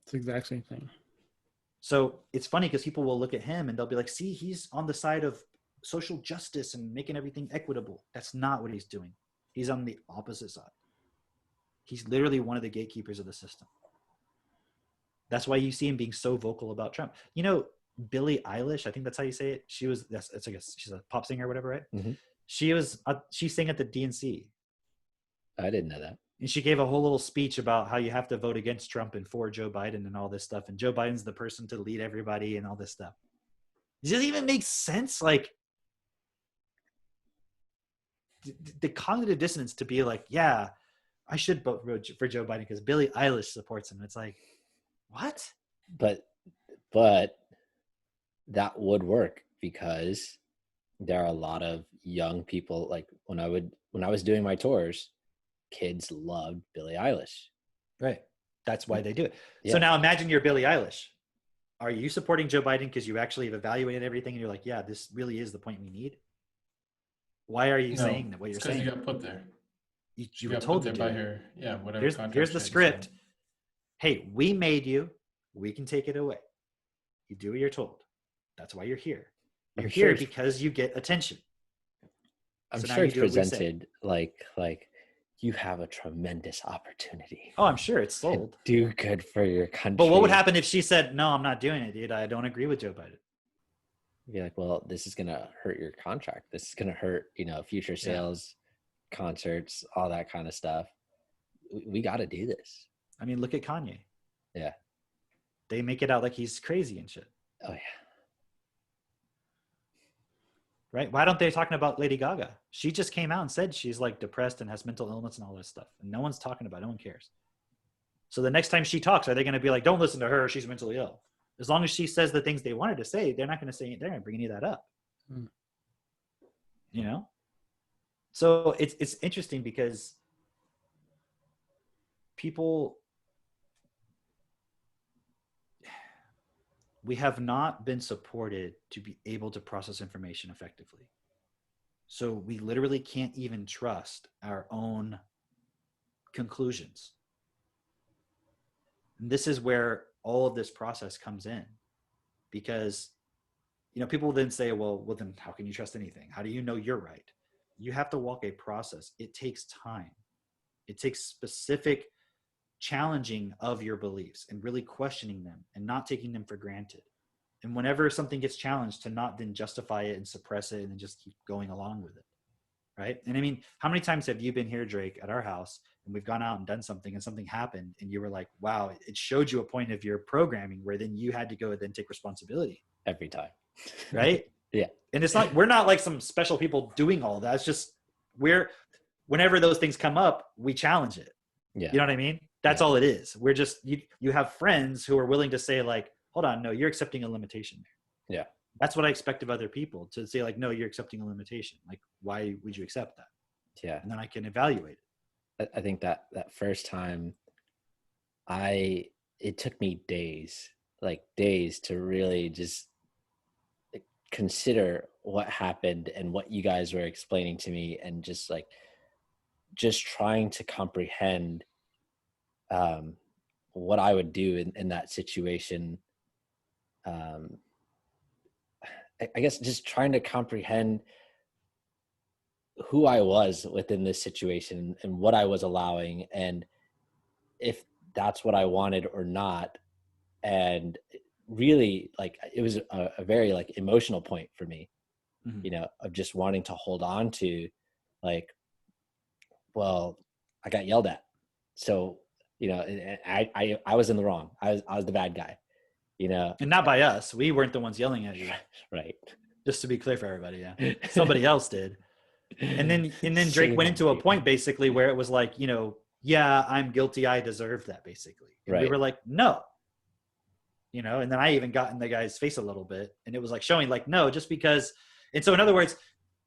It's the exact same thing. So it's funny because people will look at him and they'll be like, see, he's on the side of social justice and making everything equitable. That's not what he's doing. He's on the opposite side. He's literally one of the gatekeepers of the system. That's why you see him being so vocal about Trump. Billie Eilish, I think that's how you say it. She's a pop singer or whatever, right? Mm-hmm. She sang at the DNC. I didn't know that. And she gave a whole little speech about how you have to vote against Trump and for Joe Biden and all this stuff. And Joe Biden's the person to lead everybody and all this stuff. Does it even make sense? Like, the cognitive dissonance to be like, yeah, I should vote for Joe Biden because Billie Eilish supports him. It's like, what? But that would work because there are a lot of young people. Like when I was doing my tours, kids loved Billie Eilish. Right. That's why they do it. Yeah. So now imagine you're Billie Eilish. Are you supporting Joe Biden because you actually have evaluated everything and you're like, yeah, this really is the point we need? Why are you saying that? What you're saying? Because you got put there. You were told to do by it. her. Yeah, whatever. Here's the script. Hey, we made you. We can take it away. You do what you're told. That's why you're here. You're here because you get attention. I'm sure it's presented like you have a tremendous opportunity. Oh, I'm sure it's sold. Do good for your country. But what would happen if she said, no, I'm not doing it, dude. I don't agree with Joe Biden. You'd be like, well, this is going to hurt your contract. This is going to hurt, future sales, concerts, all that kind of stuff. We got to do this. I mean, look at Kanye. Yeah. They make it out like he's crazy and shit. Oh, yeah. Right? Why don't they talking about Lady Gaga? She just came out and said she's like depressed and has mental illness and all this stuff. And no one's talking about it. No one cares. So the next time she talks, are they going to be like, don't listen to her, she's mentally ill? As long as she says the things they wanted to say, they're not going to say, they're going to bring any of that up. So it's interesting because we have not been supported to be able to process information effectively. So we literally can't even trust our own conclusions. And this is where all of this process comes in, because people then say, well, then how can you trust anything? How do you know you're right? You have to walk a process. It takes time. It takes specific challenging of your beliefs and really questioning them and not taking them for granted. And whenever something gets challenged, to not then justify it and suppress it and then just keep going along with it. Right. And I mean, how many times have you been here, Drake, at our house, and we've gone out and done something and something happened and you were like, wow, it showed you a point of your programming where then you had to go and then take responsibility. Every time. Right. Yeah. And it's not, we're not like some special people doing all that. It's just whenever those things come up, we challenge it. Yeah. You know what I mean? That's all it is. We're just, you have friends who are willing to say like, hold on, no, you're accepting a limitation. Yeah. That's what I expect of other people, to say like, no, you're accepting a limitation. Like, why would you accept that? Yeah. And then I can evaluate it. I think that first time it took me days to really just consider what happened and what you guys were explaining to me, and just trying to comprehend what I would do in that situation. I guess just trying to comprehend who I was within this situation and what I was allowing, and if that's what I wanted or not. And really, it was a very emotional point for me, of just wanting to hold on to, well, I got yelled at. So, and I was in the wrong. I was the bad guy, And not by us. We weren't the ones yelling at you. Right. Just to be clear for everybody. Yeah. Somebody else did. And then Drake went into a point basically where it was like, yeah, I'm guilty. I deserve that basically. And we were like, no, and then I even got in the guy's face a little bit, and it was like showing like, no, just because. And so in other words,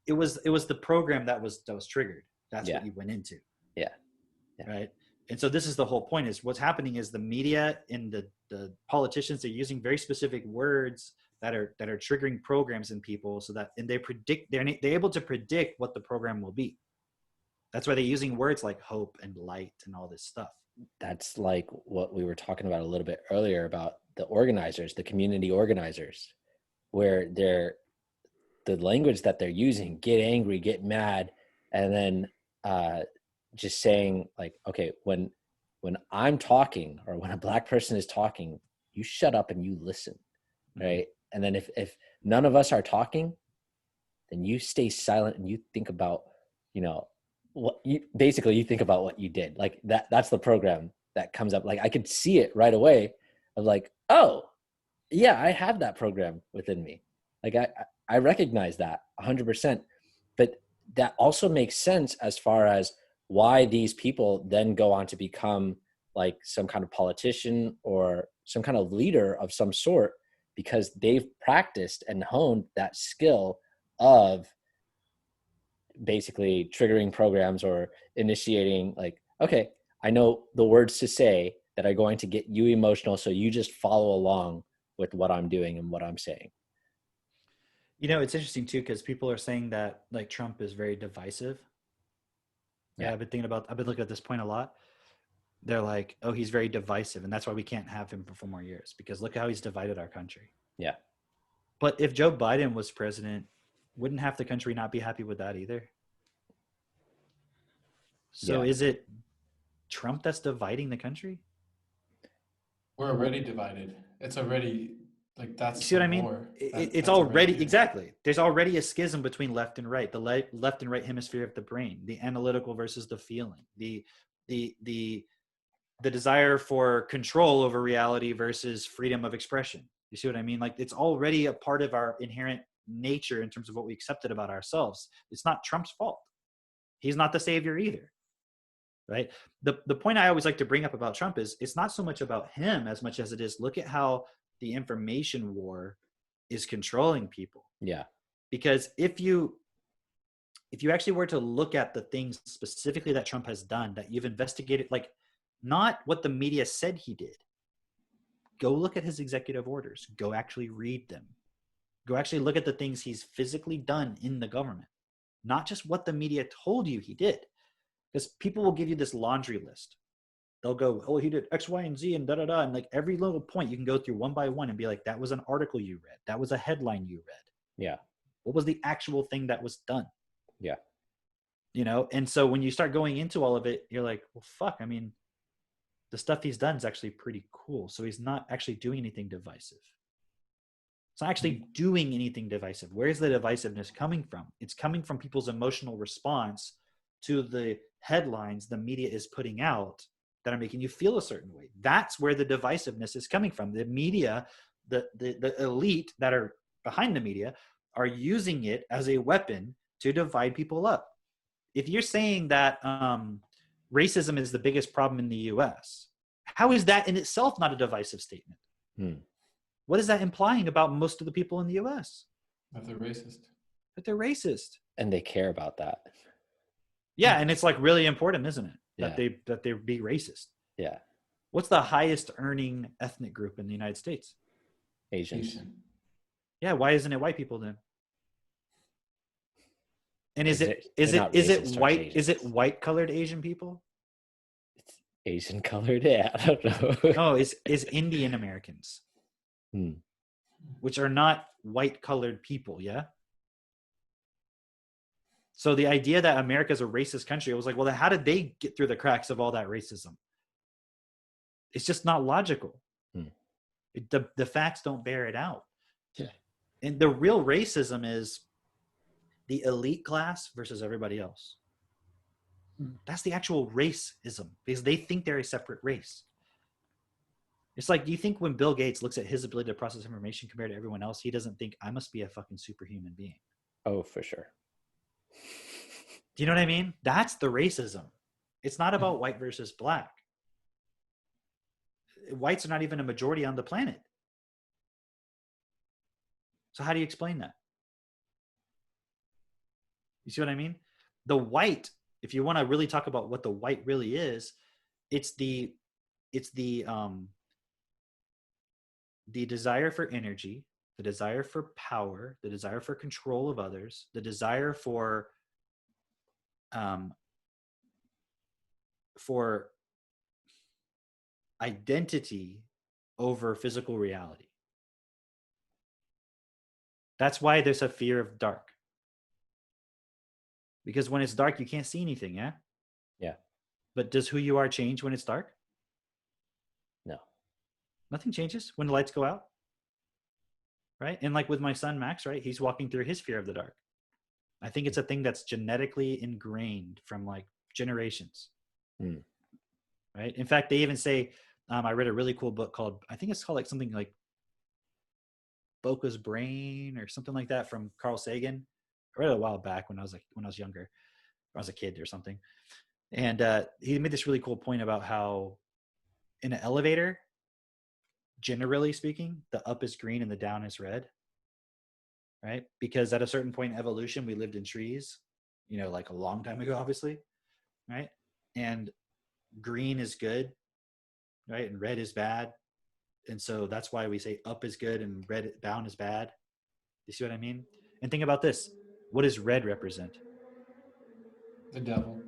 it was the program that was triggered. That's what you went into. Yeah. Right. And so this is the whole point, is what's happening is the media and the politicians are using very specific words that are triggering programs in people, so that, and they're able to predict what the program will be. That's why they're using words like hope and light and all this stuff. That's like what we were talking about a little bit earlier about the organizers, the community organizers, where the language that they're using, get angry, get mad, and then just saying like, okay, when I'm talking, or when a Black person is talking, you shut up and you listen, right? And then if none of us are talking, then you stay silent and you think about, what you think about what you did. Like that's the program that comes up. Like I could see it right away of like, oh yeah, I have that program within me. Like I recognize that 100%, but that also makes sense as far as why these people then go on to become like some kind of politician or some kind of leader of some sort, because they've practiced and honed that skill of basically triggering programs or initiating, like, okay, I know the words to say that are going to get you emotional, so you just follow along with what I'm doing and what I'm saying. You know, it's interesting too, because people are saying that like Trump is very divisive. Yeah. I've been looking at this point a lot. They're like, oh, he's very divisive, and that's why we can't have him for 4 more years, because look how he's divided our country. Yeah. But if Joe Biden was president, wouldn't half the country not be happy with that either? So Yeah. is it Trump that's dividing the country? We're already divided. It's already like You that's see the what I mean? war. It's That's already already, there. exactly. There's already a schism between left and right, the left and right hemisphere of the brain, the analytical versus the feeling, the desire for control over reality versus freedom of expression. You see what I mean? Like, it's already a part of our inherent nature in terms of what we accepted about ourselves. It's not Trump's fault. He's not the savior either. Right. The point I always like to bring up about Trump is it's not so much about him as much as it is, look at how the information war is controlling people. Yeah. Because if you actually were to look at the things specifically that Trump has done, that you've investigated, like not what the media said he did, go look at his executive orders, go actually read them, go actually look at the things he's physically done in the government, not just what the media told you he did. Because people will give you this laundry list. They'll go, oh, he did X, Y, and Z and da-da-da. And like every little point you can go through one by one and be like, that was an article you read. That was a headline you read. Yeah. What was the actual thing that was done? Yeah. You know? And so when you start going into all of it, you're like, well, fuck, I mean, the stuff he's done is actually pretty cool. So he's not actually doing anything divisive. It's not actually doing anything divisive. Where's the divisiveness coming from? It's coming from people's emotional response to the headlines the media is putting out that are making you feel a certain way. That's where the divisiveness is coming from. The media, the elite that are behind the media are using it as a weapon to divide people up. If you're saying that racism is the biggest problem in the US, how is that in itself not a divisive statement? What is that implying about most of the people in the US? That they're racist. That they're racist. And they care about that. Yeah, and it's like really important, isn't it? That Yeah. that they be racist. Yeah. What's the highest earning ethnic group in the United States? Asians. Asian. Yeah, why isn't it white people then? And is They're it not is it racist towards white is it Asians. white colored Asian people? It's Asian colored. Yeah. I don't know. No, is Indian Americans, which are not white colored people. Yeah. So the idea that America is a racist country, I was like, well, how did they get through the cracks of all that racism? It's just not logical. The facts don't bear it out. Yeah. And the real racism is the elite class versus everybody else. That's the actual racism, because they think they're a separate race. It's like, do you think when Bill Gates looks at his ability to process information compared to everyone else, he doesn't think I must be a fucking superhuman being? Oh, for sure. Do you know what I mean? That's the racism. It's not about white versus black. Whites are not even a majority on the planet. So how do you explain that? You see what I mean? The white, if you want to really talk about what the white really is, it's the desire for energy, the desire for power, the desire for control of others, the desire for identity over physical reality. That's why there's a fear of dark. Because when it's dark, you can't see anything, yeah? Yeah. But does who you are change when it's dark? No. Nothing changes when the lights go out. Right? And like with my son, Max, right? He's walking through his fear of the dark. I think it's a thing that's genetically ingrained from like generations. Right? In fact, they even say, I read a really cool book called, I think it's called like something like Boca's Brain or something like that from Carl Sagan. I read it a while back when I was younger, or I was a kid or something. And he made this really cool point about how in an elevator, generally speaking, the up is green and the down is red, right? Because at a certain point in evolution, we lived in trees, like a long time ago, obviously, right? And green is good, right? And red is bad. And so that's why we say up is good and red down is bad. You see what I mean? And think about this. What does red represent? The devil.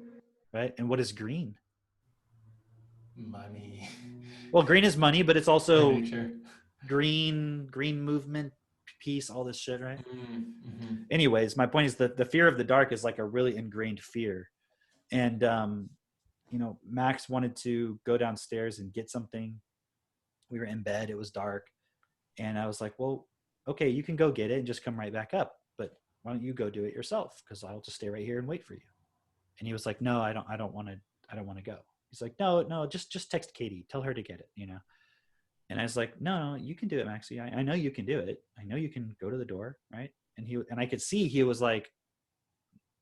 Right? And what is green? Money. Well, green is money, but it's Or also nature. green movement, peace, all this shit, right? Mm-hmm. Anyways, my point is that the fear of the dark is like a really ingrained fear. And Max wanted to go downstairs and get something. We were in bed, it was dark, and I was like, well, okay, you can go get it and just come right back up, but why don't you go do it yourself, because I'll just stay right here and wait for you. And he was like, no, I don't want to go. He's like, no, just text Katie, tell her to get it. And I was like, no, you can do it, Maxie. I know you can do it. I know you can go to the door, right? And I could see he was like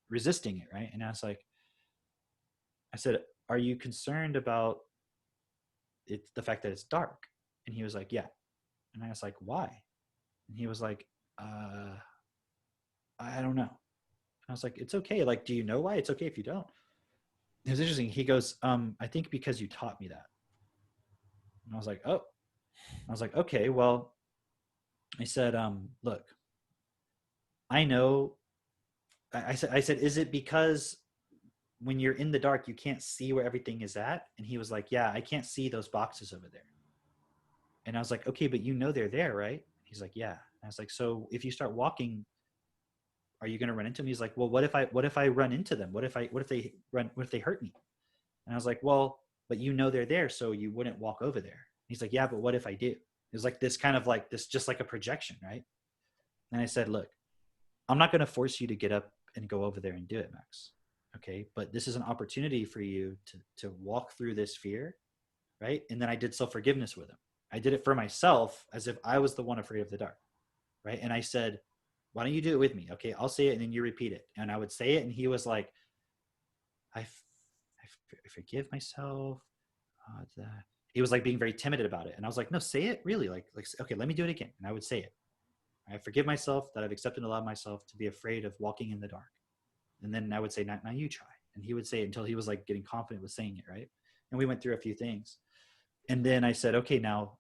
resisting it, right? And I said, are you concerned about the fact that it's dark? And he was like, yeah. And I was like, why? And he was like, I don't know. And I was like, it's okay. Like, do you know why? It's okay if you don't. It was interesting. He goes, I think because you taught me that. And I was like, oh. I was like, okay, well, I said, look, I know. I said, is it because when you're in the dark, you can't see where everything is at? And he was like, yeah, I can't see those boxes over there. And I was like, okay, but they're there, right? He's like, yeah. And I was like, so if you start walking, are you going to run into them? He's like, well, what if I run into them? What if they hurt me? And I was like, well, but they're there, so you wouldn't walk over there. He's like, yeah, but what if I do? It was like this kind of like this, just like a projection, right? And I said, look, I'm not going to force you to get up and go over there and do it, Max. Okay, but this is an opportunity for you to walk through this fear, right? And then I did self-forgiveness with him. I did it for myself as if I was the one afraid of the dark, right? And I said, why don't you do it with me? Okay, I'll say it and then you repeat it. And I would say it, and he was like, I forgive myself. He was like being very timid about it. And I was like, no, say it really. Like, okay, let me do it again. And I would say it. I forgive myself that I've accepted and allowed myself to be afraid of walking in the dark. And then I would say, now you try. And he would say it until he was like getting confident with saying it, right? And we went through a few things. And then I said, okay, now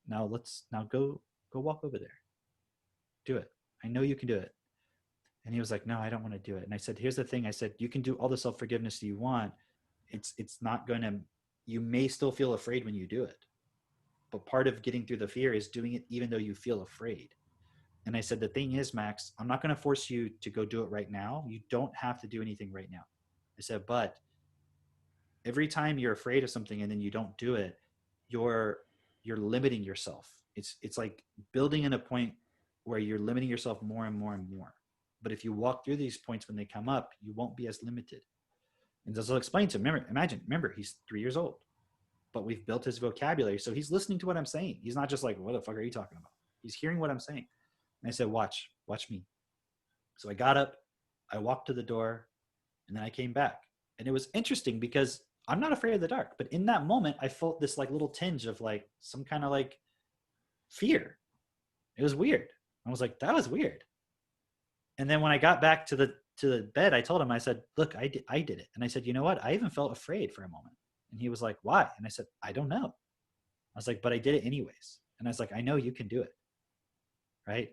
go walk over there. Do it. I know you can do it. And he was like, no, I don't want to do it. And I said, here's the thing. I said, you can do all the self-forgiveness you want. It's not going to, you may still feel afraid when you do it. But part of getting through the fear is doing it even though you feel afraid. And I said, the thing is, Max, I'm not going to force you to go do it right now. You don't have to do anything right now. I said, but every time you're afraid of something and then you don't do it, you're limiting yourself. It's like building in a point where you're limiting yourself more and more and more. But if you walk through these points when they come up, you won't be as limited. And as I'll explain to him, remember, he's 3 years old, but we've built his vocabulary. So he's listening to what I'm saying. He's not just like, what the fuck are you talking about? He's hearing what I'm saying. And I said, watch me. So I got up, I walked to the door, and then I came back. And it was interesting because I'm not afraid of the dark, but in that moment, I felt this like little tinge of like some kind of like fear. It was weird. I was like, that was weird. And then when I got back to the bed, I told him, I said, look, I did it. And I said, you know what? I even felt afraid for a moment. And he was like, why? And I said, I don't know. I was like, but I did it anyways. And I was like, I know you can do it. Right.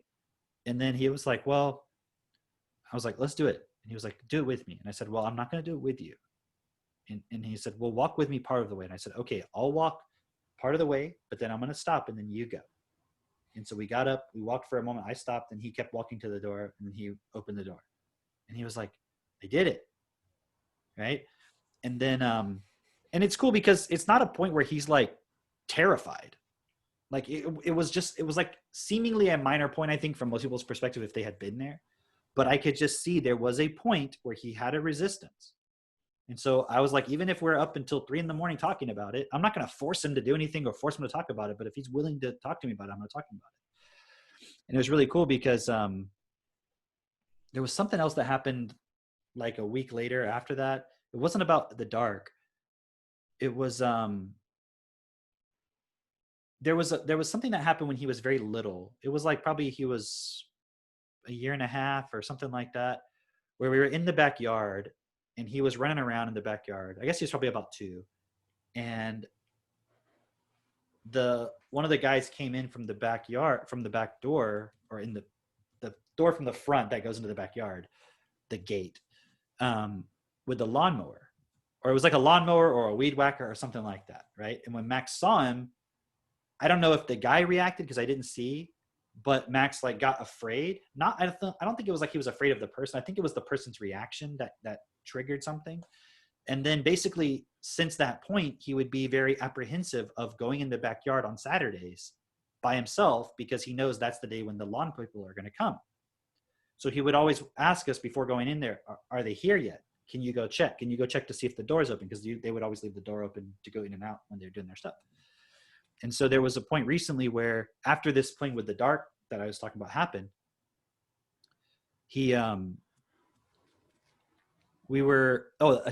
And then he was like, well, I was like, let's do it. And he was like, do it with me. And I said, well, I'm not going to do it with you. And he said, well, walk with me part of the way. And I said, okay, I'll walk part of the way, but then I'm going to stop and then you go. And so we got up, we walked for a moment. I stopped and he kept walking to the door and he opened the door and he was like, I did it. Right. And then, and it's cool because it's not a point where he's like terrified. Like it was like seemingly a minor point, I think, from most people's perspective, if they had been there, but I could just see there was a point where he had a resistance. And so I was like, even if we're up until 3 a.m. talking about it, I'm not going to force him to do anything or force him to talk about it. But if he's willing to talk to me about it, I'm going to talk to him about it. And it was really cool because there was something else that happened like a week later after that. It wasn't about the dark, it was there was something that happened when he was very little. It was like probably he was a year and a half or something like that, where we were in the backyard and he was running around in the backyard. I guess he was probably about 2, and one of the guys came in from the backyard, from the back door, or in the door from the front that goes into the backyard, the gate, with the lawnmower, or it was like a lawnmower or a weed whacker or something like that, right? And when Max saw him, I don't know if the guy reacted because I didn't see, but Max like got afraid. I don't think it was like he was afraid of the person. I think it was the person's reaction that triggered something. And then basically since that point, he would be very apprehensive of going in the backyard on Saturdays by himself because he knows that's the day when the lawn people are going to come. So he would always ask us before going in there, are they here yet? Can you go check? Can you go check to see if the door's open? Because they would always leave the door open to go in and out when they're doing their stuff. And so there was a point recently where after this playing with the dark that I was talking about happened, a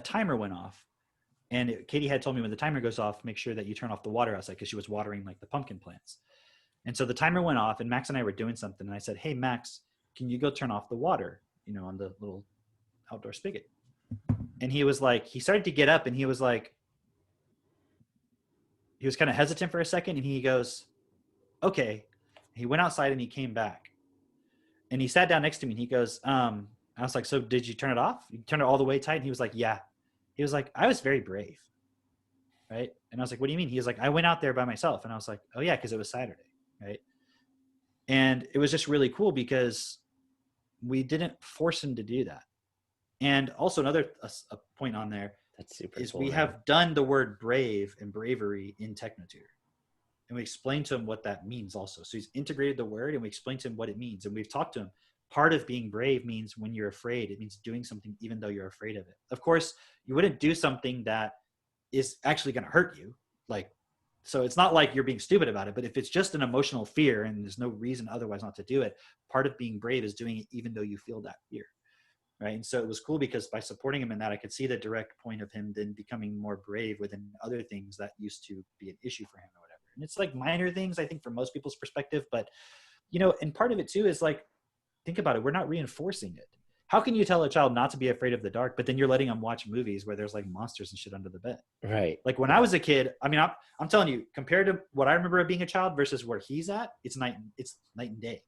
timer went off. And Katie had told me when the timer goes off, make sure that you turn off the water outside because she was watering like the pumpkin plants. And so the timer went off and Max and I were doing something. And I said, hey, Max, can you go turn off the water, on the little outdoor spigot? And he was like, he started to get up and he was like, he was kind of hesitant for a second. And he goes, okay. He went outside and he came back and he sat down next to me and he goes, I was like, so did you turn it off? You turned it all the way tight? And he was like, yeah. He was like, I was very brave. Right. And I was like, what do you mean? He was like, I went out there by myself. And I was like, oh yeah, because it was Saturday. Right. And it was just really cool because we didn't force him to do that. And also another a point on there That's super is cool, we man. have done the word brave and bravery in Technotutor. And we explained to him what that means also. So he's integrated the word and we explained to him what it means. And we've talked to him. Part of being brave means when you're afraid, it means doing something even though you're afraid of it. Of course, you wouldn't do something that is actually going to hurt you. So it's not like you're being stupid about it, but if it's just an emotional fear and there's no reason otherwise not to do it, part of being brave is doing it even though you feel that fear. Right. And so it was cool because by supporting him in that, I could see the direct point of him then becoming more brave within other things that used to be an issue for him or whatever. And it's like minor things, I think, from most people's perspective. But, and part of it too is like, think about it. We're not reinforcing it. How can you tell a child not to be afraid of the dark, but then you're letting them watch movies where there's like monsters and shit under the bed? Right. Like when I was a kid, I mean, I'm telling you, compared to what I remember of being a child versus where he's at, it's night and day.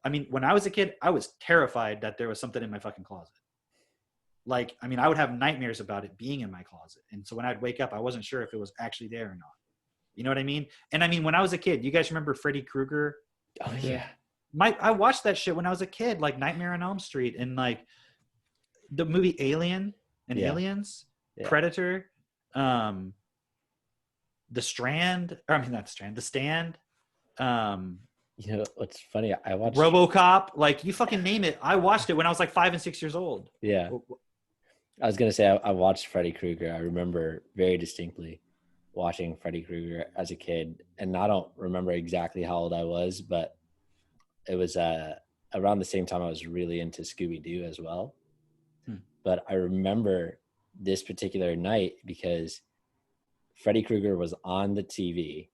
I mean, when I was a kid, I was terrified that there was something in my fucking closet. Like, I mean, I would have nightmares about it being in my closet. And so when I'd wake up, I wasn't sure if it was actually there or not. You know what I mean? And I mean, when I was a kid, you guys remember Freddy Krueger? Oh yeah. I watched that shit when I was a kid, like Nightmare on Elm Street and like the movie Alien and Aliens, Predator, The Stand. What's funny? I watched RoboCop. Like you fucking name it. I watched it when I was like 5 and 6 years old. Yeah. I was gonna say I watched Freddy Krueger. I remember very distinctly watching Freddy Krueger as a kid, and I don't remember exactly how old I was, but it was around the same time I was really into Scooby-Doo as well. But I remember this particular night because Freddy Krueger was on the TV.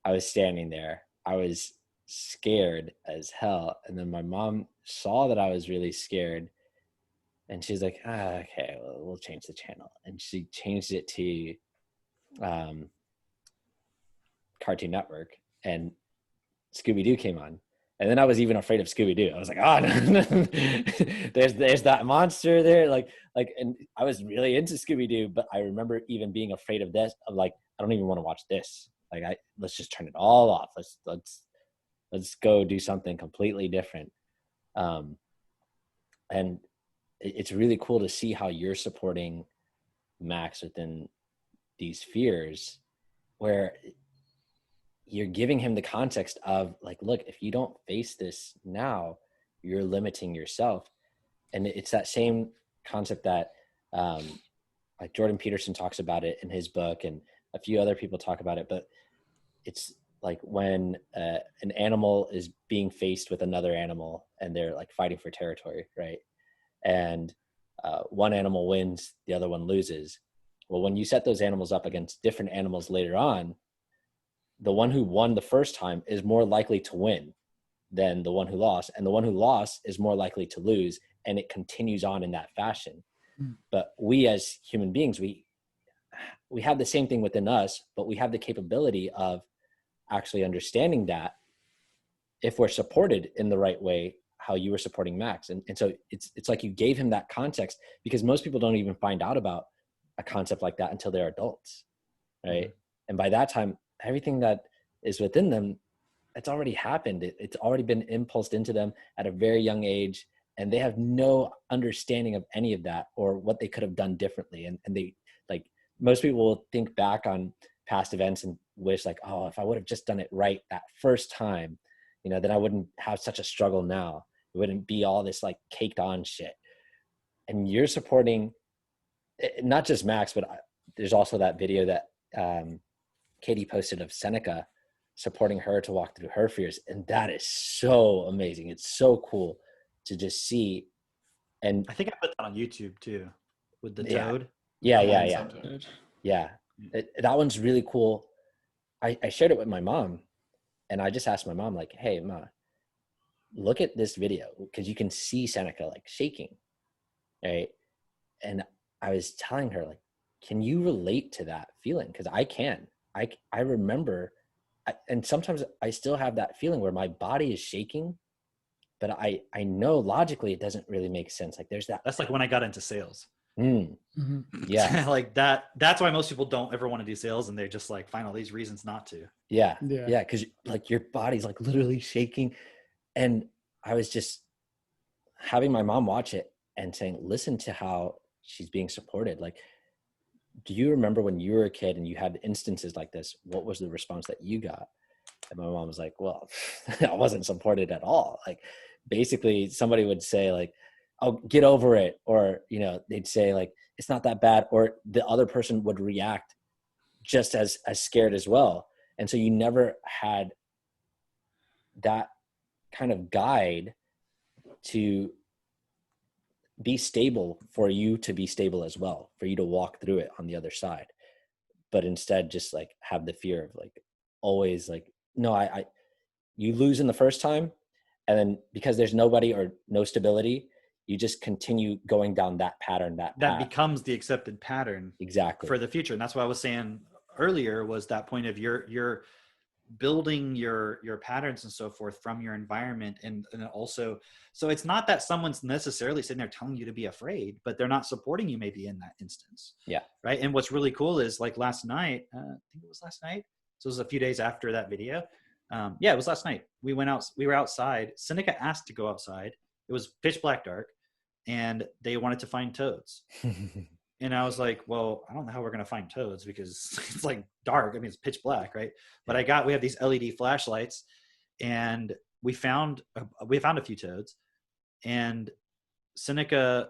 I was standing there. I was scared as hell. And then my mom saw that I was really scared. And she's like, okay, well, we'll change the channel. And she changed it to Cartoon Network. And Scooby-Doo came on. And then I was even afraid of Scooby-Doo. I was like, oh, no. there's that monster there. And I was really into Scooby-Doo, but I remember even being afraid of this, of like, I don't even want to watch this. Like, let's just turn it all off. Let's go do something completely different. And it's really cool to see how you're supporting Max within these fears, where you're giving him the context of like, look, if you don't face this now, you're limiting yourself. And it's that same concept that like Jordan Peterson talks about it in his book, and a few other people talk about it, but it's like when an animal is being faced with another animal and they're like fighting for territory, right? And one animal wins, the other one loses. Well, when you set those animals up against different animals later on, the one who won the first time is more likely to win than the one who lost. And the one who lost is more likely to lose. And it continues on in that fashion. But we as human beings, we have the same thing within us, but we have the capability of actually understanding that if we're supported in the right way, how you were supporting Max. And so it's like you gave him that context, because most people don't even find out about a concept like that until they're adults, right? And by that time, everything that is within them, it's already happened. It's already been impulsed into them at a very young age, and they have no understanding of any of that or what they could have done differently. And they, like, most people will think back on past events and wish like, oh, if I would have just done it right that first time, you know, then I wouldn't have such a struggle now. It wouldn't be all this like caked on shit. And you're supporting not just Max, but there's also that video that Katie posted of Seneca supporting her to walk through her fears. And that is so amazing. It's so cool to just see. And I think I put that on YouTube too, with the Yeah. toad. Yeah. That one's really cool. I shared it with my mom, and I just asked my mom, like, hey, Ma, look at this video, because you can see Seneca like shaking, right? And I was telling her, like, can you relate to that feeling? Because I can. I remember, and sometimes I still have that feeling where my body is shaking, but I know logically it doesn't really make sense. Like, there's that. That's like when I got into sales. Yeah. Like that's why most people don't ever want to do sales, and they just like find all these reasons not to. Yeah. Because like your body's like literally shaking. And I was just having my mom watch it and saying, listen to how she's being supported. Like, do you remember when you were a kid and you had instances like this? What was the response that you got? And my mom was like, well, I wasn't supported at all. Like, basically somebody would say like, oh, get over it. Or, you know, they'd say like, it's not that bad. Or the other person would react just as scared as well. And so you never had that kind of guide to be stable for you to be stable as well, for you to walk through it on the other side. But instead just like have the fear of like always like, no, you lose in the first time. And then because there's nobody or no stability, you just continue going down that pattern, that path. becomes the accepted pattern Exactly for the future. And that's what I was saying earlier, was that point of you're building your patterns and so forth from your environment. And also, so it's not that someone's necessarily sitting there telling you to be afraid, but they're not supporting you maybe in that instance. Yeah. Right. And what's really cool is like last night, I think it was last night. So it was a few days after that video. It was last night. We were outside. Seneca asked to go outside. It was pitch black dark, and they wanted to find toads. And I was like, well, I don't know how we're going to find toads because it's like dark. I mean, it's pitch black, right? But we have these LED flashlights, and we found a few toads, and Seneca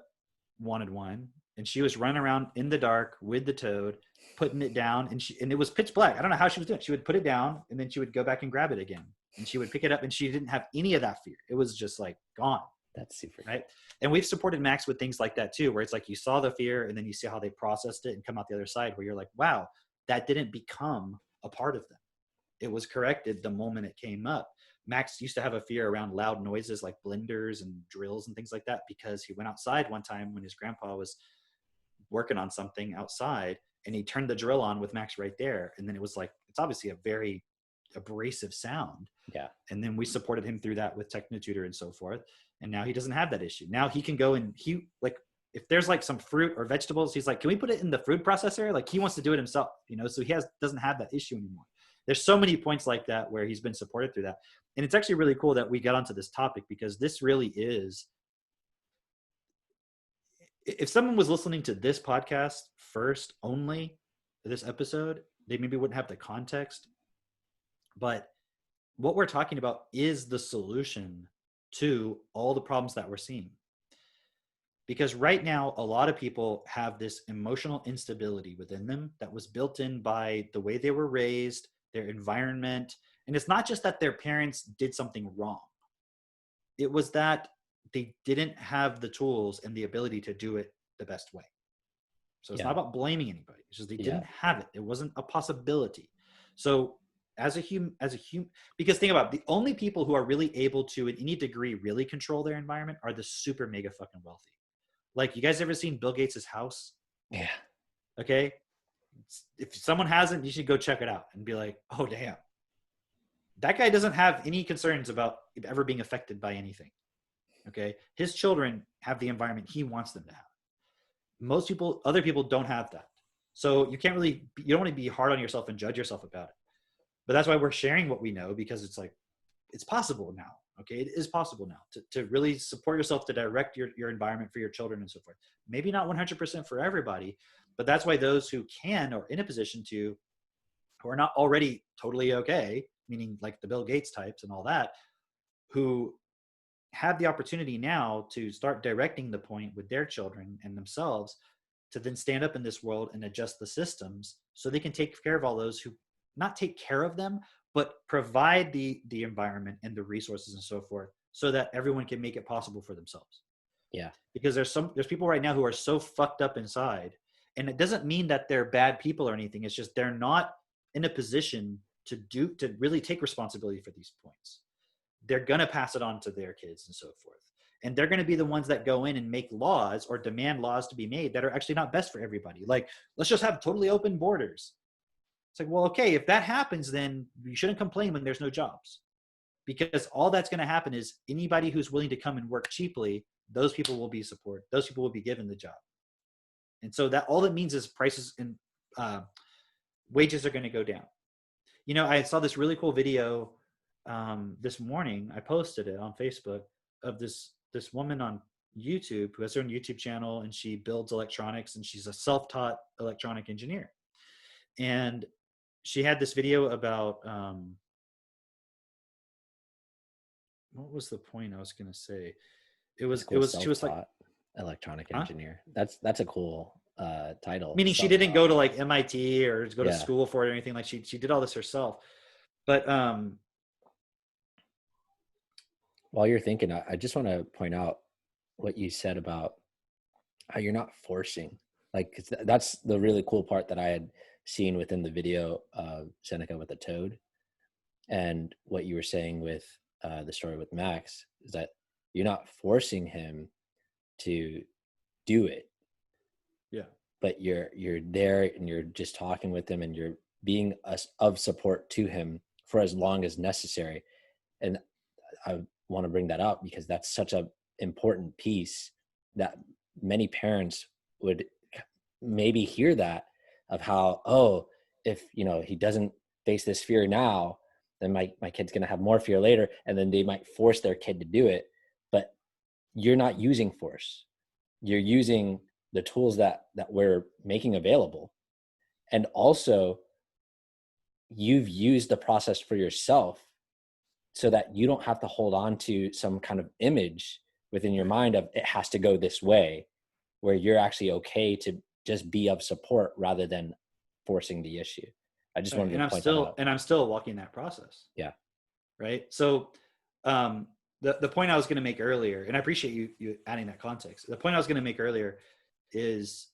wanted one, and she was running around in the dark with the toad, putting it down, and it was pitch black. I don't know how she was doing it. She would put it down, and then she would go back and grab it again, and she would pick it up, and she didn't have any of that fear. It was just like gone. That's super right. And we've supported Max with things like that too, where it's like you saw the fear and then you see how they processed it and come out the other side, where you're like, wow, that didn't become a part of them. It was corrected the moment it came up. Max used to have a fear around loud noises like blenders and drills and things like that, because he went outside one time when his grandpa was working on something outside, and he turned the drill on with Max right there. And then it was like, it's obviously a very abrasive sound. Yeah. And then we supported him through that with Technotutor and so forth. And now he doesn't have that issue. Now he can go and if there's like some fruit or vegetables, he's like, can we put it in the food processor? Like, he wants to do it himself, you know? So doesn't have that issue anymore. There's so many points like that where he's been supported through that. And it's actually really cool that we got onto this topic, because this really is, if someone was listening to this podcast first only, this episode, they maybe wouldn't have the context. But what we're talking about is the solution to all the problems that we're seeing. Because right now, a lot of people have this emotional instability within them that was built in by the way they were raised, their environment. And it's not just that their parents did something wrong. It was that they didn't have the tools and the ability to do it the best way. So it's not about blaming anybody. It's just they didn't have it. It wasn't a possibility. So as a human, because think about it, the only people who are really able to, in any degree, really control their environment are the super mega fucking wealthy. Like, you guys ever seen Bill Gates' house? Yeah. Okay. If someone hasn't, you should go check it out and be like, oh, damn. That guy doesn't have any concerns about ever being affected by anything. Okay. His children have the environment he wants them to have. Most people, other people don't have that. So you don't want to be hard on yourself and judge yourself about it. But that's why we're sharing what we know, because it's like, it's possible now. Okay. It is possible now to really support yourself, to direct your environment for your children and so forth. Maybe not 100% for everybody, but that's why those who can, or in a position to, who are not already totally okay, meaning like the Bill Gates types and all that, who have the opportunity now to start directing the point with their children and themselves, to then stand up in this world and adjust the systems so they can take care of all those who, not take care of them, but provide the environment and the resources and so forth, so that everyone can make it possible for themselves. Yeah. Because there's people right now who are so fucked up inside, and it doesn't mean that they're bad people or anything. It's just they're not in a position to really take responsibility for these points. They're going to pass it on to their kids and so forth. And they're going to be the ones that go in and make laws or demand laws to be made that are actually not best for everybody. Like, let's just have totally open borders. It's like, well, okay, if that happens, then you shouldn't complain when there's no jobs, because all that's going to happen is anybody who's willing to come and work cheaply, those people will be supported. Those people will be given the job. And so that all it means is prices and wages are going to go down. You know, I saw this really cool video this morning. I posted it on Facebook of this woman on YouTube who has her own YouTube channel, and she builds electronics, and she's a self-taught electronic engineer. And she had this video about what was the point I was going to say? It was she was like electronic engineer. That's a cool title. Meaning she didn't go to like MIT or go to school for it or anything. Like, she did all this herself. But while you're thinking, I just want to point out what you said about how you're not forcing. Like, 'cause that's the really cool part that I had seen within the video of Seneca with the toad, and what you were saying with the story with Max is that you're not forcing him to do it. Yeah. But you're there and you're just talking with him, and you're being of support to him for as long as necessary. And I want to bring that up because that's such a important piece that many parents would maybe hear that, of how, oh, if he doesn't face this fear now, then my kid's going to have more fear later, and then they might force their kid to do it. But you're not using force. You're using the tools that we're making available. And also, you've used the process for yourself so that you don't have to hold on to some kind of image within your mind of it has to go this way, where you're actually okay to just be of support rather than forcing the issue. I just wanted to point that out. And I'm still walking that process. Yeah. Right. So the point I was going to make earlier, and I appreciate you adding that context. The point I was going to make earlier is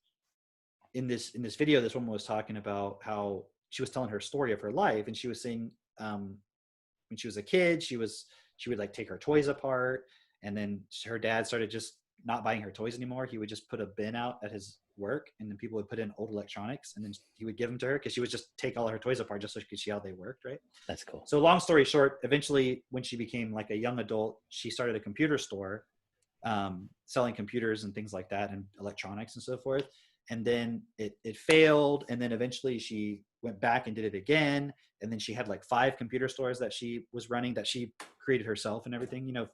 in this video, this woman was talking about how she was telling her story of her life. And she was saying, when she was a kid, she would like take her toys apart, and then her dad started just not buying her toys anymore. He would just put a bin out at his work, and then people would put in old electronics, and then he would give them to her, because she would just take all of her toys apart just so she could see how they worked. Right. That's cool. So long story short, eventually when she became like a young adult, she started a computer store, selling computers and things like that, and electronics and so forth. And then it failed. And then eventually she went back and did it again. And then she had like 5 computer stores that she was running, that she created herself and everything, it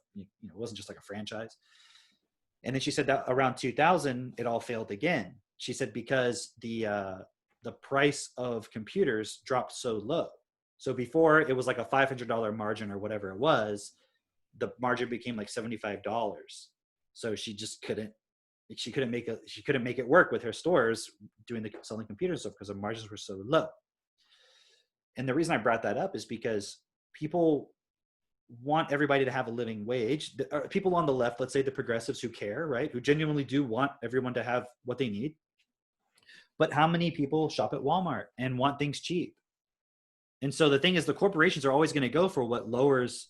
wasn't just like a franchise. And then she said that around 2000, it all failed again. She said, because the price of computers dropped so low. So before, it was like a $500 margin or whatever it was. The margin became like $75. So she just couldn't make it work with her stores doing the selling computer stuff, because the margins were so low. And the reason I brought that up is because people want everybody to have a living wage. People on the left, let's say the progressives who care, right, who genuinely do want everyone to have what they need. But how many people shop at Walmart and want things cheap? And so the thing is, the corporations are always going to go for what lowers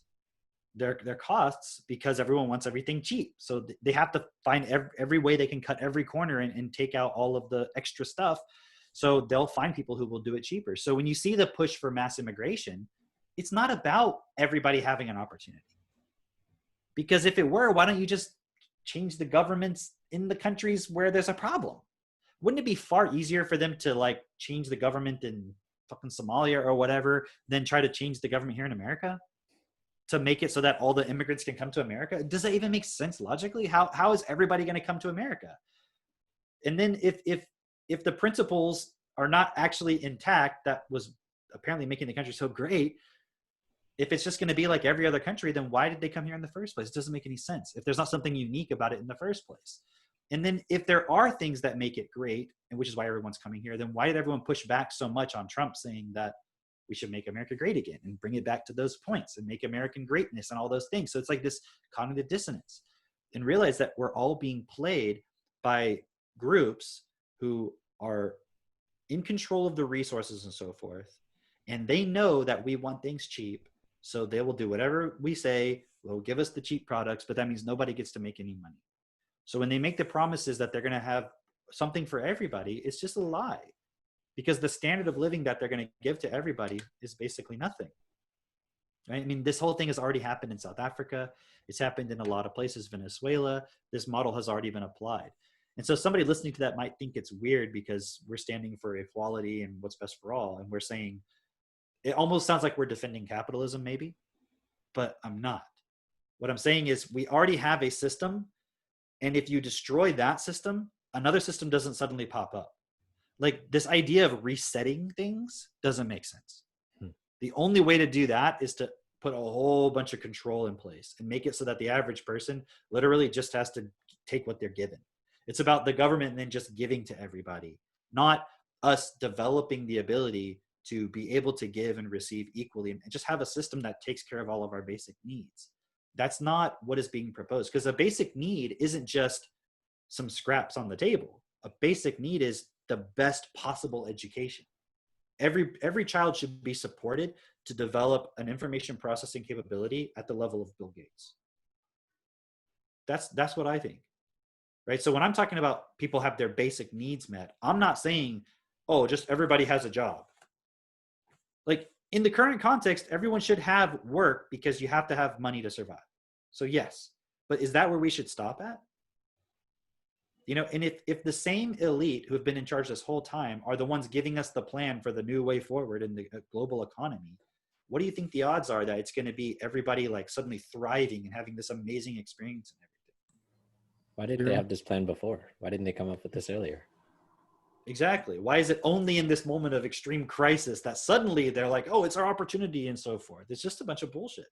their costs, because everyone wants everything cheap. So they have to find every way they can cut every corner and take out all of the extra stuff. So they'll find people who will do it cheaper. So when you see the push for mass immigration, it's not about everybody having an opportunity. Because if it were, why don't you just change the governments in the countries where there's a problem? Wouldn't it be far easier for them to like change the government in fucking Somalia or whatever than try to change the government here in America to make it so that all the immigrants can come to America? Does that even make sense logically? How is everybody going to come to America? And then if the principles are not actually intact, that was apparently making the country so great, if it's just going to be like every other country, then why did they come here in the first place? It doesn't make any sense if there's not something unique about it in the first place. And then if there are things that make it great, and which is why everyone's coming here, then why did everyone push back so much on Trump saying that we should make America great again and bring it back to those points and make American greatness and all those things? So it's like this cognitive dissonance, and realize that we're all being played by groups who are in control of the resources and so forth. And they know that we want things cheap. So they will do whatever we say, they'll give us the cheap products, but that means nobody gets to make any money. So when they make the promises that they're going to have something for everybody, it's just a lie, because the standard of living that they're going to give to everybody is basically nothing. Right? I mean, this whole thing has already happened in South Africa. It's happened in a lot of places, Venezuela. This model has already been applied. And so somebody listening to that might think it's weird because we're standing for equality and what's best for all. And we're saying, it almost sounds like we're defending capitalism maybe, but I'm not. What I'm saying is we already have a system. And if you destroy that system, another system doesn't suddenly pop up. Like this idea of resetting things doesn't make sense. The only way to do that is to put a whole bunch of control in place and make it so that the average person literally just has to take what they're given. It's about the government then just giving to everybody, not us developing the ability to be able to give and receive equally and just have a system that takes care of all of our basic needs. That's not what is being proposed, because a basic need isn't just some scraps on the table. A basic need is the best possible education. Every child should be supported to develop an information processing capability at the level of Bill Gates. That's what I think. Right? So when I'm talking about people have their basic needs met, I'm not saying, oh, just everybody has a job. Like in the current context, everyone should have work because you have to have money to survive. So yes, but is that where we should stop at? You know, and if the same elite who have been in charge this whole time are the ones giving us the plan for the new way forward in the global economy, what do you think the odds are that it's going to be everybody like suddenly thriving and having this amazing experience and everything? Why didn't they have this plan before? Why didn't they come up with this earlier? Exactly. Why is it only in this moment of extreme crisis that suddenly they're like, oh, it's our opportunity and so forth? It's just a bunch of bullshit,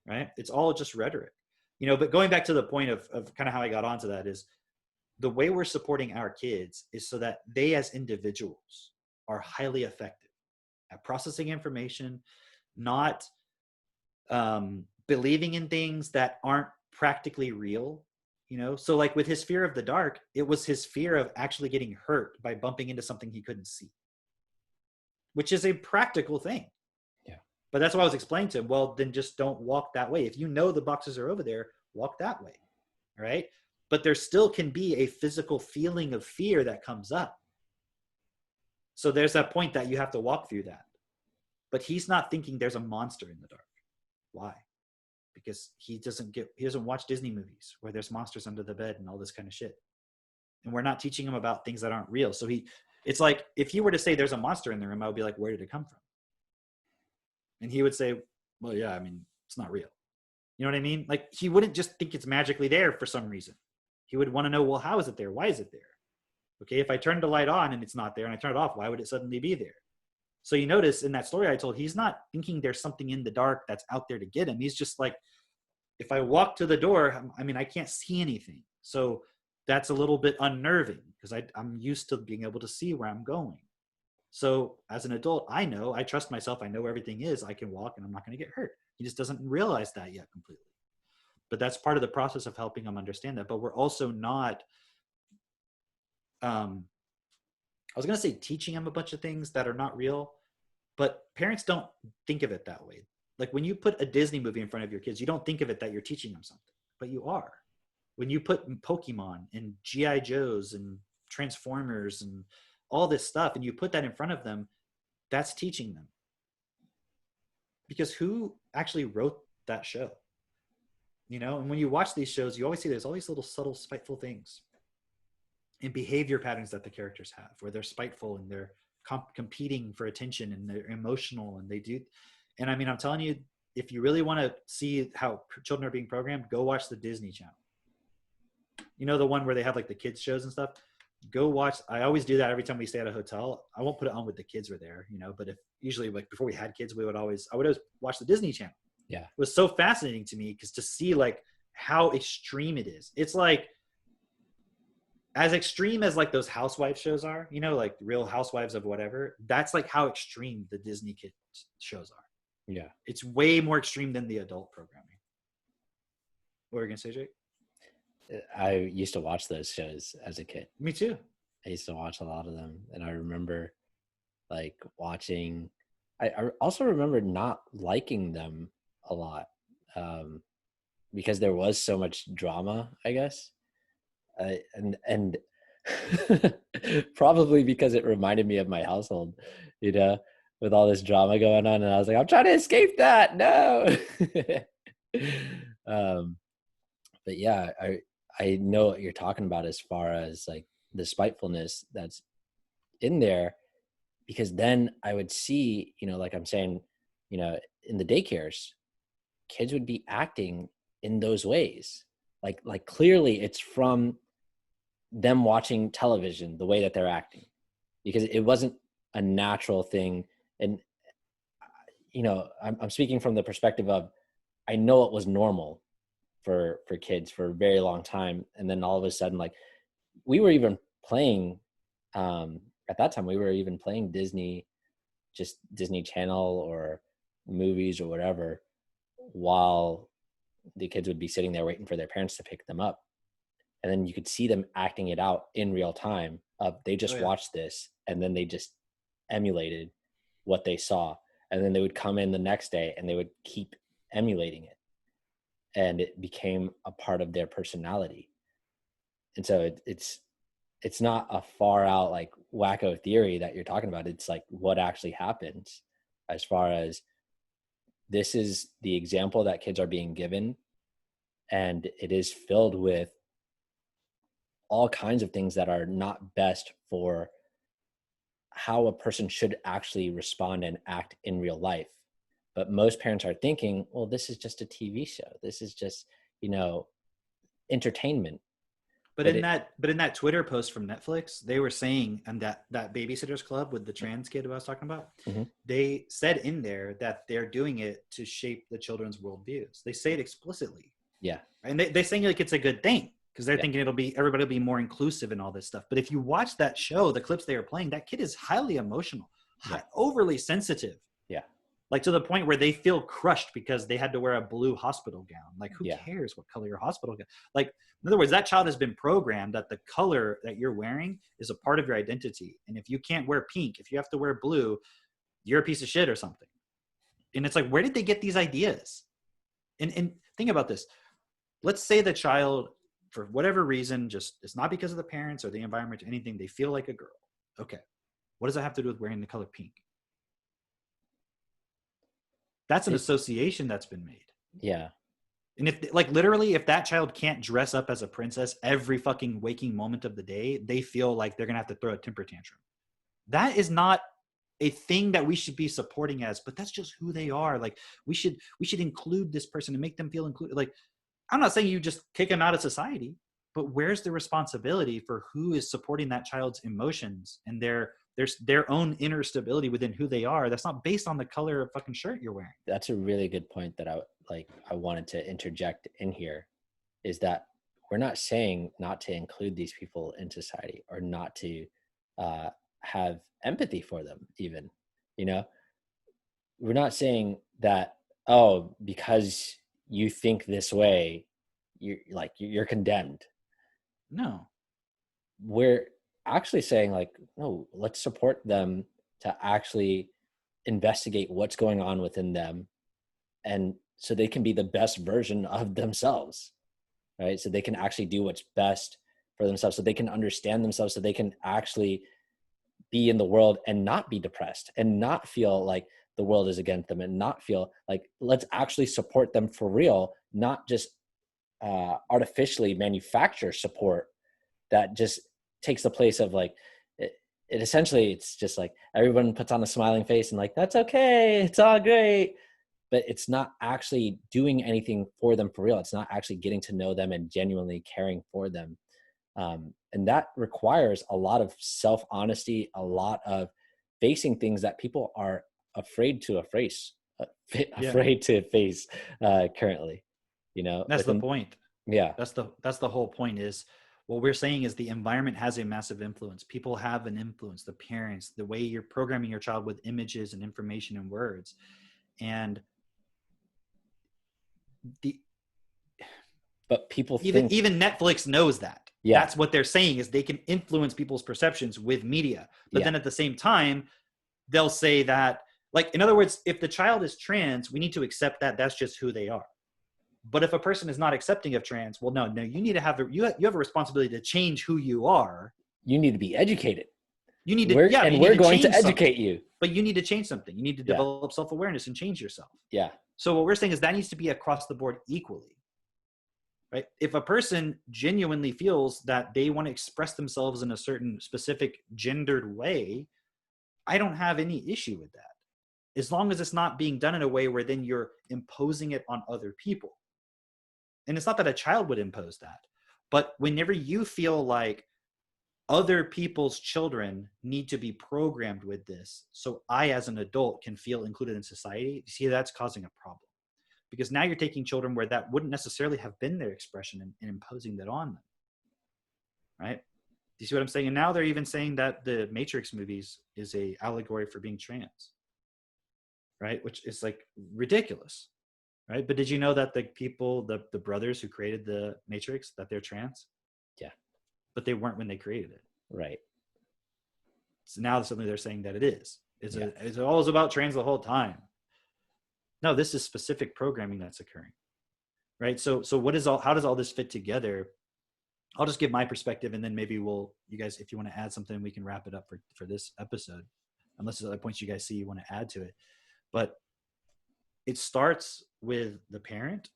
right? It's all just rhetoric, you know. But going back to the point of kind of how I got onto that is the way we're supporting our kids is so that they as individuals are highly effective at processing information, not believing in things that aren't practically real. You know, so like with his fear of the dark, it was his fear of actually getting hurt by bumping into something he couldn't see, which is a practical thing. Yeah. But that's what I was explaining to him. Well, then just don't walk that way. If you know the boxes are over there, walk that way. All right. But there still can be a physical feeling of fear that comes up. So there's that point that you have to walk through that. But he's not thinking there's a monster in the dark. Why? Because he doesn't watch Disney movies where there's monsters under the bed and all this kind of shit. And we're not teaching him about things that aren't real. So it's like, if you were to say there's a monster in the room, I would be like, where did it come from? And he would say, well, yeah, I mean, it's not real. You know what I mean? Like he wouldn't just think it's magically there for some reason. He would want to know, well, how is it there? Why is it there? Okay. If I turn the light on and it's not there and I turn it off, why would it suddenly be there? So you notice in that story I told, he's not thinking there's something in the dark that's out there to get him. He's just like, if I walk to the door, I mean, I can't see anything. So that's a little bit unnerving because I'm used to being able to see where I'm going. So as an adult, I trust myself. I know where everything is. I can walk and I'm not going to get hurt. He just doesn't realize that yet completely. But that's part of the process of helping him understand that. But we're also not I was going to say teaching them a bunch of things that are not real, but parents don't think of it that way. Like when you put a Disney movie in front of your kids, you don't think of it that you're teaching them something, but you are. When you put Pokemon and GI Joes and Transformers and all this stuff, and you put that in front of them, that's teaching them. Because who actually wrote that show? You know, and when you watch these shows, you always see there's all these little subtle spiteful things and behavior patterns that the characters have, where they're spiteful and they're competing for attention and they're emotional and they do. And I mean, I'm telling you, if you really want to see how children are being programmed, go watch the Disney Channel. You know, the one where they have like the kids shows and stuff. Go watch. I always do that every time we stay at a hotel. I won't put it on with the kids were there, you know, but if usually like before we had kids, I would always watch the Disney Channel. Yeah. It was so fascinating to me because to see like how extreme it is. It's like as extreme as like those housewife shows are, you know, like Real Housewives of whatever. That's like how extreme the Disney kids shows are. Yeah. It's way more extreme than the adult programming. What were you gonna say, Jake? I used to watch those shows as a kid. Me too. I used to watch a lot of them, and I remember like watching. I also remember not liking them a lot because there was so much drama, I guess, and probably because it reminded me of my household, you know, with all this drama going on, and I was like, I'm trying to escape that. No. But yeah, I know what you're talking about as far as like the spitefulness that's in there, because then I would see, you know, like I'm saying, you know, in the daycares, kids would be acting in those ways. Like clearly it's from them watching television, the way that they're acting, because it wasn't a natural thing. And, you know, I'm speaking from the perspective of, I know it was normal for kids for a very long time. And then all of a sudden, like we were even playing, at that time, we were even playing Disney, just Disney Channel or movies or whatever, while the kids would be sitting there waiting for their parents to pick them up. And then you could see them acting it out in real time. They just watched this and then they just emulated what they saw. And then they would come in the next day and they would keep emulating it. And it became a part of their personality. And so it's not a far out like wacko theory that you're talking about. It's like what actually happens, as far as this is the example that kids are being given, and it is filled with all kinds of things that are not best for how a person should actually respond and act in real life. But most parents are thinking, well, this is just a TV show. This is just, you know, entertainment. But in that Twitter post from Netflix, they were saying, and that Babysitters Club with the trans kid who I was talking about, they said in there that they're doing it to shape the children's worldviews. They say it explicitly. Yeah. And they're saying like it's a good thing because they're thinking everybody will be more inclusive and all this stuff. But if you watch that show, the clips they were playing, that kid is highly emotional, overly sensitive. Yeah. Like to the point where they feel crushed because they had to wear a blue hospital gown. Like who cares what color your hospital gown? Like in other words, that child has been programmed that the color that you're wearing is a part of your identity. And if you can't wear pink, if you have to wear blue, you're a piece of shit or something. And it's like, where did they get these ideas? And think about this. Let's say the child, for whatever reason, just it's not because of the parents or the environment or anything, they feel like a girl. Okay. What does that have to do with wearing the color pink? That's an association that's been made. Yeah. And if like literally, if that child can't dress up as a princess every fucking waking moment of the day, they feel like they're going to have to throw a temper tantrum. That is not a thing that we should be supporting as, but that's just who they are. Like we should include this person and make them feel included. Like, I'm not saying you just kick them out of society, but where's the responsibility for who is supporting that child's emotions and their own inner stability within who they are? That's not based on the color of fucking shirt you're wearing. That's a really good point that I wanted to interject in here, is that we're not saying not to include these people in society or not to have empathy for them even, you know? We're not saying that, oh, because you think this way, you're condemned. No. We're actually saying like, no, let's support them to actually investigate what's going on within them, and so they can be the best version of themselves, right? So they can actually do what's best for themselves, so they can understand themselves, so they can actually be in the world and not be depressed and not feel like the world is against them, and not feel like, let's actually support them for real, not just artificially manufacture support that just takes the place of like, it essentially, it's just like everyone puts on a smiling face and like, that's okay, it's all great, but it's not actually doing anything for them for real. It's not actually getting to know them and genuinely caring for them. And that requires a lot of self-honesty, a lot of facing things that people are afraid to face currently, you know. That's the point. Yeah. That's the whole point. Is what we're saying is the environment has a massive influence. People have an influence, the parents, the way you're programming your child with images and information and words. And but people even think, Netflix knows that. Yeah. That's what they're saying, is they can influence people's perceptions with media. But then at the same time, they'll say that, like, in other words, if the child is trans, we need to accept that that's just who they are. But if a person is not accepting of trans, well, no, you need to have you have a responsibility to change who you are. You need to be educated. You need to, we're going to educate you. But you need to change something. You need to develop self-awareness and change yourself. Yeah. So what we're saying is that needs to be across the board equally. Right? If a person genuinely feels that they want to express themselves in a certain specific gendered way, I don't have any issue with that. As long as it's not being done in a way where then you're imposing it on other people. And it's not that a child would impose that, but whenever you feel like other people's children need to be programmed with this, so I as an adult can feel included in society, you see, that's causing a problem. Because now you're taking children where that wouldn't necessarily have been their expression and imposing that on them. Right? Do you see what I'm saying? And now they're even saying that the Matrix movies is a allegory for being trans. Right? Which is like ridiculous. Right? But did you know that the people, the brothers who created the Matrix, that they're trans? Yeah. But they weren't when they created it. Right. So now suddenly they're saying that it is. It's always about trans the whole time. No, this is specific programming that's occurring, right? So how does all this fit together? I'll just give my perspective, and then maybe you guys, if you want to add something, we can wrap it up for this episode, unless there's other points you guys see you want to add to it. But it starts with the parent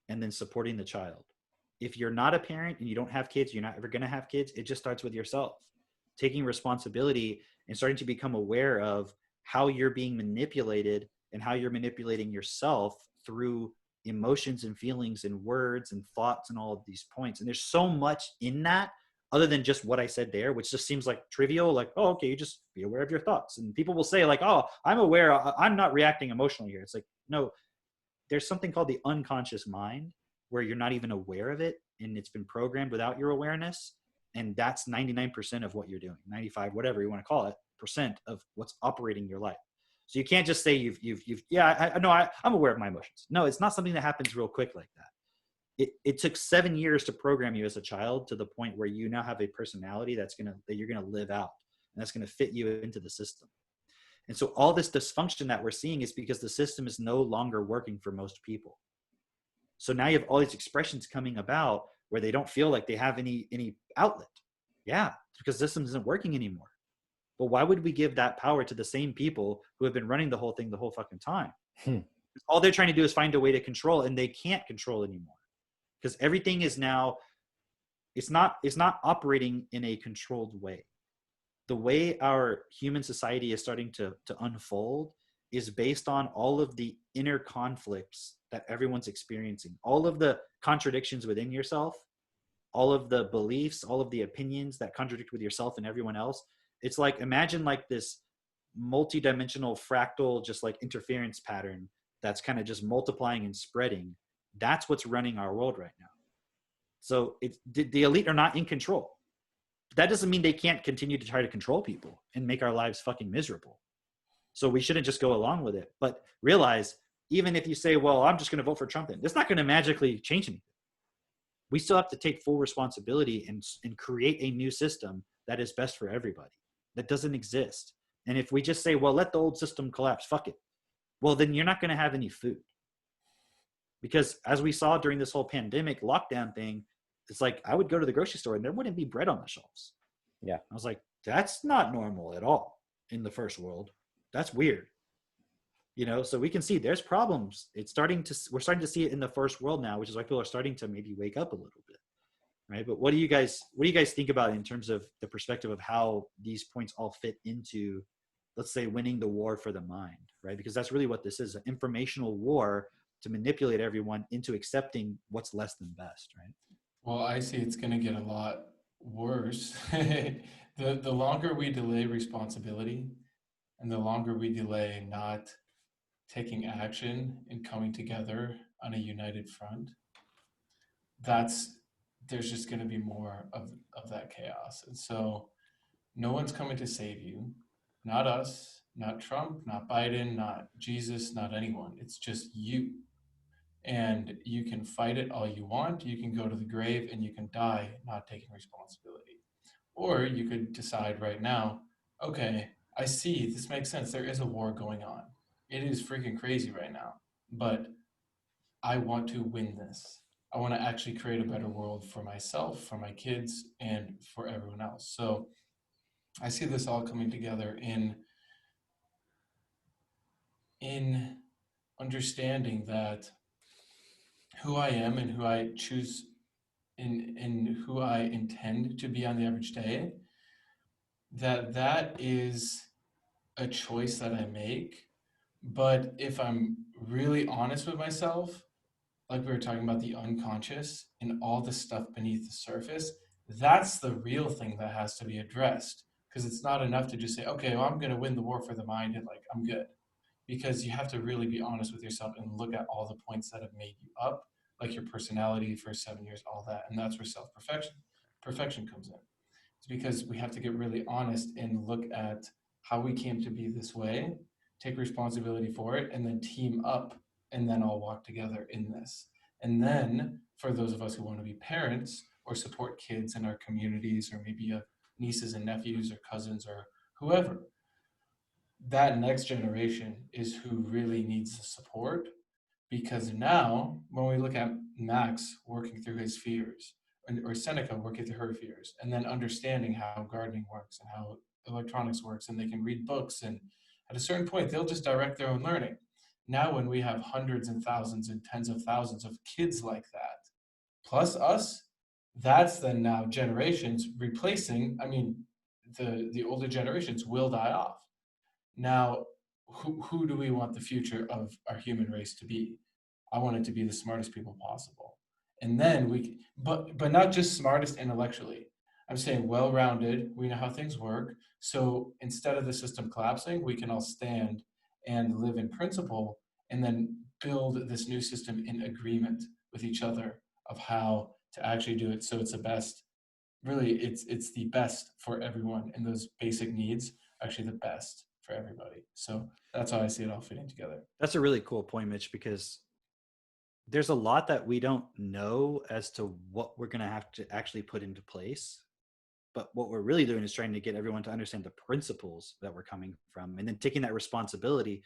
and then supporting the child. If you're not a parent and you don't have kids, you're not ever going to have kids, it just starts with yourself. Taking responsibility and starting to become aware of how you're being manipulated and how you're manipulating yourself through emotions and feelings and words and thoughts and all of these points. And there's so much in that other than just what I said there, which just seems like trivial, like, oh, okay, you just be aware of your thoughts. And people will say like, oh, I'm aware, I'm not reacting emotionally here. It's like, no, there's something called the unconscious mind where you're not even aware of it. And it's been programmed without your awareness. And that's 99% of what you're doing, 95, whatever you want to call it, % of what's operating your life. So you can't just say I'm aware of my emotions. No, it's not something that happens real quick like that. It took 7 years to program you as a child to the point where you now have a personality that you're gonna live out, and that's gonna fit you into the system. And so all this dysfunction that we're seeing is because the system is no longer working for most people. So now you have all these expressions coming about where they don't feel like they have any outlet. Yeah, because the system isn't working anymore. But why would we give that power to the same people who have been running the whole thing the whole fucking time? All they're trying to do is find a way to control, and they can't control anymore because everything is now, it's not operating in a controlled way. The way our human society is starting to unfold is based on all of the inner conflicts that everyone's experiencing, all of the contradictions within yourself, all of the beliefs, all of the opinions that contradict with yourself and everyone else. It's like, imagine like this multi-dimensional fractal, just like interference pattern that's kind of just multiplying and spreading. That's what's running our world right now. So the elite are not in control. That doesn't mean they can't continue to try to control people and make our lives fucking miserable. So we shouldn't just go along with it, but realize, even if you say, well, I'm just going to vote for Trump, it's not going to magically change anything. We still have to take full responsibility and create a new system that is best for everybody. That doesn't exist. And if we just say, well, let the old system collapse, fuck it, well, then you're not going to have any food. Because as we saw during this whole pandemic lockdown thing, it's like I would go to the grocery store and there wouldn't be bread on the shelves. Yeah. I was like, that's not normal at all in the first world. That's weird. You know, so we can see there's problems. We're starting to see it in the first world now, which is why people are starting to maybe wake up a little bit. Right. But what do you guys think about in terms of the perspective of how these points all fit into, let's say, winning the war for the mind, right? Because that's really what this is, an informational war to manipulate everyone into accepting what's less than best, right? Well, I see it's going to get a lot worse. The longer we delay responsibility and the longer we delay not taking action and coming together on a united front, there's just going to be more of that chaos. And so no one's coming to save you, not us, not Trump, not Biden, not Jesus, not anyone. It's just you. And you can fight it all you want. You can go to the grave and you can die not taking responsibility. Or you could decide right now, okay, I see, this makes sense. There is a war going on. It is freaking crazy right now, but I want to win this. I want to actually create a better world for myself, for my kids, and for everyone else. So I see this all coming together in understanding that who I am and who I choose and who I intend to be on the average day, that is a choice that I make. But if I'm really honest with myself, like we were talking about the unconscious and all the stuff beneath the surface, that's the real thing that has to be addressed. Because it's not enough to just say, okay, well, I'm going to win the war for the mind and like, I'm good. Because you have to really be honest with yourself and look at all the points that have made you up, like your personality for 7 years, all that. And that's where perfection comes in. It's because we have to get really honest and look at how we came to be this way, take responsibility for it, and then team up and then all walk together in this. And then for those of us who want to be parents or support kids in our communities, or maybe nieces and nephews or cousins or whoever, that next generation is who really needs the support. Because now, when we look at Max working through his fears, or Seneca working through her fears, and then understanding how gardening works and how electronics works, and they can read books, and at a certain point, they'll just direct their own learning. Now, when we have hundreds and thousands and tens of thousands of kids like that, plus us, that's then now generations replacing, I mean, the older generations will die off. Now, who do we want the future of our human race to be? I want it to be the smartest people possible. And then but not just smartest intellectually. I'm saying well-rounded, we know how things work. So instead of the system collapsing, we can all stand and live in principle and then build this new system in agreement with each other of how to actually do it. So it's the best, really, it's the best for everyone. And those basic needs are actually the best for everybody. So that's how I see it all fitting together. That's a really cool point, Mitch, because there's a lot that we don't know as to what we're going to have to actually put into place. But what we're really doing is trying to get everyone to understand the principles that we're coming from, and then taking that responsibility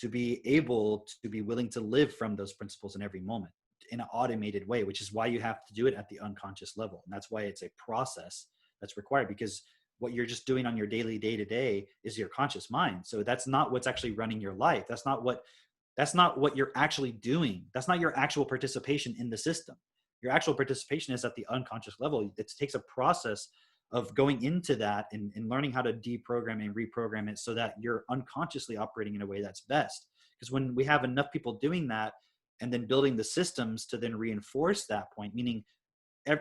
to be able to be willing to live from those principles in every moment in an automated way, which is why you have to do it at the unconscious level. And that's why it's a process that's required, because what you're just doing on your daily day-to-day is your conscious mind. So that's not what's actually running your life. That's not what you're actually doing. That's not your actual participation in the system. Your actual participation is at the unconscious level. It takes a process of going into that and learning how to deprogram and reprogram it so that you're unconsciously operating in a way that's best. Because when we have enough people doing that and then building the systems to then reinforce that point, meaning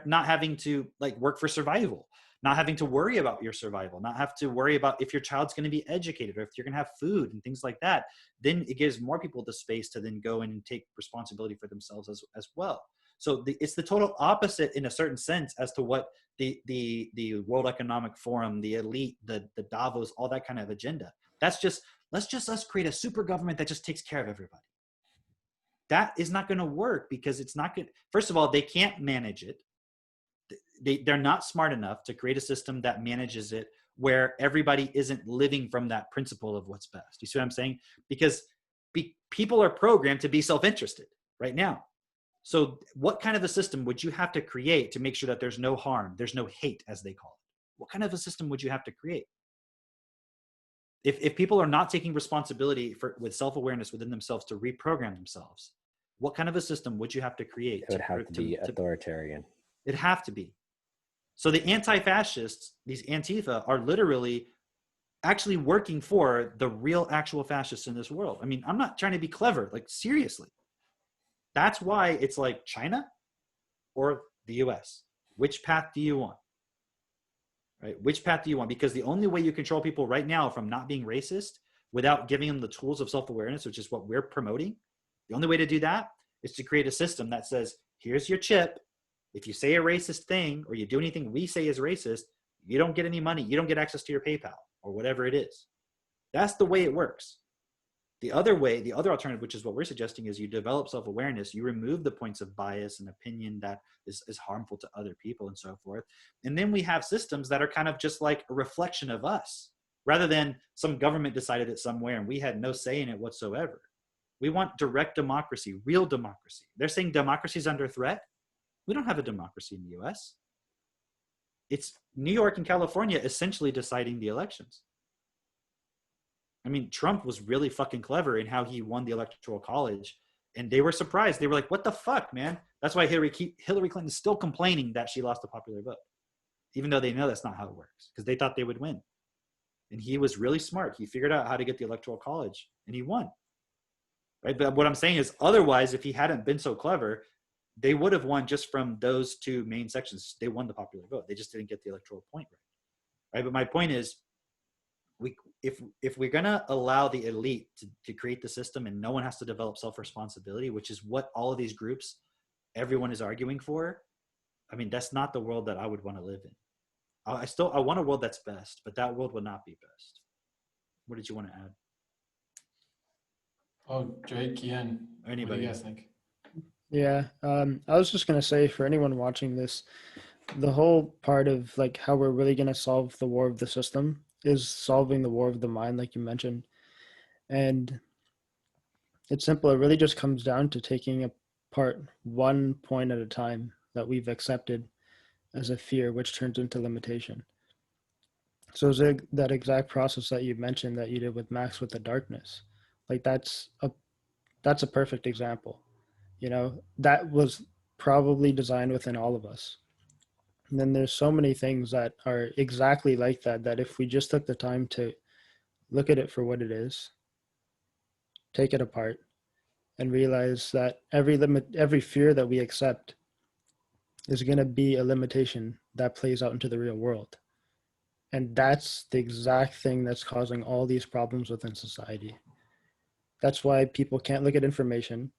not having to like work for survival, not having to worry about your survival, not have to worry about if your child's going to be educated or if you're going to have food and things like that, then it gives more people the space to then go in and take responsibility for themselves as well. So it's the total opposite in a certain sense as to what the World Economic Forum, the elite, the Davos, all that kind of agenda. That's just, let's just us create a super government that just takes care of everybody. That is not going to work, because it's not good. First of all, they can't manage it. they're not smart enough to create a system that manages it where everybody isn't living from that principle of what's best. You see what I'm saying? Because people are programmed to be self-interested right now. So what kind of a system would you have to create to make sure that there's no harm, there's no hate, as they call it? What kind of a system would you have to create? If people are not taking responsibility with self-awareness within themselves to reprogram themselves, what kind of a system would you have to create? It would have to be authoritarian. It'd have to be. So the anti-fascists, these Antifa, are literally actually working for the real actual fascists in this world. I mean, I'm not trying to be clever, like seriously. That's why it's like China or the US. Which path do you want? Right? Which path do you want? Because the only way you control people right now from not being racist without giving them the tools of self-awareness, which is what we're promoting, the only way to do that is to create a system that says, here's your chip. If you say a racist thing or you do anything we say is racist, you don't get any money. You don't get access to your PayPal or whatever it is. That's the way it works. The other way, the other alternative, which is what we're suggesting, is you develop self-awareness. You remove the points of bias and opinion that is harmful to other people and so forth. And then we have systems that are kind of just like a reflection of us, rather than some government decided it somewhere and we had no say in it whatsoever. We want direct democracy, real democracy. They're saying democracy is under threat. We don't have a democracy in the US. It's New York and California essentially deciding the elections. I mean, Trump was really fucking clever in how he won the Electoral College, and they were surprised. They were like, what the fuck, man? That's why Hillary Clinton's still complaining that she lost the popular vote, even though they know that's not how it works, because they thought they would win. And he was really smart. He figured out how to get the Electoral College, and he won. Right? But what I'm saying is, otherwise, if he hadn't been so clever, they would have won just from those two main sections. They won the popular vote. They just didn't get the electoral point right. Right? But my point is, if we're going to allow the elite to create the system and no one has to develop self-responsibility, which is what all of these groups, everyone is arguing for, I mean, that's not the world that I would want to live in. I want a world that's best, but that world would not be best. What did you want to add? Oh, Drake, Ian, Anybody? what do you guys think? Yeah, I was just going to say, for anyone watching this, the whole part of like how we're really going to solve the war of the system is solving the war of the mind, like you mentioned. And it's simple. It really just comes down to taking apart one point at a time that we've accepted as a fear, which turns into limitation. So that exact process that you mentioned that you did with Max with the darkness, like that's a perfect example. You know, that was probably designed within all of us. And then there's so many things that are exactly like that, that if we just took the time to look at it for what it is, take it apart, and realize that every fear that we accept is going to be a limitation that plays out into the real world. And that's the exact thing that's causing all these problems within society. That's why people can't look at information,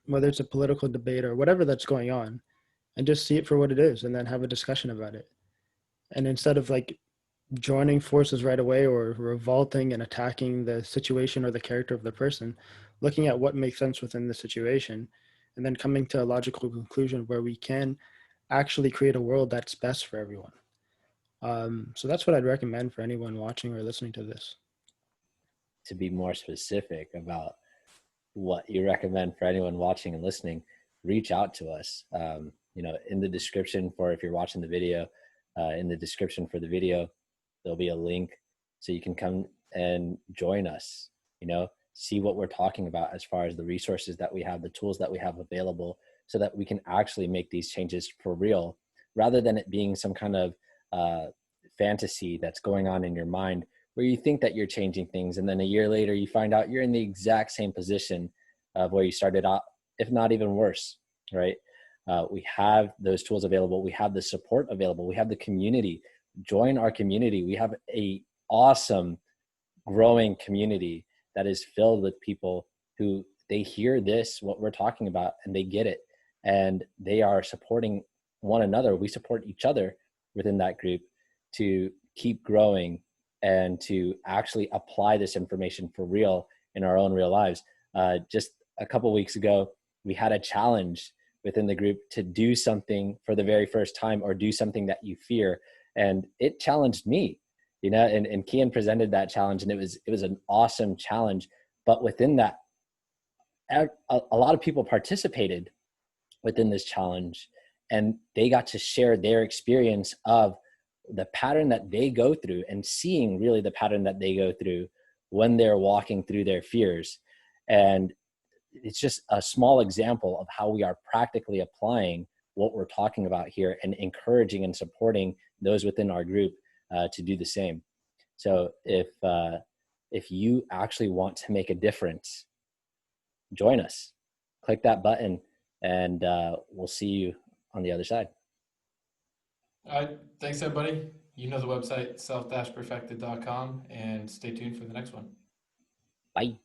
whether it's a political debate or whatever that's going on, and just see it for what it is and then have a discussion about it. And instead of like joining forces right away or revolting and attacking the situation or the character of the person, looking at what makes sense within the situation and then coming to a logical conclusion where we can actually create a world that's best for everyone. So that's what I'd recommend for anyone watching or listening to this. To be more specific about what you recommend for anyone watching and listening, reach out to us. In the description for, if you're watching the video, in the description for the video, there'll be a link so you can come and join us, see what we're talking about as far as the resources that we have, the tools that we have available, so that we can actually make these changes for real, rather than it being some kind of fantasy that's going on in your mind where you think that you're changing things, and then a year later you find out you're in the exact same position of where you started out, if not even worse, right? We have those tools available. We have the support available. We have the community. Join our community. We have a awesome, growing community that is filled with people who they hear this, what we're talking about, and they get it. And they are supporting one another. We support each other within that group to keep growing and to actually apply this information for real in our own real lives. Just a couple weeks ago, we had a challenge within the group to do something for the very first time or do something that you fear. And it challenged me, and Kian presented that challenge, and it was an awesome challenge. But within that, a lot of people participated within this challenge, and they got to share their experience of the pattern that they go through and seeing really the pattern that they go through when they're walking through their fears. And it's just a small example of how we are practically applying what we're talking about here and encouraging and supporting those within our group to do the same. So if you actually want to make a difference, join us, click that button, and we'll see you on the other side. All right. Thanks, everybody. You know the website, self-perfected.com, and stay tuned for the next one. Bye.